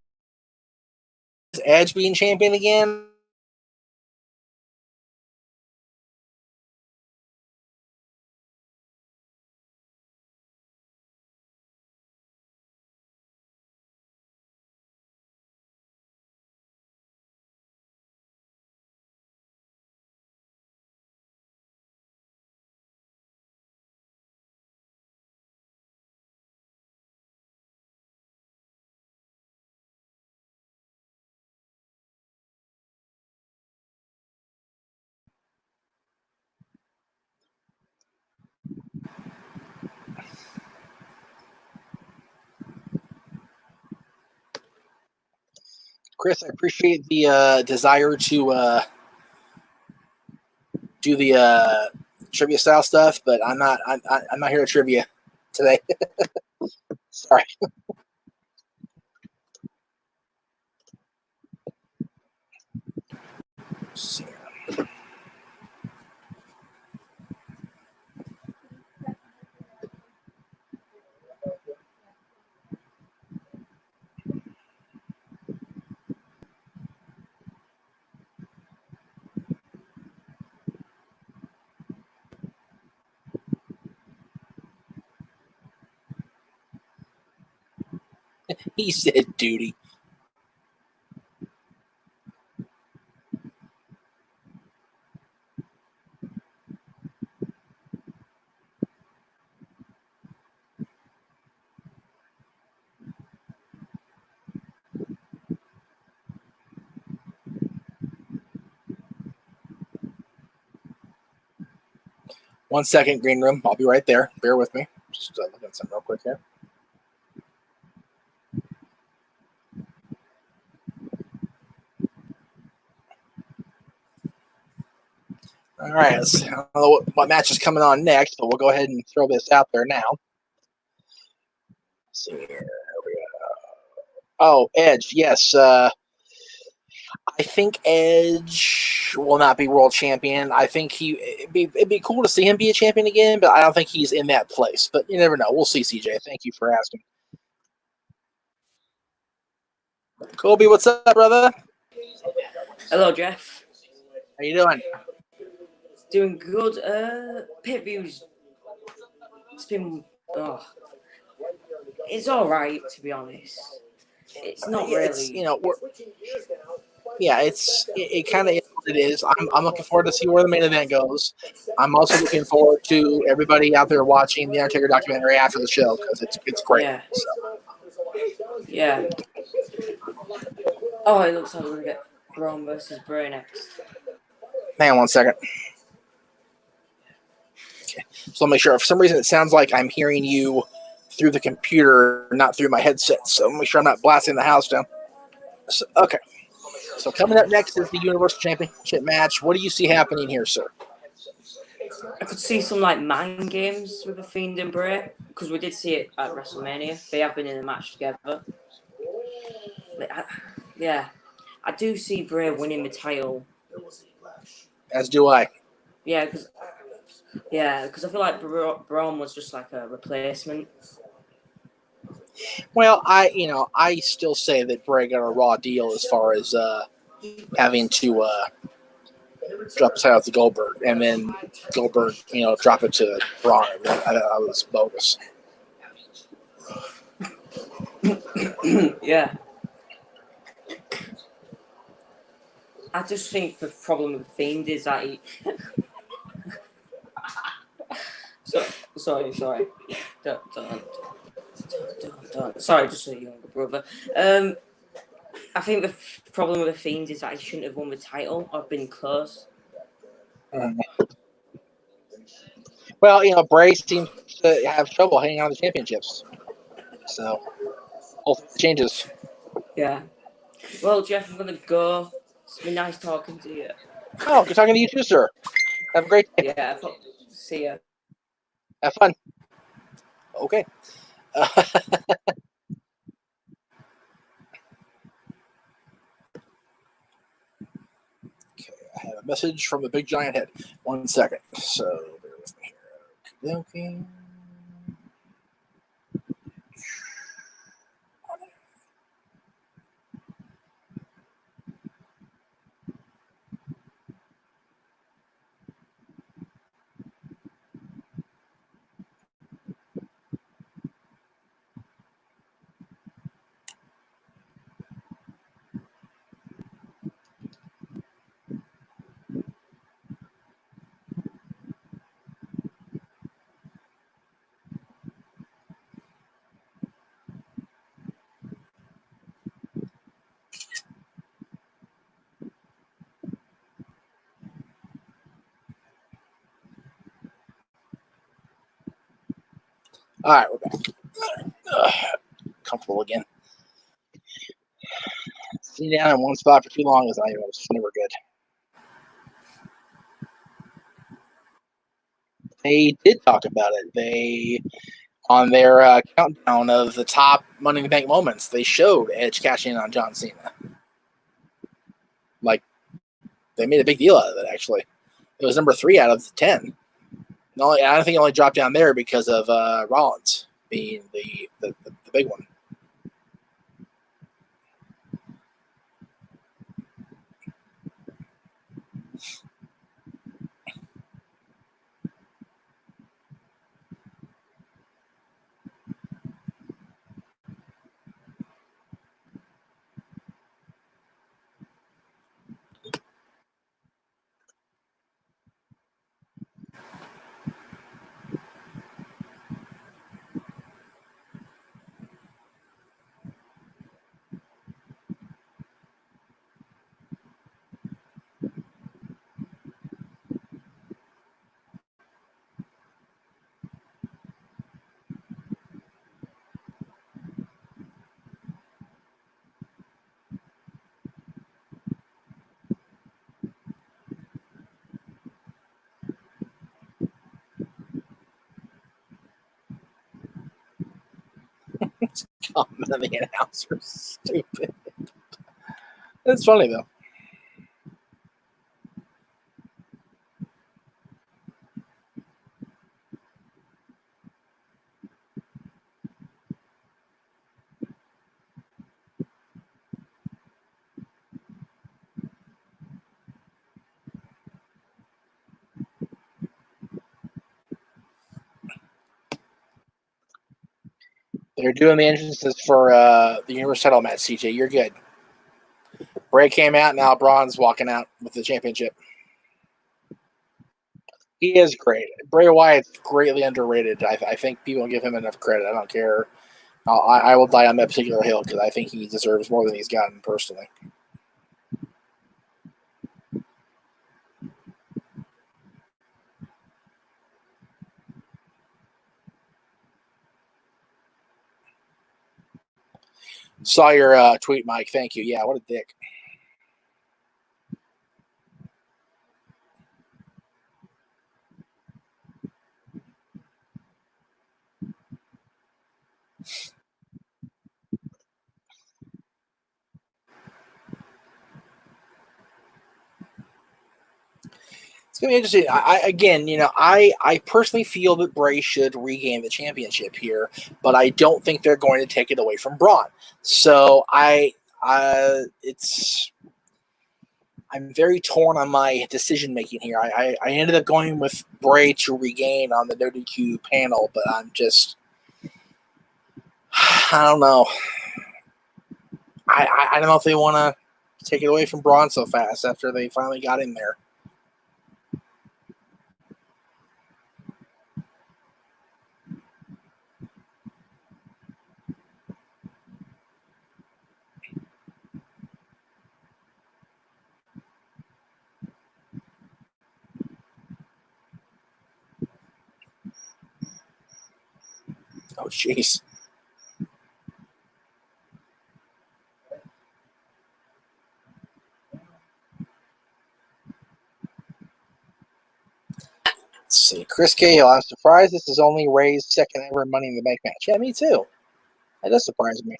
Edge being champion again, Chris, I appreciate the desire to do the trivia style stuff, but I'm not here to trivia today. Sorry. Let's see here. He said duty. One second, green room. I'll be right there. Bear with me. Just look at something real quick here. All right. I don't know what match is coming on next, but we'll go ahead and throw this out there now. Let's see here. Oh, Edge. Yes. I think Edge will not be world champion. I think it'd be cool to see him be a champion again, but I don't think he's in that place. But you never know. We'll see, CJ. Thank you for asking. Colby, what's up, brother? Hello, Jeff. How you doing? Doing good. Pit views. It's been. It's all right, to be honest. It's not really. It's, yeah, it kind of is what it is. I'm looking forward to see where the main event goes. I'm also looking forward to everybody out there watching the Undertaker documentary after the show because it's great. Yeah. So. Yeah. Oh, it looks like we're gonna get Braun versus Bray next. Hang on one second. Okay. So I'll make sure. For some reason, it sounds like I'm hearing you through the computer, not through my headset. So make sure I'm not blasting the house down. So, okay. So coming up next is the Universal Championship match. What do you see happening here, sir? I could see some like mind games with the Fiend and Bray because we did see it at WrestleMania. They have been in a match together. Yeah, I do see Bray winning the title. As do I. Yeah, because I feel like Braun was just like a replacement. Well, I still say that Bray got a raw deal as far as having to drop his title to Goldberg, and then Goldberg, drop it to Braun. I thought was bogus. Yeah. I just think the problem with the Fiend is that he... Sorry. Don't. Sorry, just a younger brother. I think the problem with the Fiend is that he shouldn't have won the title or been close. Well, Bray seems to have trouble hanging on the championships. So, hopefully it changes. Yeah. Well, Jeff, I'm going to go. It's been nice talking to you. Oh, good talking to you too, sir. Have a great day. Yeah, see ya. Have fun. Okay. I have a message from the big giant head. 1 second. So, bear with me here. Okay. All right, we're back. Comfortable again. Sitting down in one spot for too long is never good. They did talk about it. They, on their countdown of the top Money in the Bank moments, they showed Edge cashing in on John Cena. Like, they made a big deal out of it, actually. It was number 3 out of the 10. I don't think it only dropped down there because of Rollins being the big one. Comment on the announcer's stupid. It's funny, though. They're doing the entrances for the Universal title match, CJ. You're good. Bray came out. Now Braun's walking out with the championship. He is great. Bray Wyatt's greatly underrated. I think people give him enough credit. I don't care. I will die on that particular hill because I think he deserves more than he's gotten personally. Saw your tweet, Mike. Thank you. Yeah, what a dick. It's gonna be interesting. I personally feel that Bray should regain the championship here, but I don't think they're going to take it away from Braun. So I'm very torn on my decision making here. I ended up going with Bray to regain on the WQ panel, but I don't know. I don't know if they want to take it away from Braun so fast after they finally got in there. Oh, jeez. Let's see. Chris Cahill, I'm surprised this is only Ray's second ever Money in the Bank match. Yeah, me too. That does surprise me.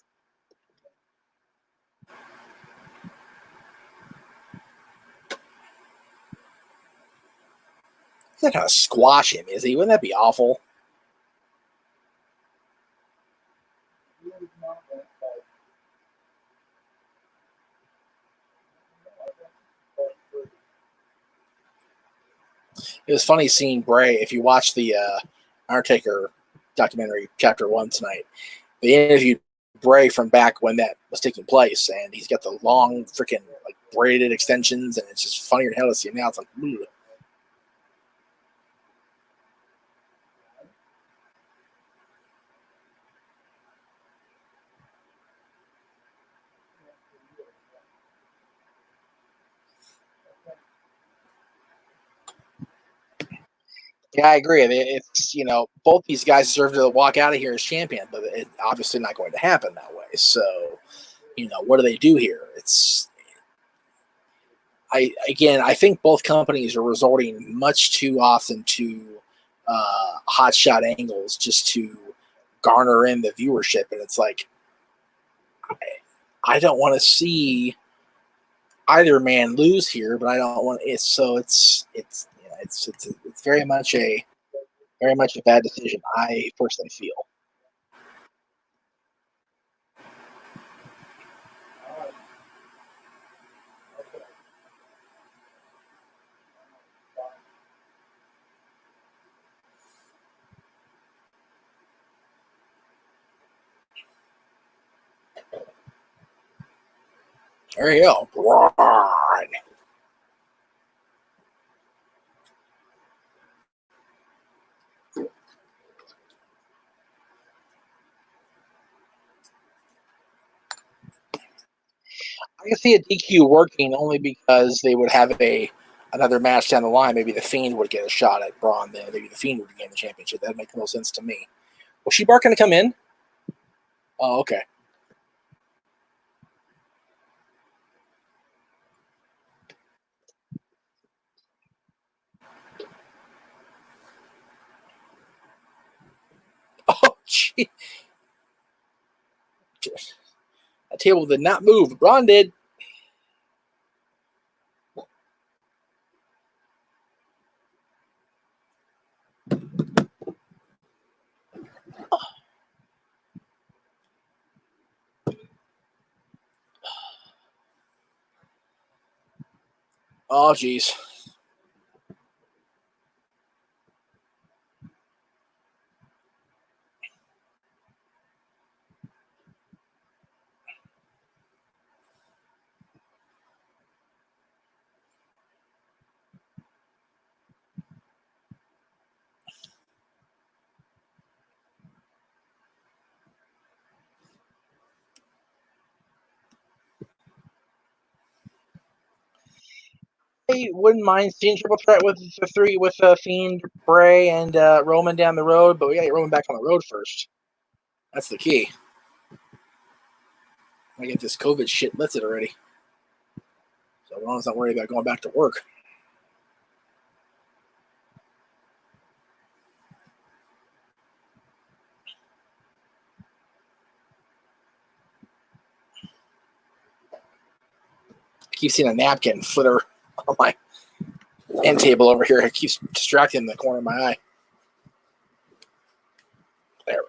He's not going to squash him, is he? Wouldn't that be awful? It was funny seeing Bray. If you watch the Undertaker documentary, Chapter 1 tonight, they interviewed Bray from back when that was taking place, and he's got the long freaking like braided extensions, and it's just funnier than hell to see him now. It's like, ugh. Yeah, I agree. It's both these guys deserve to walk out of here as champion, but it's obviously not going to happen that way. So, what do they do here? I think both companies are resorting much too often to hot shot angles just to garner in the viewership, and it's like I don't want to see either man lose here, but I don't want it. So it's very much a bad decision. I personally feel. There you go. Braun. I can see a DQ working only because they would have another match down the line. Maybe the Fiend would get a shot at Braun. Then maybe the Fiend would gain the championship. That makes no sense to me. Was she barking to come in? Oh, okay. Oh, gee. That table did not move. Braun did. Oh, geez. wouldn't mind seeing triple threat with the three with Fiend, Bray, and Roman down the road, but we gotta get Roman back on the road first. That's the key. I get this COVID shit lifted already, so Roman's not worried about going back to work. I keep seeing a napkin flitter on my end table over here. It keeps distracting the corner of my eye. There we go.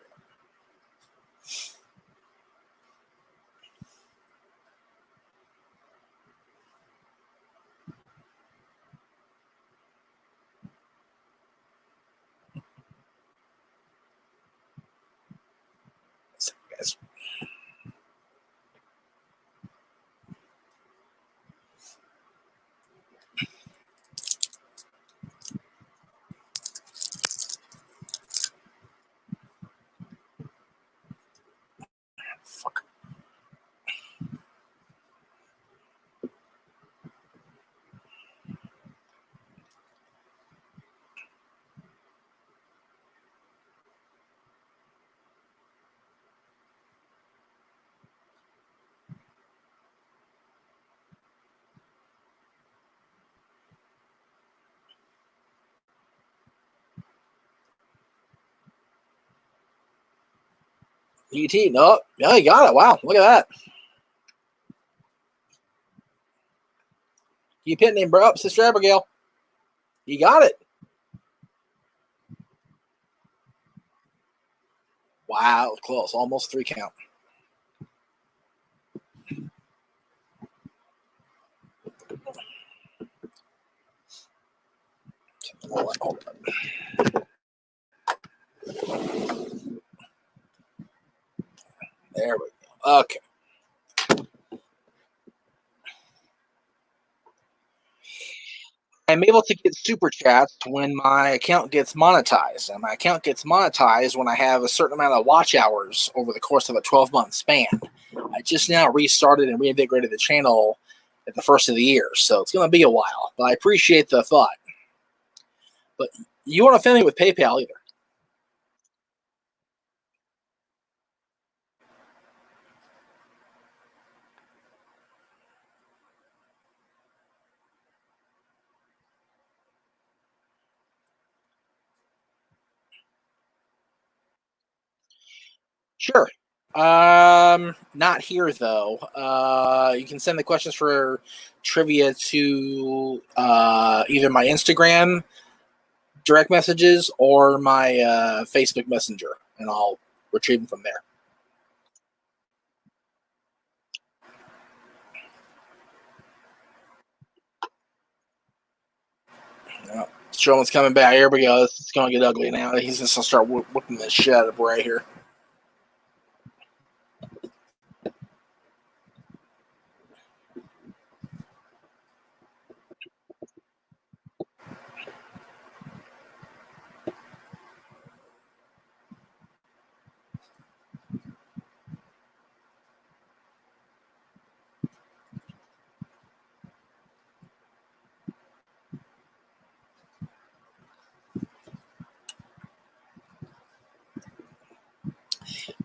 So, guys. Fuck. ET, no, yeah, you got it. Wow, look at that. Keep hitting him, bro. Sister Abigail. You got it. Wow, close. Almost 3 count. Hold on. There we go. Okay. I'm able to get super chats when my account gets monetized. And my account gets monetized when I have a certain amount of watch hours over the course of a 12-month span. I just now restarted and reinvigorated the channel at the first of the year, so it's going to be a while. But I appreciate the thought. But you won't offend me with PayPal either. Sure. Not here though. You can send the questions for trivia to either my Instagram direct messages or my Facebook Messenger, and I'll retrieve them from there. Yeah. Strowman's coming back. Here we go. It's going to get ugly now. He's just going to start whooping the shit out of Bray here.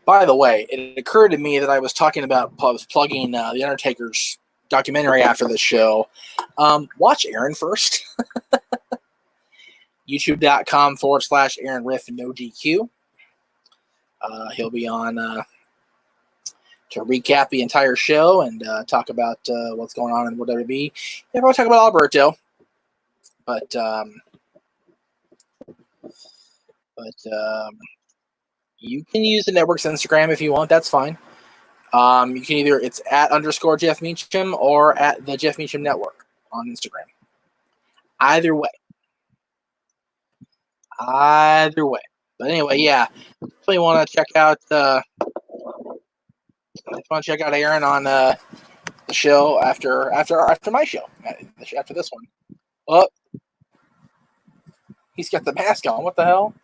By the way, it occurred to me that I was talking about plugging the Undertaker's documentary after the show. Watch Aaron first. YouTube.com/Aaron Riff no DQ. He'll be on to recap the entire show and talk about what's going on in WWE. Yeah, we'll talk about Alberto, but you can use the network's Instagram if you want. That's fine. You can either it's at _Jeff Meacham or at the Jeff Meacham Network on Instagram. Either way. But anyway, yeah. If you want to check out Aaron on the show after my show, after this one. Oh, he's got the mask on. What the hell?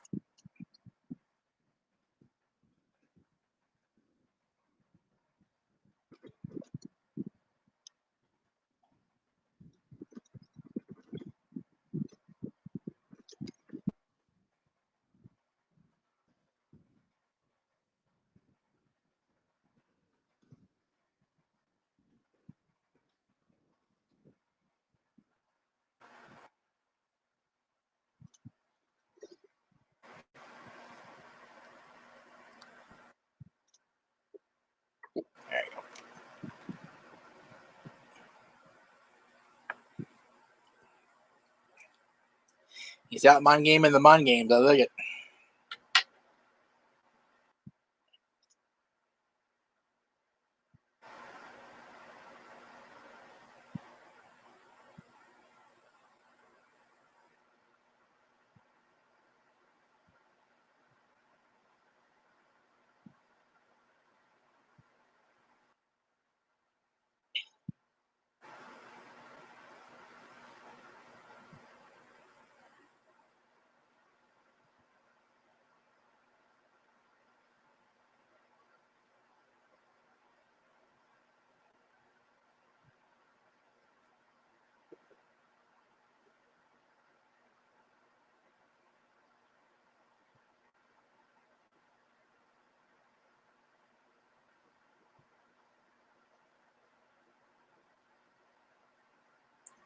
He's out mind game in the mind games. I like it.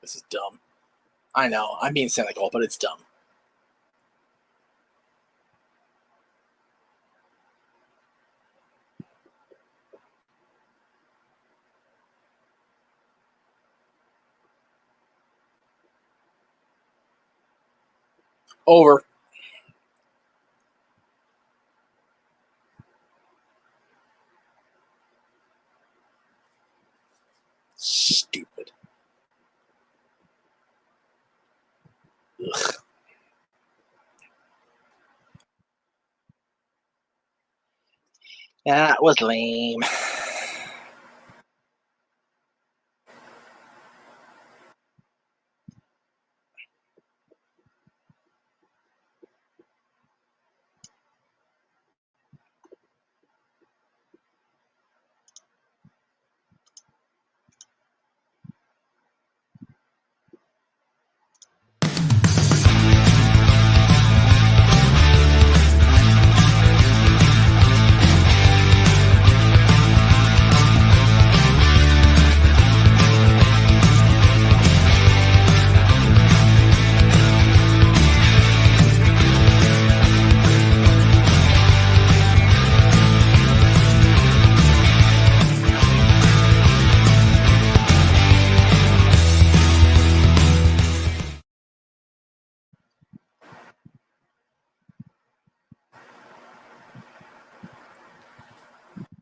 This is dumb. I know. I'm being cynical, but it's dumb. Over. Stupid. Ugh. That was lame.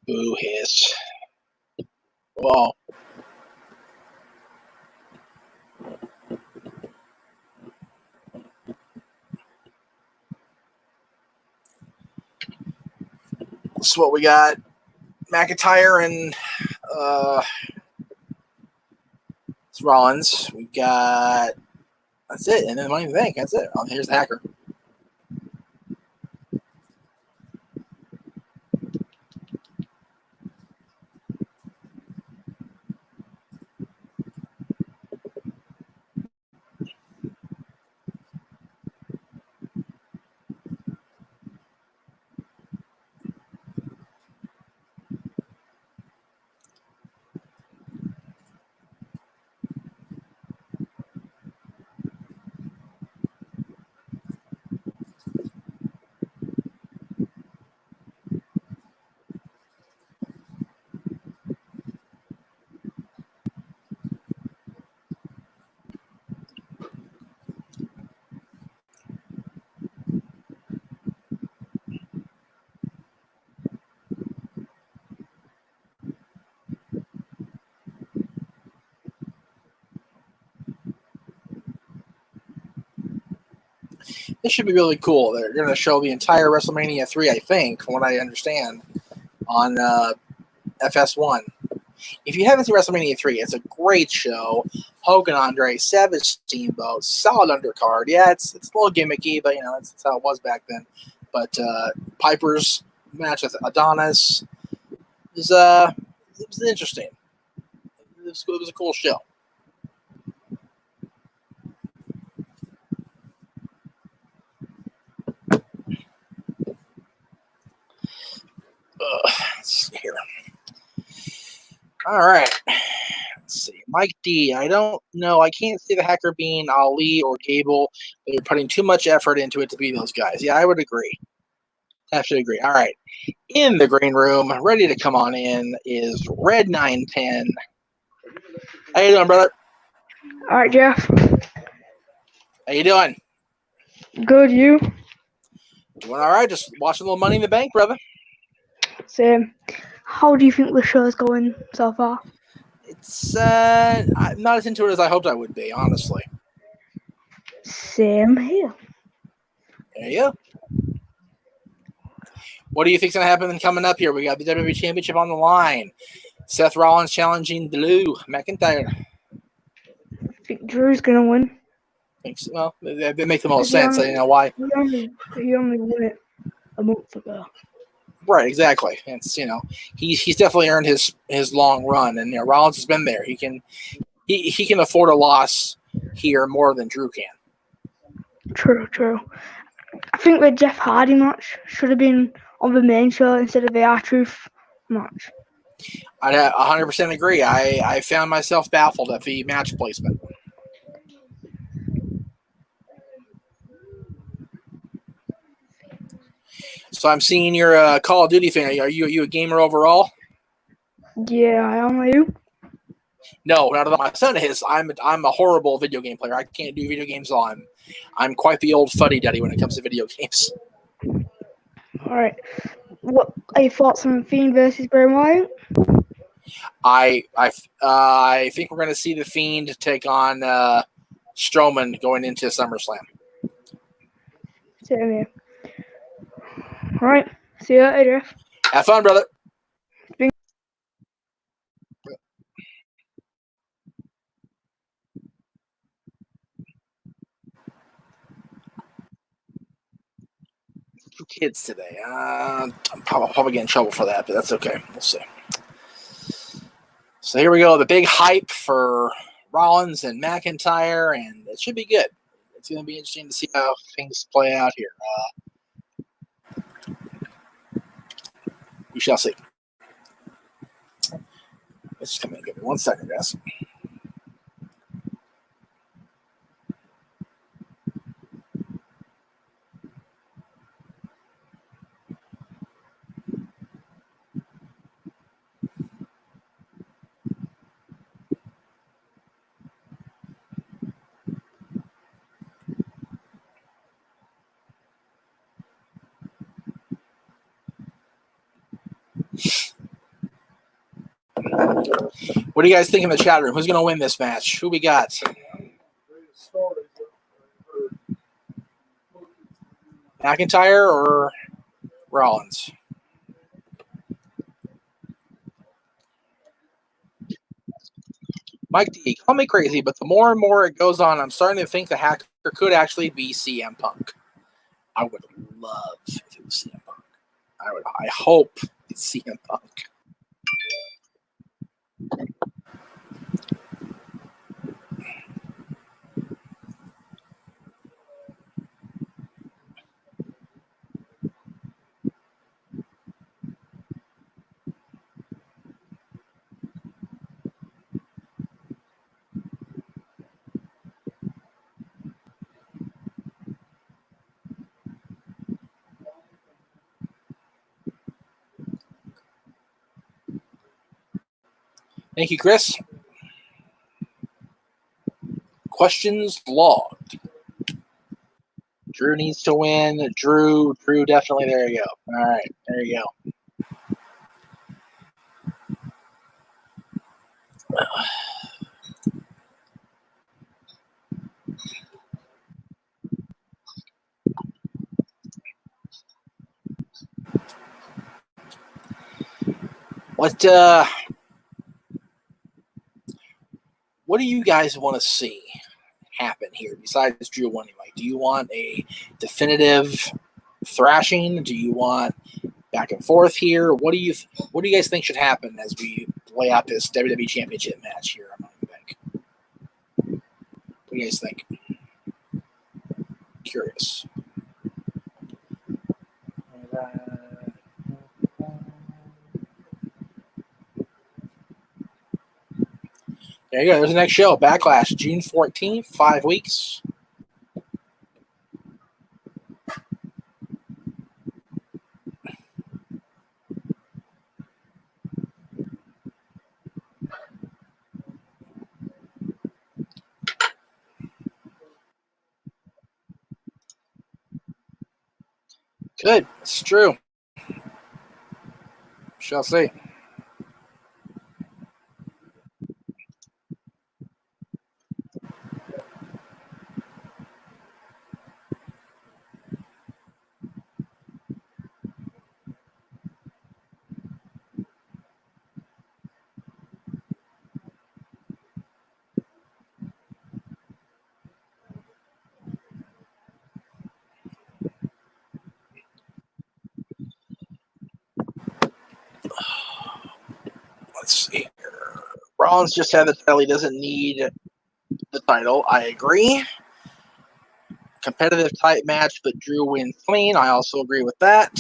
Boo hiss. Whoa. This is what we got. McIntyre and it's Rollins. We got that's it, and then Money in the Bank. That's it. Oh, here's the Hacker. This should be really cool. They're going to show the entire WrestleMania 3, I think, from what I understand, on FS1. If you haven't seen WrestleMania 3, it's a great show. Hogan, Andre, Savage, Steamboat, solid undercard. Yeah, it's a little gimmicky, but that's how it was back then. But Piper's match with Adonis it was interesting. It was a cool show. Let's see here. All right. Let's see. Mike D. I don't know. I can't see the Hacker being Ali or Gable. They're putting too much effort into it to be those guys. Yeah, I would agree. Have to agree. All right. In the green room, ready to come on in, is Red 910. How you doing, brother? All right, Jeff. How you doing? Good, you? Doing all right. Just watching a little Money in the Bank, brother. Same. How do you think the show's going so far? It's I'm not as into it as I hoped I would be, honestly. Same here. There you go. What do you think's gonna happen coming up here? We got the WWE Championship on the line. Seth Rollins challenging Drew McIntyre. I think Drew's gonna win. Thanks. Well, they make the most He sense. only- You know why? He only won it a month ago. Right, exactly. It's he's definitely earned his long run, and Rollins has been there. He can afford a loss here more than Drew can. True. I think the Jeff Hardy match should have been on the main show instead of the R-Truth match. I 100% agree. I found myself baffled at the match placement. So I'm seeing you're a Call of Duty fan. Are you a gamer overall? Yeah, I am. Are you? No, not at all. My son is. I'm a horrible video game player. I can't do video games all. I'm quite the old fuddy-duddy when it comes to video games. All right. What are your thoughts on Fiend versus Bray Wyatt? I think we're going to see the Fiend take on Strowman going into SummerSlam. Same here. All right. See you later, Jeff. Have fun, brother. Two kids today. I'm probably getting in trouble for that, but that's okay. We'll see. So here we go. The big hype for Rollins and McIntyre, and it should be good. It's going to be interesting to see how things play out here. We shall see. Let's just come in. Give me 1 second, guys. What do you guys think in the chat room? Who's going to win this match? Who we got? McIntyre or Rollins? Mike D, call me crazy, but the more and more it goes on, I'm starting to think the hacker could actually be CM Punk. I would love if it was CM Punk. I hope it's CM Punk. Thank you, Chris. Questions logged. Drew needs to win. Drew definitely. There you go. All right, there you go. What do you guys want to see happen here besides Drew winning? Like, do you want a definitive thrashing? Do you want back and forth here? What do you guys think should happen as we lay out this WWE Championship match here on Money in the Bank? What do you guys think? Curious. There you go. There's the next show. Backlash, June 14th, 5 weeks. Good. It's true. Shall see. Let's see here. Rollins just had the title. He doesn't need the title. I agree. Competitive type match, but Drew wins clean. I also agree with that.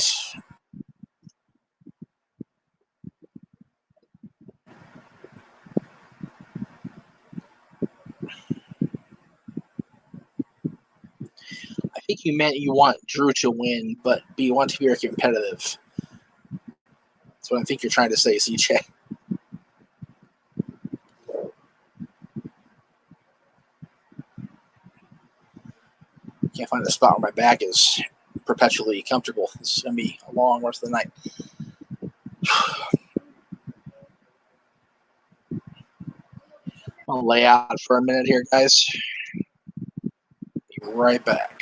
I think you meant you want Drew to win, but you want to be very competitive. That's what I think you're trying to say, CJ. Can't find a spot where my back is perpetually comfortable. It's going to be a long rest of the night. I'll lay out for a minute here, guys. Be right back.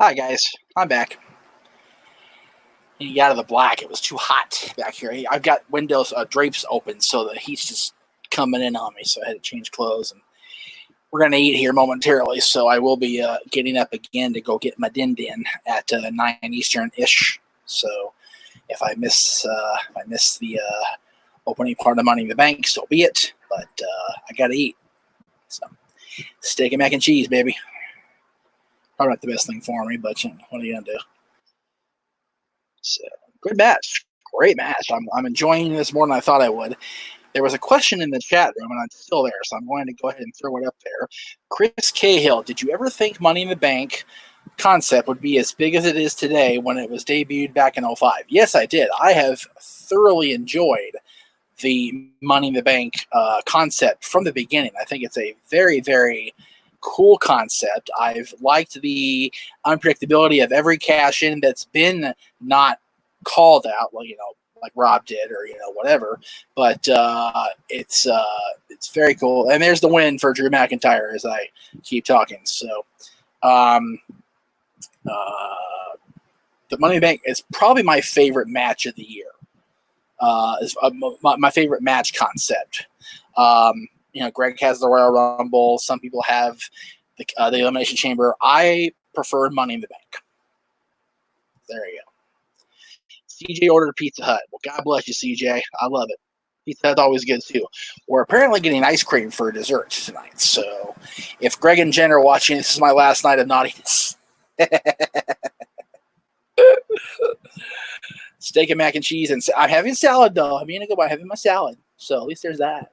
Hi guys, I'm back. And you got out of the black. It was too hot back here. I've got windows drapes open, so the heat's just coming in on me. So I had to change clothes, and we're gonna eat here momentarily. So I will be getting up again to go get my din at 9 Eastern ish. So if I miss the opening part of Money in the Bank, so be it. But I gotta eat. So steak and mac and cheese, baby. Probably not the best thing for me, but what are you gonna do? So good match, great match. I'm enjoying this more than I thought I would. There was a question in the chat room, and it's still there, so I'm going to go ahead and throw it up there. Chris Cahill, did you ever think Money in the Bank concept would be as big as it is today when it was debuted back in 05? Yes, I did. I have thoroughly enjoyed the Money in the Bank concept from the beginning. I think it's a very, very cool concept. I've liked the unpredictability of every cash in that's been not called out, like Rob did, or whatever. But it's very cool. And there's the win for Drew McIntyre as I keep talking. So the Money in the Bank is probably my favorite match of the year. Is my favorite match concept. Greg has the Royal Rumble. Some people have the Elimination Chamber. I prefer Money in the Bank. There you go. CJ ordered Pizza Hut. Well, God bless you, CJ. I love it. Pizza Hut's always good, too. We're apparently getting ice cream for dessert tonight. So if Greg and Jen are watching, this is my last night of naughtiness. Steak and mac and cheese. And I'm having salad, though. I'm going to go by having my salad. So at least there's that.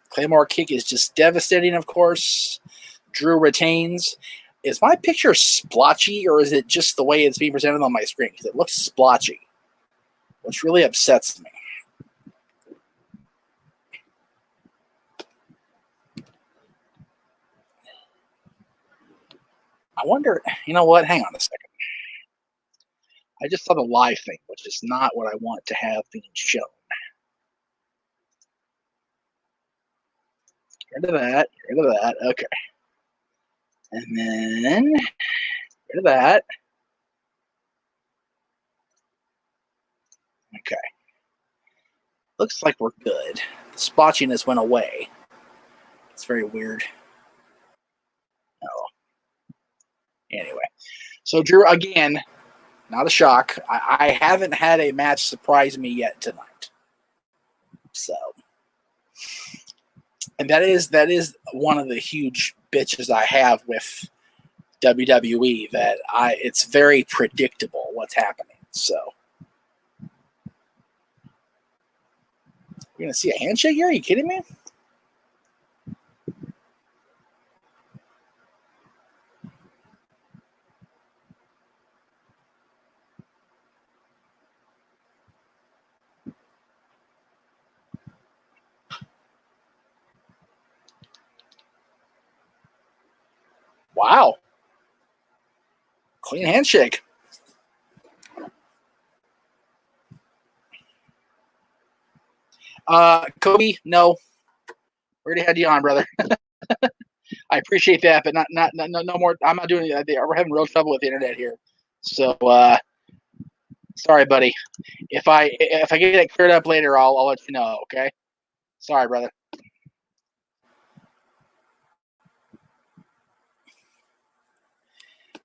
Claymore kick is just devastating, of course. Drew retains. Is my picture splotchy, or is it just the way it's being presented on my screen? Because it looks splotchy, which really upsets me. I wonder, you know what? Hang on a second. I just saw the live thing, which is not what I want to have being shown. Get rid of that. Get rid of that. Okay. And then get rid of that. Okay. Looks like we're good. The splotchiness went away. It's very weird. Oh. Anyway. So, Drew, again, not a shock. I haven't had a match surprise me yet tonight. So, and that is one of the huge bitches I have with WWE, that it's very predictable what's happening. So, you're gonna see a handshake here? Are you kidding me? Wow. Clean handshake. Kobe, no. We already had you on, brother. I appreciate that, but no more. I'm not doing it. We're having real trouble with the internet here. So sorry, buddy. If I get it cleared up later, I'll let you know, okay? Sorry, brother.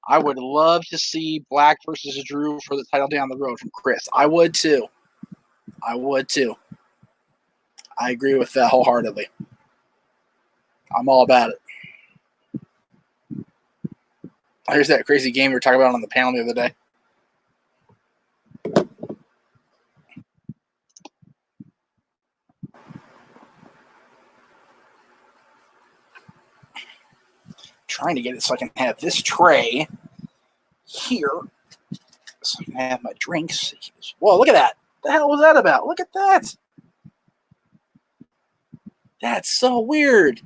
I would love to see Black versus Drew for the title down the road from Chris. I would too. I agree with that wholeheartedly. I'm all about it. Here's that crazy game we were talking about on the panel the other day. Trying to get it so I can have this tray here, so I can have my drinks. Whoa, look at that. What the hell was that about? Look at that. That's so weird.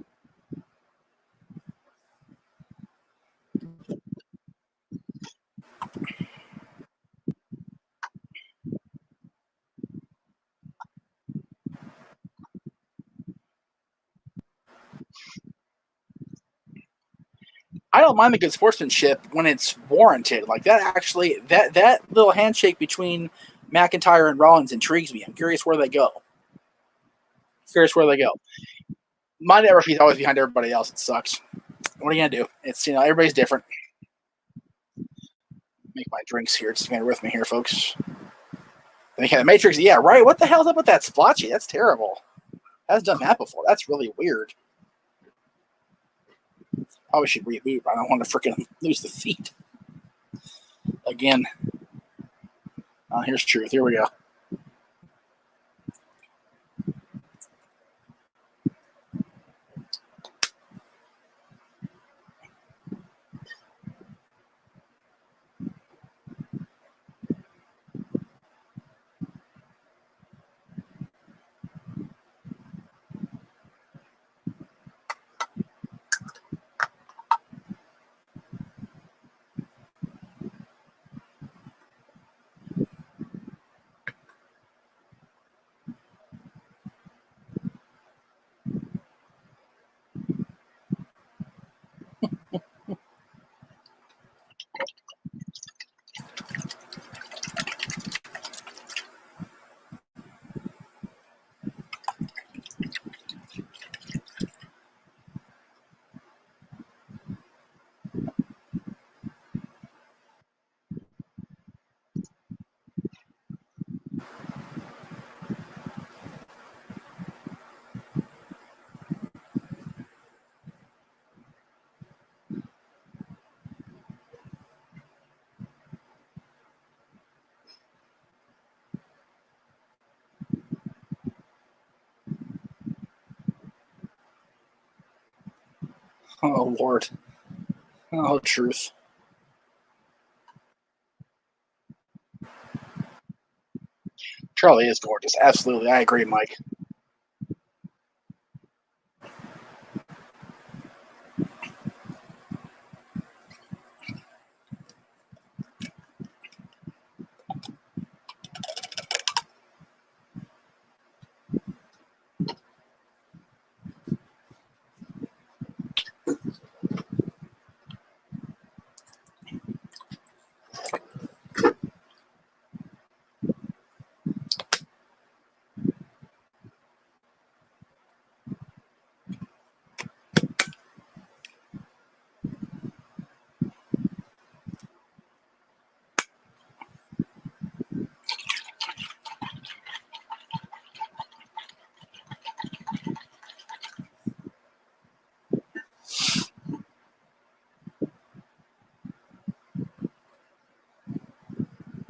don't mind the good sportsmanship when it's warranted. Like that, actually, that little handshake between McIntyre and Rollins intrigues me. I'm curious where they go. My network is always behind everybody else. It sucks. What are you gonna do? It's everybody's different. Make my drinks here. Just bear with me here, folks. The Matrix. Yeah, right. What the hell's up with that splotchy? That's terrible. Has done that before. That's really weird. Probably should reboot, but I don't want to freaking lose the feed. Again. Here's truth. Here we go. Oh, Lord. Oh, truth. Charlie is gorgeous. Absolutely. I agree, Mike.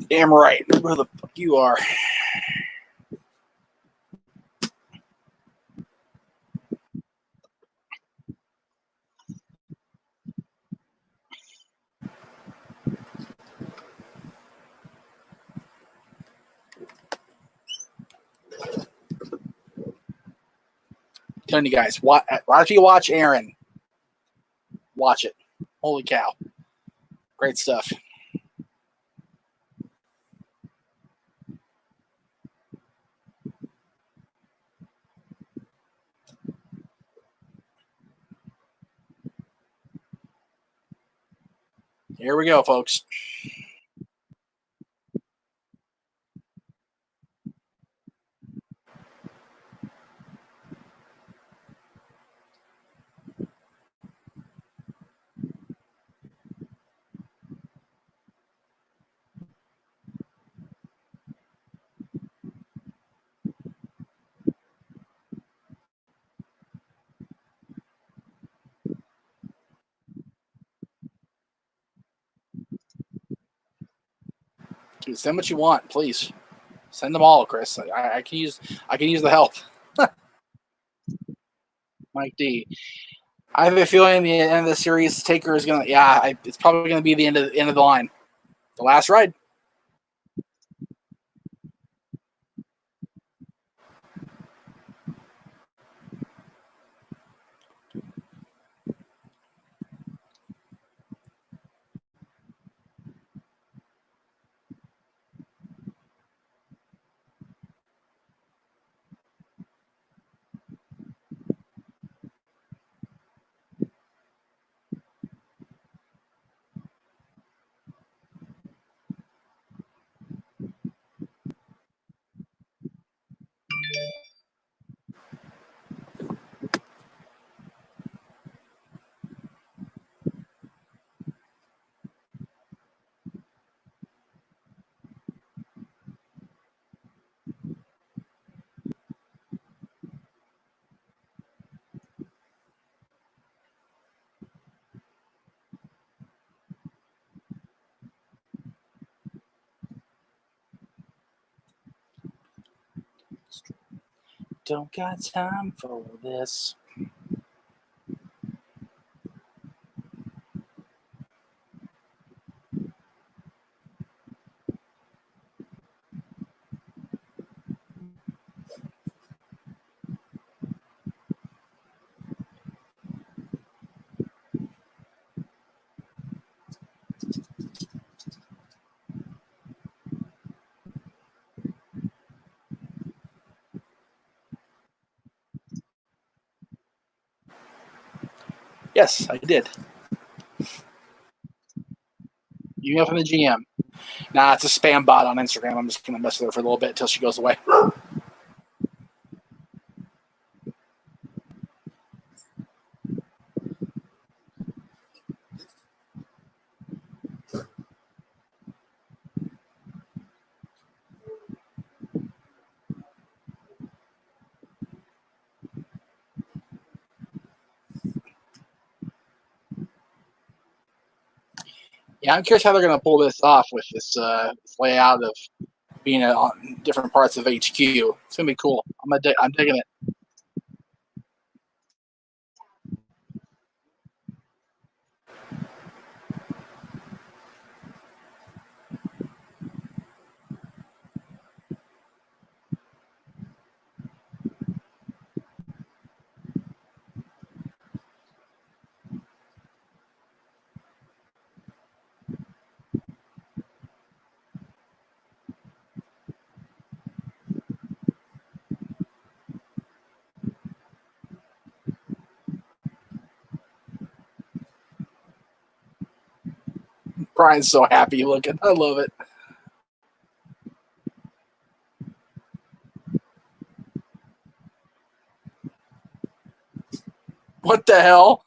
Damn right. Who the fuck you are. Telling you guys, after you watch Aaron, watch it. Holy cow. Great stuff. Here we go, folks. Dude, send what you want, please. Send them all, Chris. I can use the help. Mike D. I have a feeling the end of the series, Taker is gonna. Yeah, it's probably gonna be the end of the line, the last ride. Don't got time for this. Yes, I did. Email from the GM. Nah, it's a spam bot on Instagram. I'm just going to mess with her for a little bit until she goes away. Yeah, I'm curious how they're going to pull this off with this layout of being on different parts of HQ. It's going to be cool. I'm digging it. Brian's so happy looking. I love it. What the hell?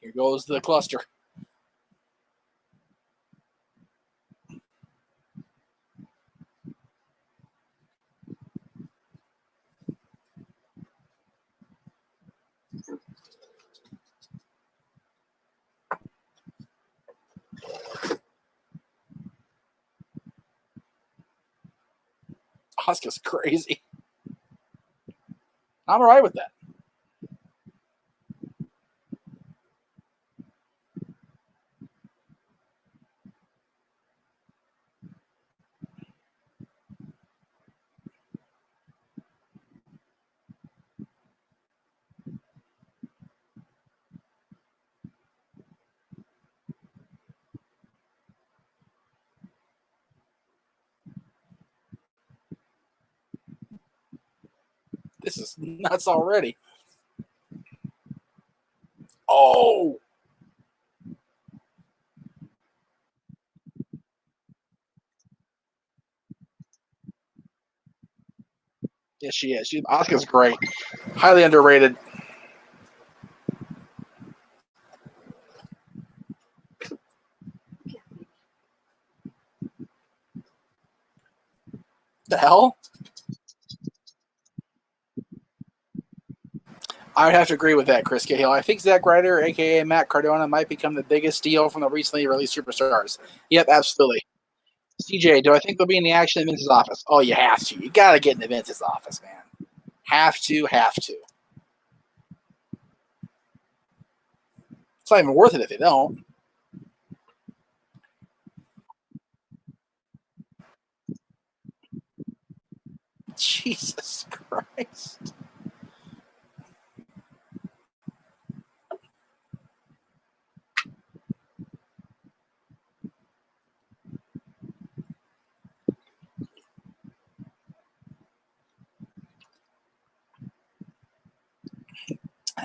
Here goes the cluster. Asuka's crazy. I'm all right with that. This is nuts already. Oh! Yes, she is. Asuka's great. Highly underrated. The hell? I would have to agree with that, Chris Cahill. I think Zack Ryder, a.k.a. Matt Cardona, might become the biggest deal from the recently released Superstars. Yep, absolutely. CJ, do I think they'll be in the action in Vince's office? Oh, you have to. You got to get into Vince's office, man. Have to. It's not even worth it if they don't. Jesus Christ.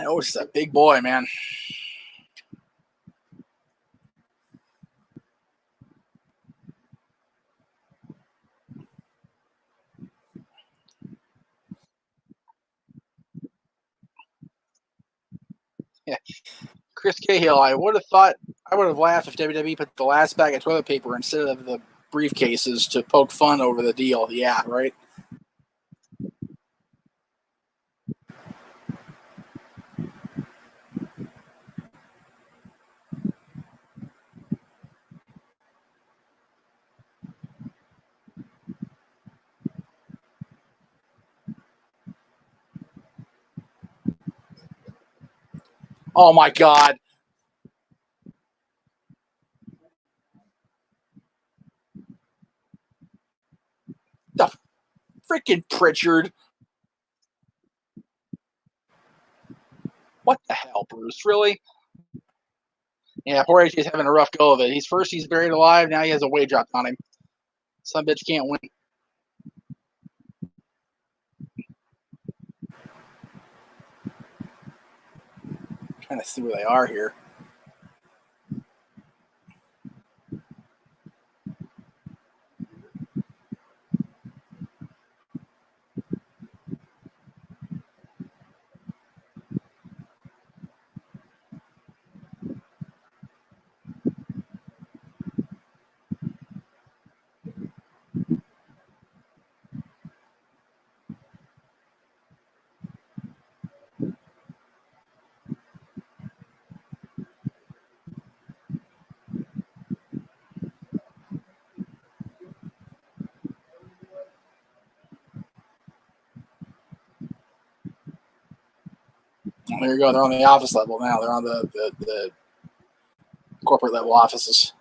Oh, he's a big boy, man. Yeah. Chris Cahill, I would have laughed if WWE put the last bag of toilet paper instead of the briefcases to poke fun over the deal. Yeah, right. Oh my God. The freaking Pritchard. What the hell, Bruce? Really? Yeah, poor AJ's having a rough go of it. He's buried alive. Now he has a weight dropped on him. Some bitch can't win. Trying to see where they are here. There you go. They're on the office level now. They're on the corporate level offices.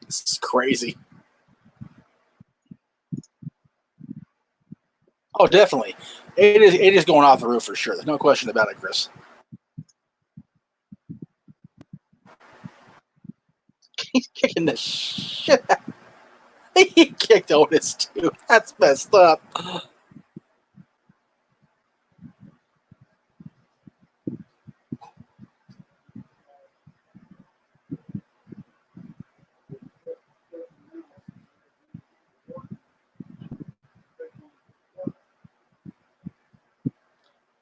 This is crazy. Oh, definitely. It is going off the roof for sure. There's no question about it, Chris. He's kicking the shit out. He kicked Otis, too. That's messed up.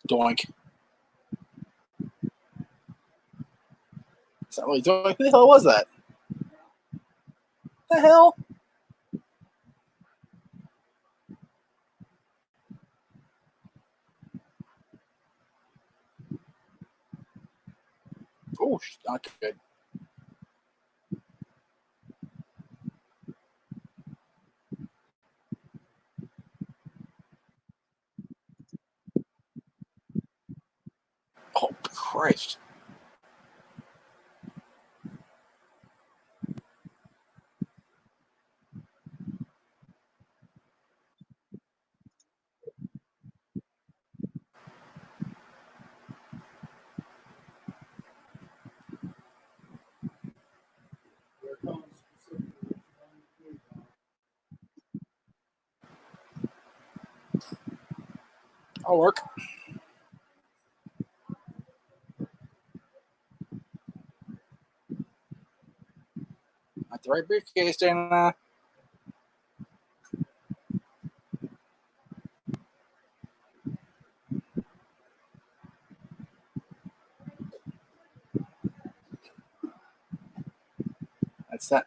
Doink. Is that really doink? Who the hell was that? The hell? Oh, not good. Oh, Christ. I'll work. Not the right briefcase, Dana. That's that.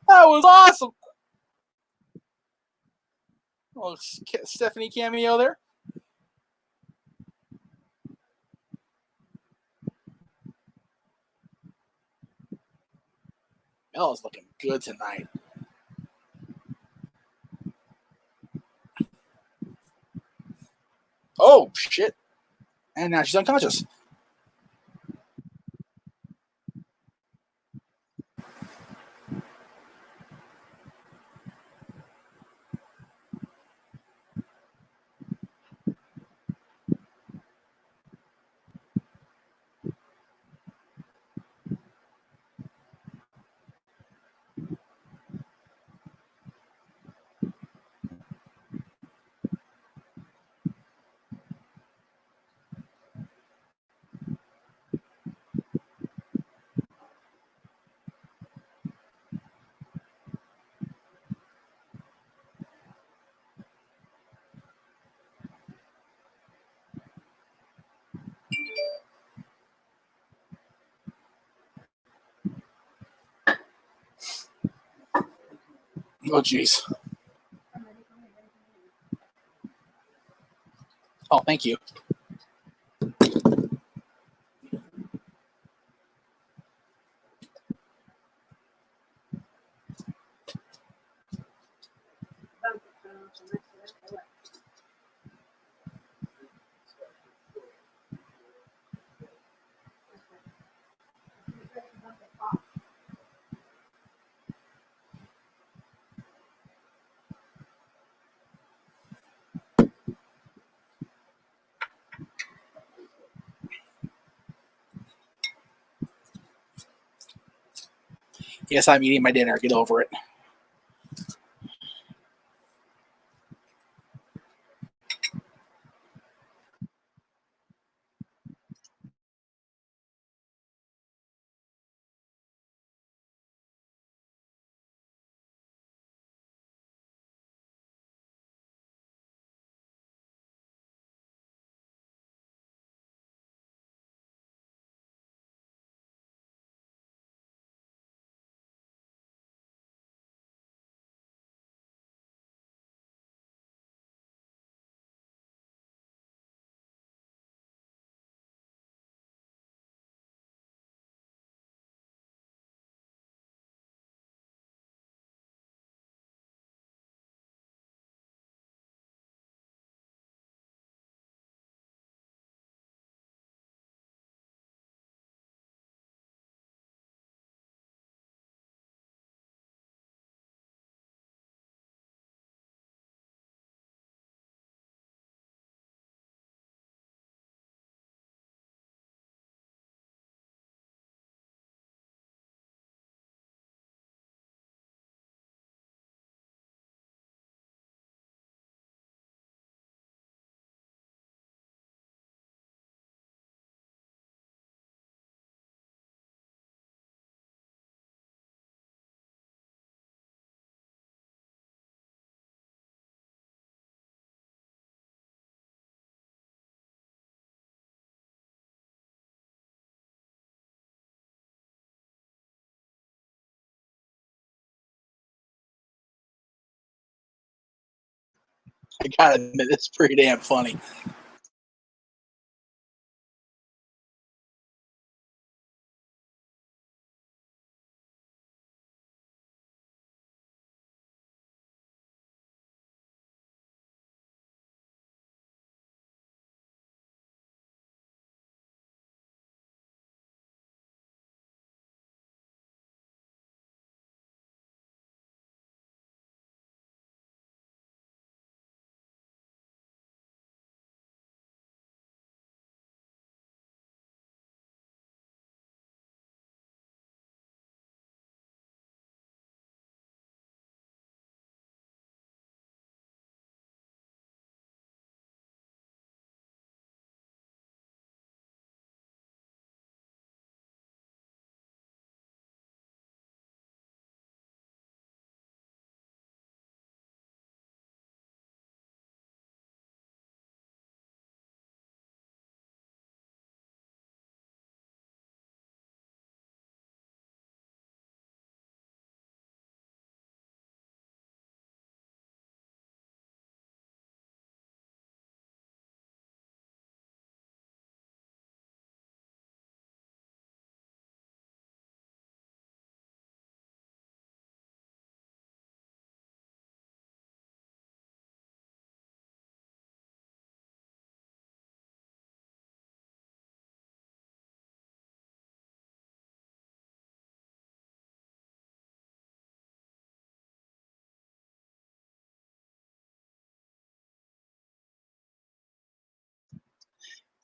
That was awesome. Oh, Stephanie cameo there. Bella's looking good tonight. Oh, shit. And now she's unconscious. Oh, jeez. Oh, thank you. Yes, I'm eating my dinner. Get over it. I gotta admit, it's pretty damn funny.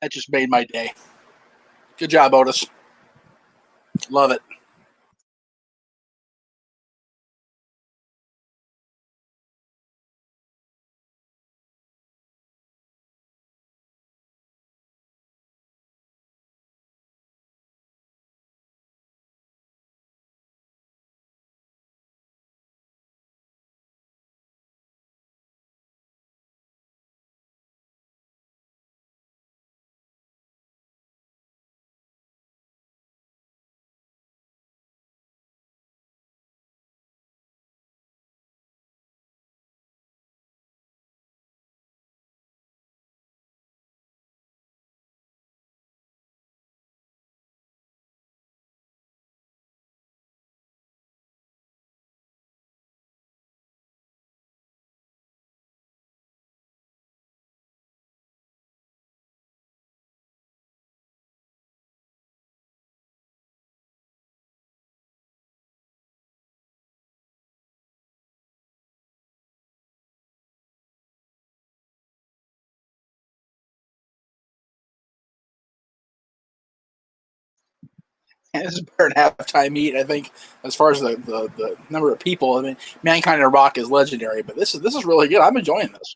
That just made my day. Good job, Otis. Love it. And this is better than halftime meet, I think, as far as the number of people. I mean, Mankind and Rock is legendary, but this is really good. I'm enjoying this.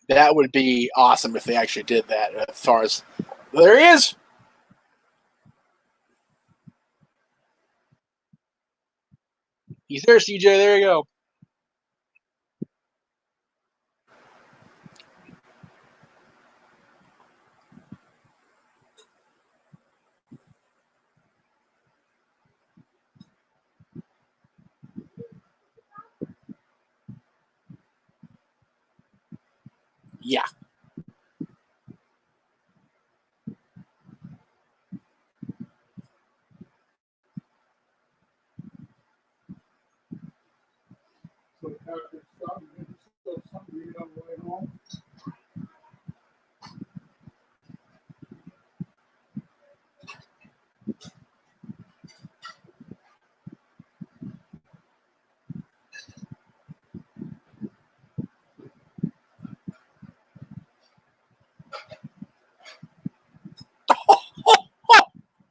That would be awesome if they actually did that. As far as there he is. He's there, CJ. There you go. Yeah.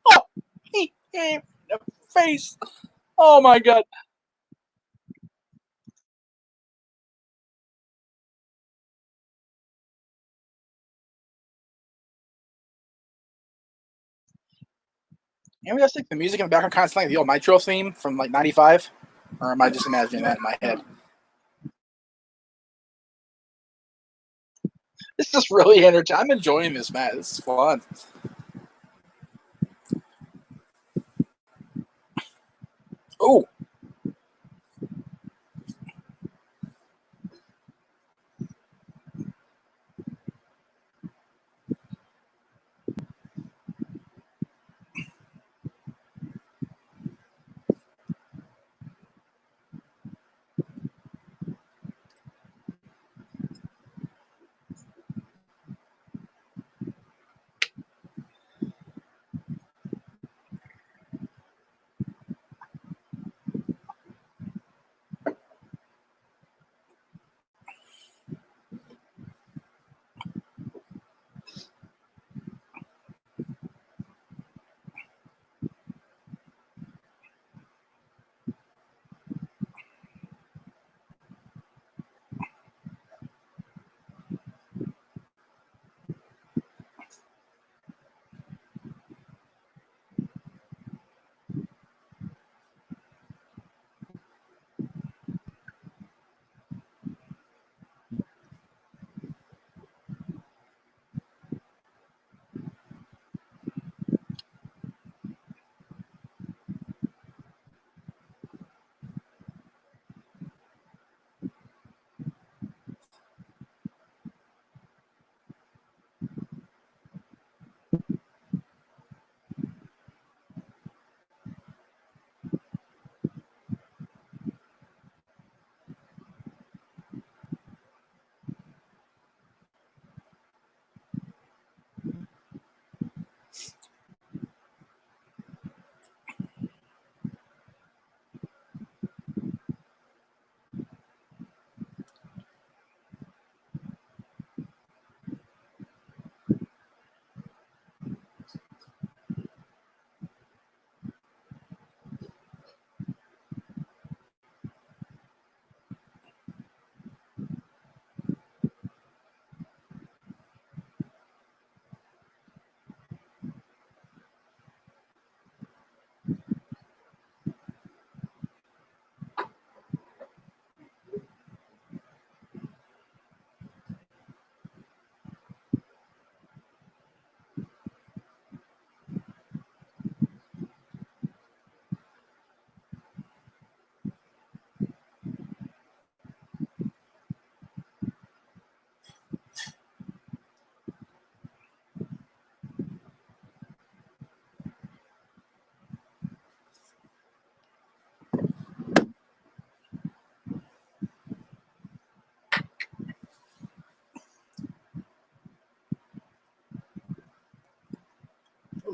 Oh, he came in the face. Oh my God. You know, I think the music in the background kind of sounds like the old Nitro theme from like '95, or am I just imagining that in my head? This is really entertaining. I'm enjoying this, Matt. This is fun. Oh,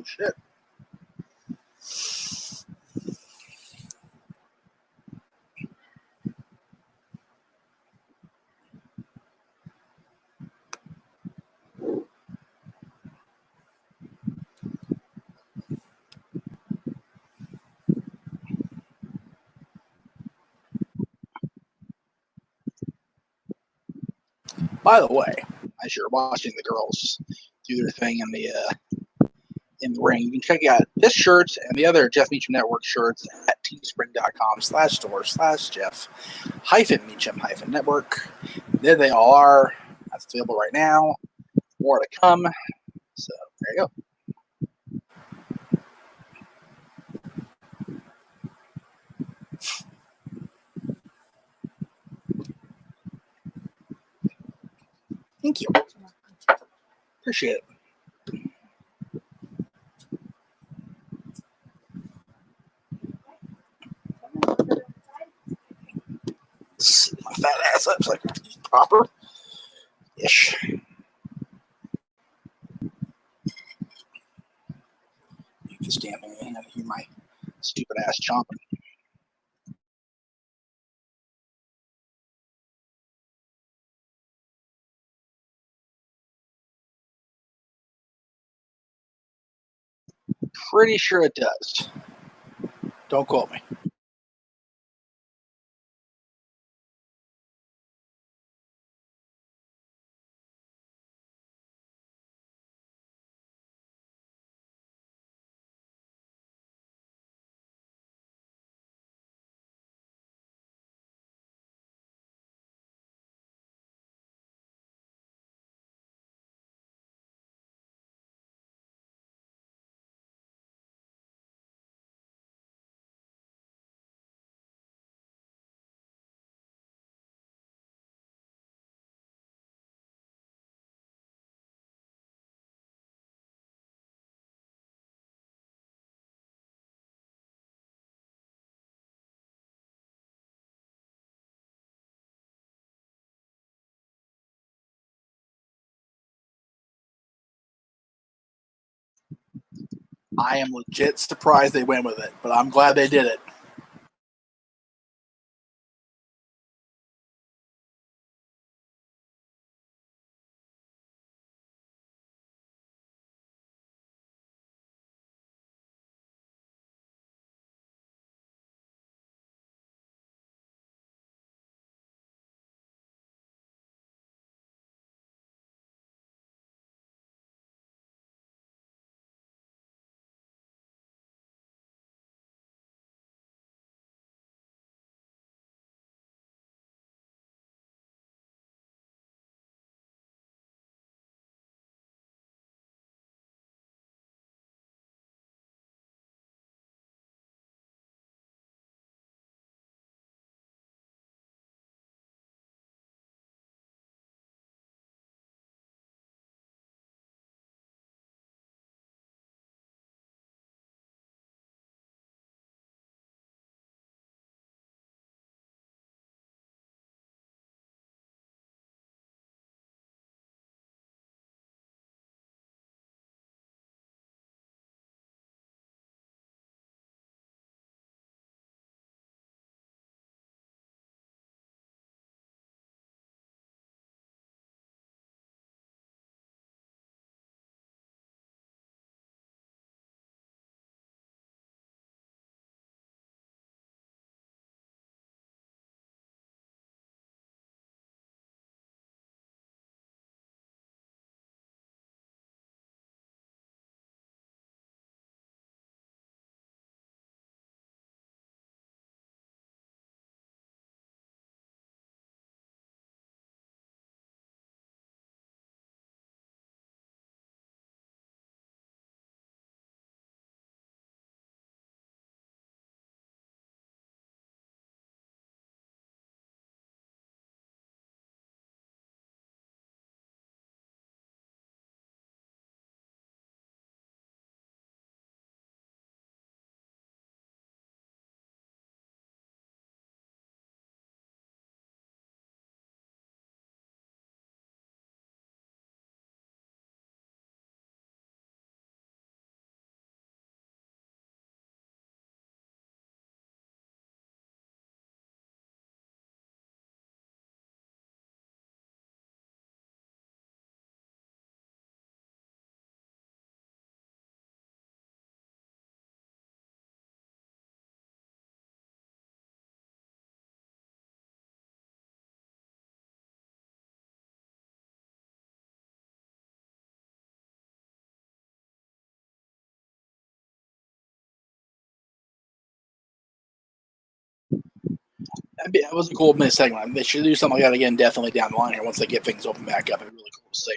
Holy shit. By the way, as you're watching the girls do their thing in the ring, you can check out this shirt and the other Jeff Meacham Network shirts at teespring.com/store/Jeff-Meacham-Network. There they all are. That's available right now. More to come. So there you go. Thank you. Appreciate it. My fat ass up. It's like proper ish. You can stand me and hear my stupid ass chomping. Pretty sure it does. Don't quote me. I am legit surprised they went with it, but I'm glad they did it. That was a cool mini segment. They should do something like that again, definitely down the line here once they get things open back up. It'd be really cool to see.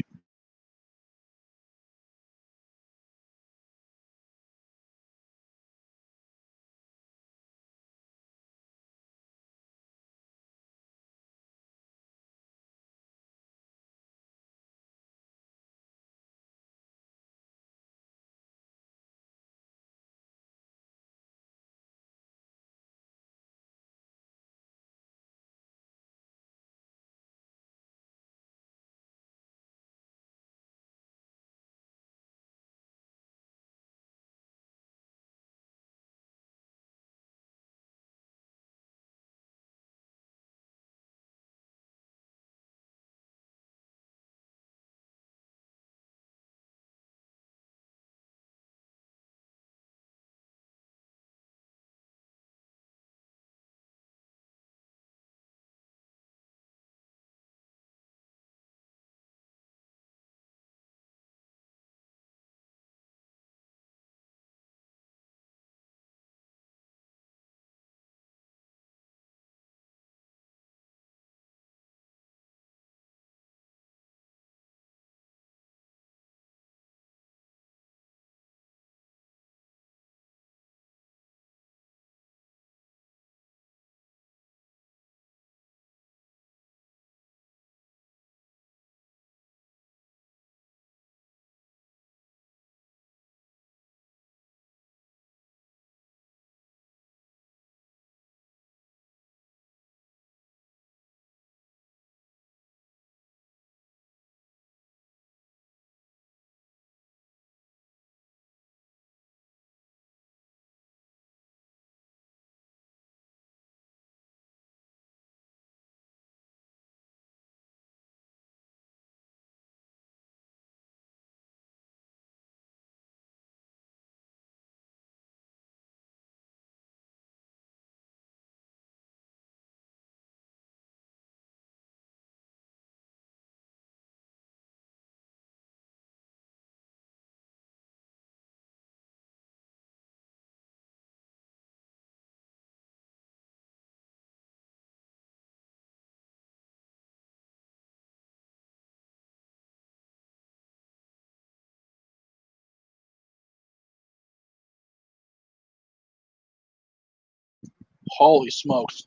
Holy smokes.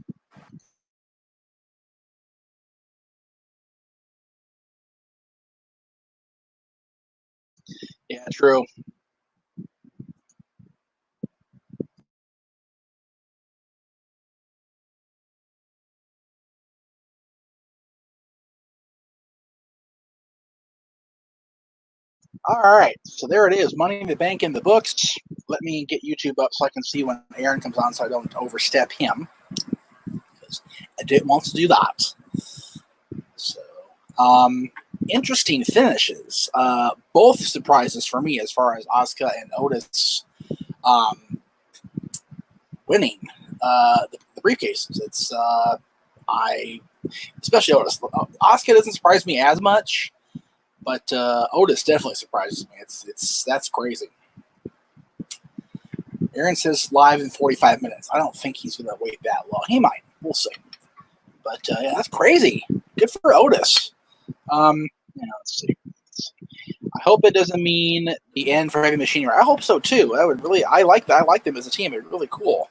Yeah, true. All right, so there it is. Money in the Bank in the books. Let me get YouTube up so I can see when Aaron comes on so I don't overstep him. Because I didn't want to do that. So, interesting finishes. Both surprises for me as far as Asuka and Otis winning the briefcases. It's especially Otis. Asuka doesn't surprise me as much, but Otis definitely surprises me. That's crazy. Aaron says live in 45 minutes. I don't think he's going to wait that long. He might. We'll see. But yeah, that's crazy. Good for Otis. Let's see. I hope it doesn't mean the end for Heavy Machinery. I hope so too. I like that. I like them as a team. They're really cool.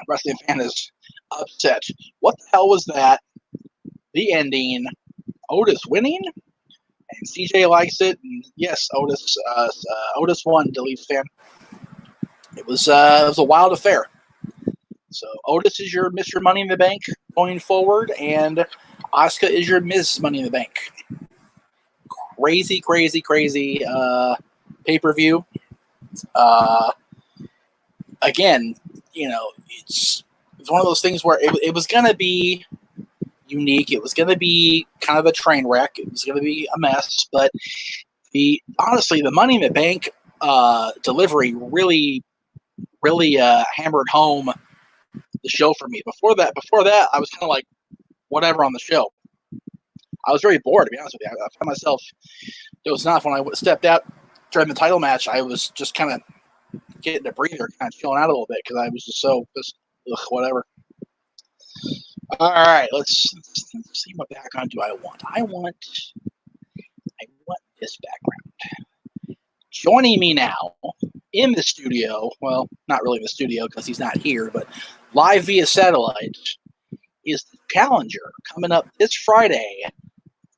Wrestling fan is upset. What the hell was that? The ending. Otis winning, and CJ likes it. And yes, Otis won. Delete fan. It was a wild affair. So Otis is your Mr. Money in the Bank going forward, and Asuka is your Ms. Money in the Bank. Crazy pay-per-view. Again, it's one of those things where it was going to be unique. It was going to be kind of a train wreck. It was going to be a mess. But honestly, the Money in the Bank delivery really hammered home the show for me. Before that, I was kind of like, whatever on the show. I was very bored, to be honest with you. I found myself dozing off when I stepped out during the title match. I was just kind of getting a breather, kind of chilling out a little bit because I was just so just whatever. All right, let's see what background do I want. I want this background. Joining me now in the studio, well, not really in the studio because he's not here, but live via satellite, is the challenger coming up this Friday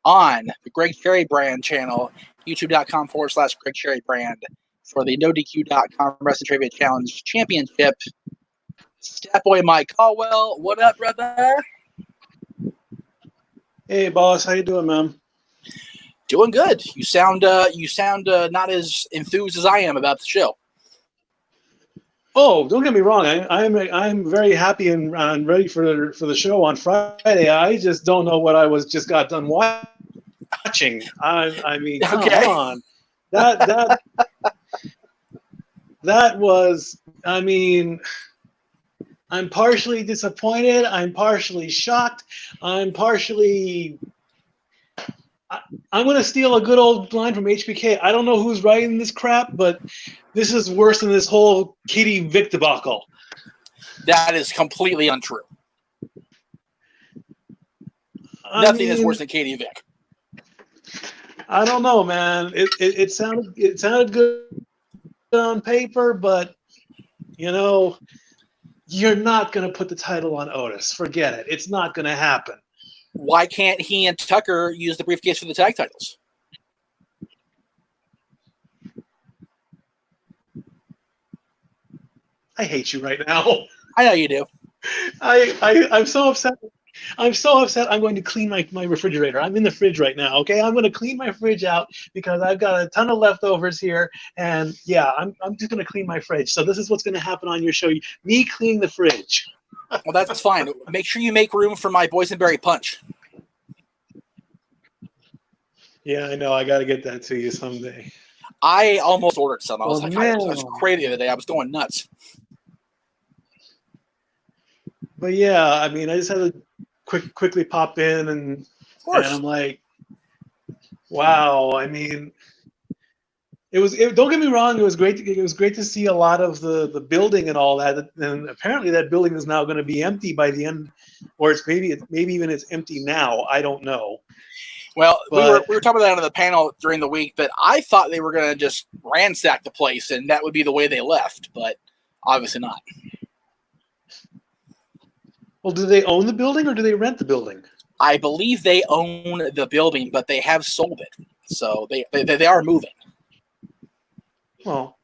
on the Greg Cherry Brand channel, youtube.com/Greg Cherry Brand, for the NoDQ.com Wrestling Trivia Challenge Championship. Stat Boy Mike Caldwell, what up, brother? Hey, boss, how you doing, man? Doing good. You sound not as enthused as I am about the show. Oh, don't get me wrong. I'm very happy and ready for the show on Friday. I just don't know what I just got done watching. I mean, come on. That was. I mean, I'm partially disappointed. I'm partially shocked. I'm going to steal a good old line from HBK. I don't know who's writing this crap, but this is worse than this whole Katie Vick debacle. That is completely untrue. Nothing is worse than Katie Vick. I don't know, man. It sounded good on paper, but you know, you're not going to put the title on Otis. Forget it. It's not going to happen. Why can't he and Tucker use the briefcase for the tag titles? I hate you right now. I know you do. I'm so upset. I'm so upset. I'm going to clean my refrigerator. I'm in the fridge right now. Okay, I'm going to clean my fridge out because I've got a ton of leftovers here, and yeah, I'm just going to clean my fridge. So this is what's going to happen on your show. Me cleaning the fridge. Well, that's fine. Make sure you make room for my boysenberry punch. Yeah, I know. I got to get that to you someday. I almost ordered some. I was Oh, I man. was crazy the other day. I was going nuts. But yeah, I mean, I just had to quickly pop in, and I'm like, wow. I mean, don't get me wrong. It was great. It was great to see a lot of the building and all that. And apparently, that building is now going to be empty by the end, or maybe even it's empty now. I don't know. Well, we were talking about that on the panel during the week, that I thought they were going to just ransack the place and that would be the way they left, but obviously not. Well, do they own the building or do they rent the building? I believe they own the building, but they have sold it, so they are moving. Well,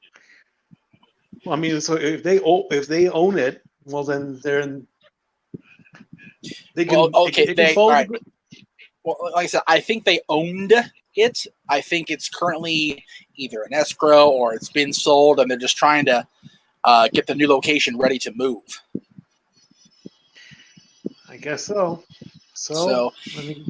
I mean, so if they own it, well, then they can. Well, okay, they can follow all right. Well, like I said, I think they owned it. I think it's currently either an escrow or it's been sold, and they're just trying to get the new location ready to move. I guess so. So I mean,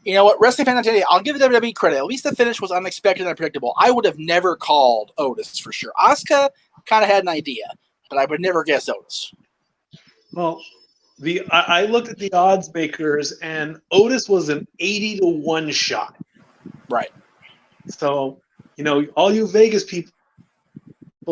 you know what, Wrestling Fan Today, I'll give the WWE credit. At least the finish was unexpected and unpredictable. I would have never called Otis for sure. Asuka kind of had an idea, but I would never guess Otis. well, I looked at the odds makers, and Otis was an 80-1 shot. Right. So, you know, all you Vegas people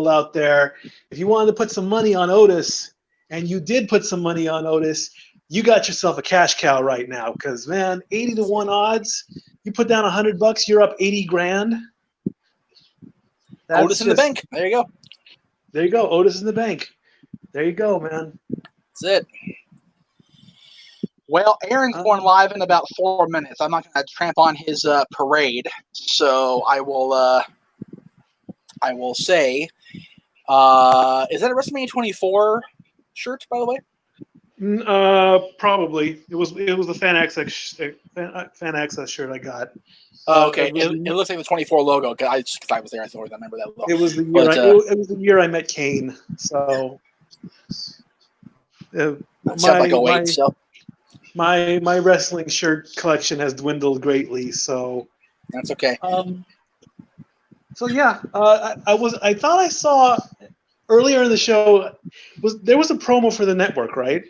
out there, if you wanted to put some money on Otis, and you did put some money on Otis, you got yourself a cash cow right now. Because, man, 80-1 odds, you put down $100, you're up 80 grand. Otis in the bank. There you go. There you go. Otis in the bank. There you go, man. That's it. Well, Aaron's going live in about 4 minutes. I'm not going to tramp on his parade, so I will say, is that a WrestleMania 24 shirt, by the way? Probably. It was the fan access shirt I got. Okay, it looks like the 24 logo. Because I was there, I thought I remember that logo. It was the year. It was the year I met Kane. So. Sounds like 08, so. My wrestling shirt collection has dwindled greatly, so that's okay. So yeah, I thought I saw earlier in the show there was a promo for the network, right?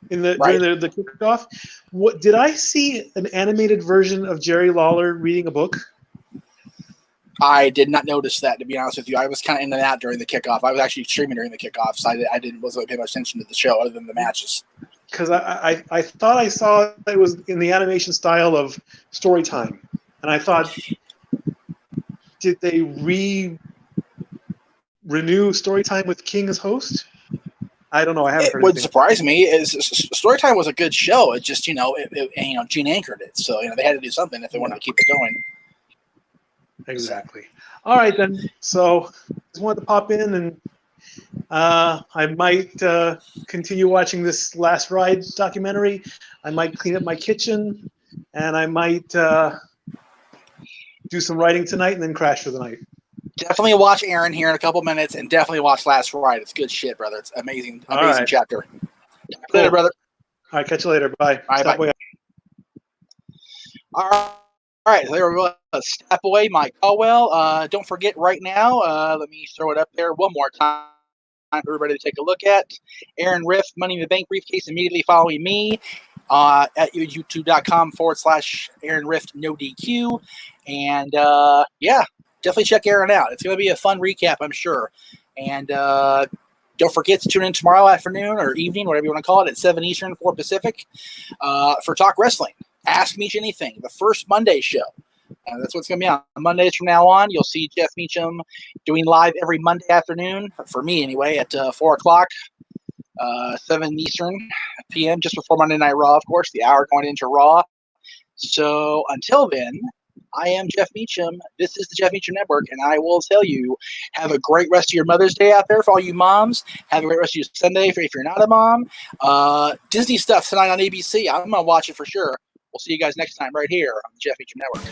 During the kickoff. What did I see an animated version of Jerry Lawler reading a book? I did not notice that, to be honest with you. I was kind of in and out during the kickoff. I was actually streaming during the kickoff, so wasn't paying much attention to the show other than the matches. Because I thought I saw it was in the animation style of story time, and I thought, did they renew story time with King as host? I don't know. I haven't heard. It would surprise me. Storytime was a good show. It just, Gene anchored it, so they had to do something if they wanted to keep it going. Exactly. All right then. So just wanted to pop in, and I might continue watching this Last Ride documentary. I might clean up my kitchen, and I might do some writing tonight, and then crash for the night. Definitely watch Aaron here in a couple minutes, and definitely watch Last Ride. It's good shit, brother. It's amazing right. chapter. Cool. Later, brother. All right, catch you later. Bye. All right, bye. All right, there we go. Step away, Mike Caldwell. Don't forget right now, let me throw it up there one more time for everybody to take a look at. Aaron Riff, Money in the Bank briefcase, immediately following me at youtube.com/Aaron Riff no DQ. And yeah, definitely check Aaron out. It's going to be a fun recap, I'm sure. And don't forget to tune in tomorrow afternoon or evening, whatever you want to call it, at 7 Eastern, 4 Pacific for Talk Wrestling. Ask Meach Anything, the first Monday show. That's what's going to be on Mondays from now on. You'll see Jeff Meacham doing live every Monday afternoon, for me anyway, at 4 o'clock, 7 Eastern p.m., just before Monday Night Raw, of course, the hour going into Raw. So until then, I am Jeff Meacham. This is the Jeff Meacham Network, and I will tell you, have a great rest of your Mother's Day out there for all you moms. Have a great rest of your Sunday if you're not a mom. Disney stuff tonight on ABC. I'm going to watch it for sure. We'll see you guys next time right here on the Jeff Meacham Network.